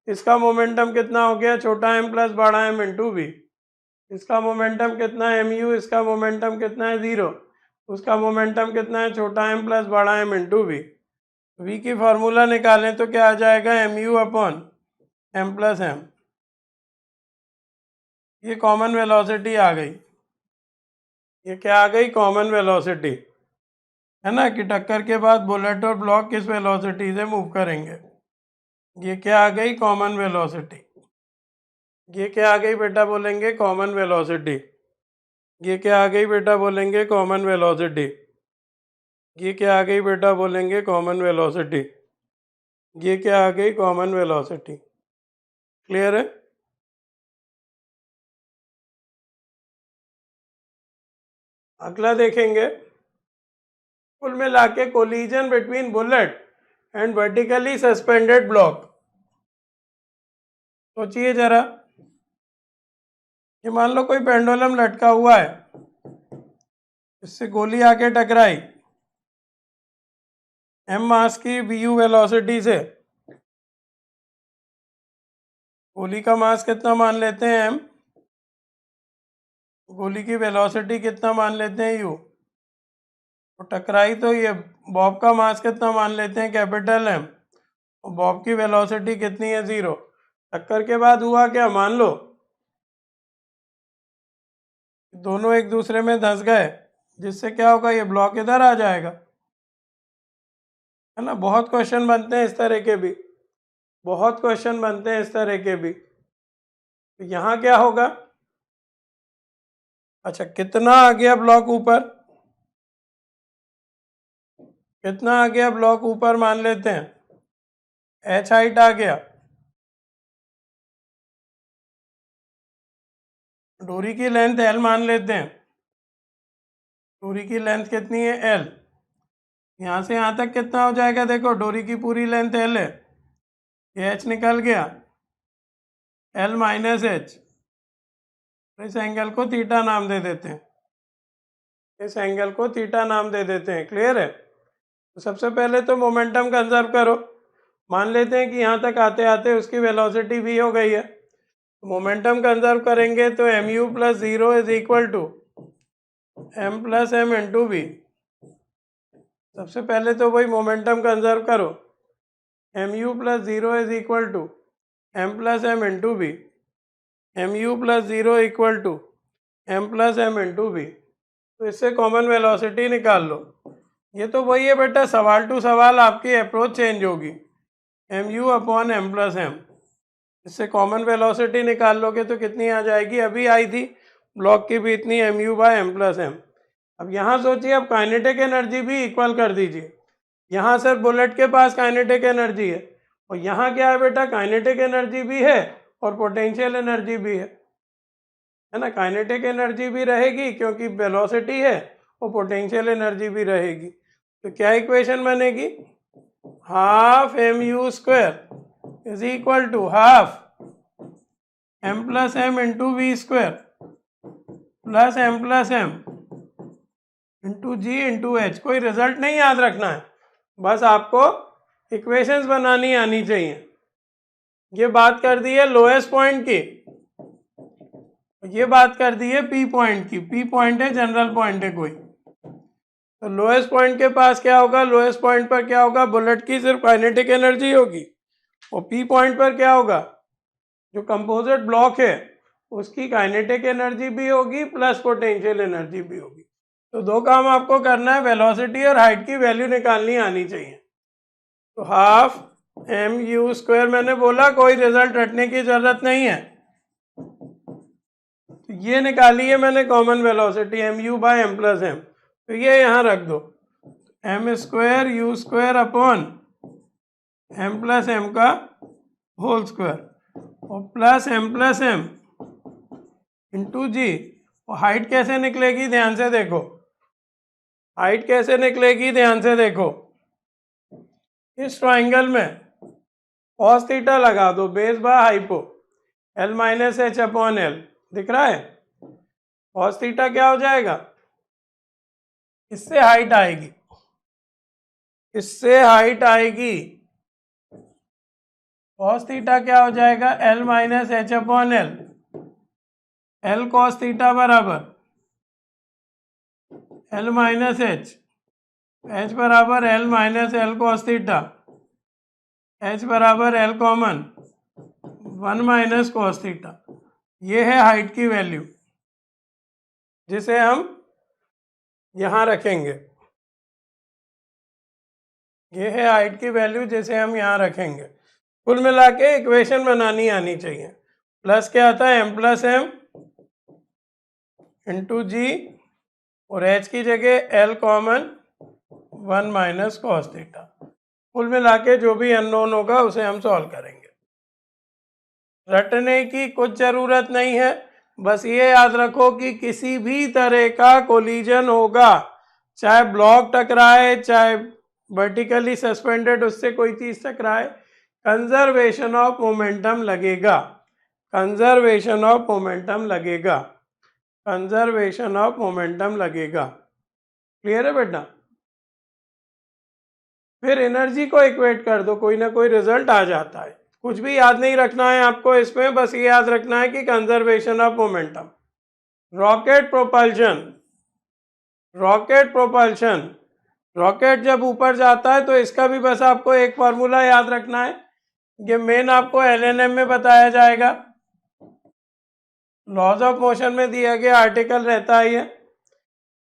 इसका मोमेंटम कितना हो गया छोटा m प्लस बड़ा M इंटू बी। इसका मोमेंटम कितना है mu, इसका मोमेंटम कितना है 0, उसका मोमेंटम कितना है छोटा m प्लस बड़ा M इंटू बी। v की फार्मूला निकालें तो क्या आ जाएगा, mu upon m plus m। ये कॉमन वेलोसिटी आ गई, ये क्या आ गई, कॉमन वेलोसिटी, है ना, कि टक्कर के बाद बुलेट और ब्लॉक किस वेलोसिटी से मूव करेंगे। ये क्या आ गई, कॉमन वेलोसिटी। ये क्या आ गई बेटा, बोलेंगे कॉमन वेलोसिटी। ये क्या आ गई बेटा, बोलेंगे कॉमन वेलोसिटी। ये क्या आ गई बेटा, बोलेंगे कॉमन वेलोसिटी। ये क्या आ गई, कॉमन वेलोसिटी। क्लियर है। अगला देखेंगे, कुल मिला के collision between bullet and vertically suspended block. सोचिए जरा, ये मान लो कोई पेंडुलम लटका हुआ है, इससे गोली आके टकराई m मास की vu वेलोसिटी से। गोली का मास कितना मान लेते हैं m, गोली की वेलोसिटी कितना मान लेते हैं u, तो टकराई तो ये बॉब का मास कितना मान लेते हैं कैपिटल M, और बॉब की वेलोसिटी कितनी है 0। टक्कर के बाद हुआ क्या, मान लो दोनों एक दूसरे में धंस गए, जिससे क्या होगा, ये ब्लॉक इधर आ जाएगा, है ना। बहुत क्वेश्चन बनते हैं इस तरह के भी, बहुत क्वेश्चन बनते हैं इस तरह के भी। तो यहाँ क्या होगा, अच्छा कितना आ गया ब्लॉक ऊपर, कितना आ गया ब्लॉक ऊपर मान लेते हैं, h हाइट आ गया। डोरी की लेंथ l मान लेते हैं, डोरी की लेंथ कितनी है l, यहाँ से यहाँ तक कितना हो जाएगा, देखो डोरी की पूरी लेंथ l है, ये h निकल गया, l माइनस h। इस एंगल को थीटा नाम दे देते हैं, इस एंगल को थीटा नाम दे देते हैं। क्लियर है। तो सबसे पहले तो मोमेंटम कंजर्व करो, मान लेते हैं कि यहाँ तक आते आते उसकी वेलोसिटी v हो गई है। मोमेंटम कंजर्व करेंगे तो mu plus 0 is equal to m plus m into v. सबसे पहले तो वही मोमेंटम कंजर्व करो, mu plus 0 is equal to m plus m into v. mu plus 0 equal to m plus m into v. तो इससे common velocity निकाल लो। ये तो वही है बेटा, सवाल टू सवाल आपकी अप्रोच चेंज होगी, mu upon m plus m। इससे कॉमन वेलोसिटी निकाल लोगे तो कितनी आ जाएगी, अभी आई थी ब्लॉक की भी इतनी, mu by m plus m। अब यहाँ सोचिए, अब काइनेटिक एनर्जी भी इक्वल कर दीजिए। यहाँ सर बुलेट के पास काइनेटिक एनर्जी है, और यहाँ क्या है बेटा, काइनेटिक एनर्जी भी है और पोटेंशियल एनर्जी भी है ना। काइनेटिक एनर्जी भी रहेगी क्योंकि वेलोसिटी है, और पोटेंशियल एनर्जी भी रहेगी। तो क्या इक्वेशन बनेगी, half mu square is equal to half m plus m into v square plus m plus m into g into h. कोई रिजल्ट नहीं याद रखना है, बस आपको इक्वेशंस बनानी आनी चाहिए। ये बात कर दी है लोएस्ट पॉइंट की, ये बात कर दी है पी पॉइंट की। पी पॉइंट है जनरल पॉइंट है कोई, तो लोएस्ट पॉइंट के पास क्या होगा, लोएस्ट पॉइंट पर क्या होगा, बुलेट की सिर्फ काइनेटिक एनर्जी होगी, और पी पॉइंट पर क्या होगा, जो कंपोजिट ब्लॉक है उसकी काइनेटिक एनर्जी भी होगी प्लस पोटेंशियल एनर्जी भी होगी। तो दो काम आपको करना है, वेलोसिटी और हाइट की वैल्यू निकालनी आनी चाहिए। तो हाफ mu स्क्वायर, मैंने बोला कोई रिजल्ट रटने की जरूरत नहीं है। तो ये निकाली है मैंने common velocity m u by m plus m, तो ये यहाँ रख दो, m square u square upon m plus m का होल स्क्वायर और प्लस एम इंटू जी। और हाइट कैसे निकलेगी ध्यान से देखो, हाइट कैसे निकलेगी ध्यान से देखो, इस ट्राइंगल में कॉस थीटा लगा दो base by hypo, l minus H upon l, दिख रहा है। कॉस थीटा क्या हो जाएगा, इससे हाइट आएगी, इससे हाइट आएगी, कॉस थीटा क्या हो जाएगा, L minus H upon L, L cos theta बराबर एल माइनस एच, एच बराबर L minus L cos theta, H बराबर L common 1 minus cos theta. ये है हाइट की वैल्यू जिसे हम यहाँ रखेंगे, ये है हाइट की वैल्यू जिसे हम यहाँ रखेंगे। कुल मिला के इक्वेशन बनानी आनी चाहिए। प्लस क्या आता है, M plus m into g और एच की जगह L common 1 minus cos theta. कुल मिला के जो भी अननोन होगा उसे हम सॉल्व करेंगे। रटने की कुछ ज़रूरत नहीं है, बस ये याद रखो कि किसी भी तरह का कोलिजन होगा, चाहे ब्लॉक टकराए चाहे वर्टिकली सस्पेंडेड उससे कोई चीज़ टकराए, कंजर्वेशन ऑफ मोमेंटम लगेगा, कंजर्वेशन ऑफ मोमेंटम लगेगा, कंजर्वेशन ऑफ मोमेंटम लगेगा। क्लियर है बेटा। फिर एनर्जी को इक्वेट कर दो, कोई ना कोई रिजल्ट आ जाता है। कुछ भी याद नहीं रखना है आपको इसमें, बस ये याद रखना है कि conservation of momentum. Rocket propulsion, rocket propulsion, rocket जब ऊपर जाता है तो इसका भी बस आपको एक फार्मूला याद रखना है, ये मेन आपको एलएनएम में बताया जाएगा, लॉज ऑफ मोशन में दिया गया आर्टिकल रहता है ये,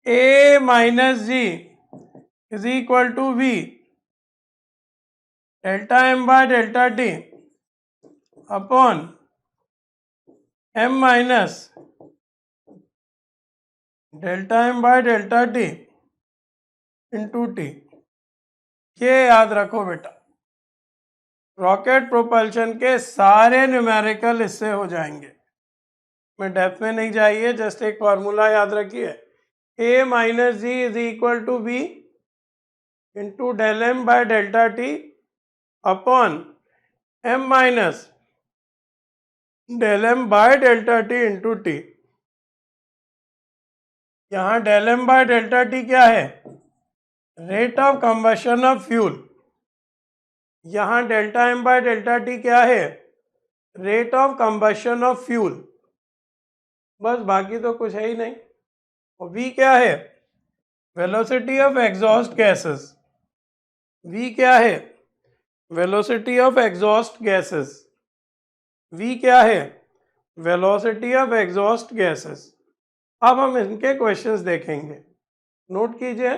A minus G is equal to V delta M by delta T upon M minus delta M by delta T into T. ये याद रखो बेटा, रॉकेट प्रोपल्शन के सारे न्यूमेरिकल इससे हो जाएंगे। मैं डेप्थ में नहीं जाइए, जस्ट एक फार्मूला याद रखिए, A minus G is equal to B into del M by delta T upon M minus del M by delta T into T. यहाँ del M by delta T क्या है, rate of combustion of fuel. यहाँ delta M by delta T क्या है, rate of combustion of fuel. बस बाकी तो कुछ है ही नहीं। और वी क्या है, velocity of exhaust gases. V क्या है, velocity of exhaust gases. V क्या है, वेलोसिटी ऑफ एग्जॉस्ट गैसेस। अब हम इनके क्वेश्चंस देखेंगे, नोट कीजिए।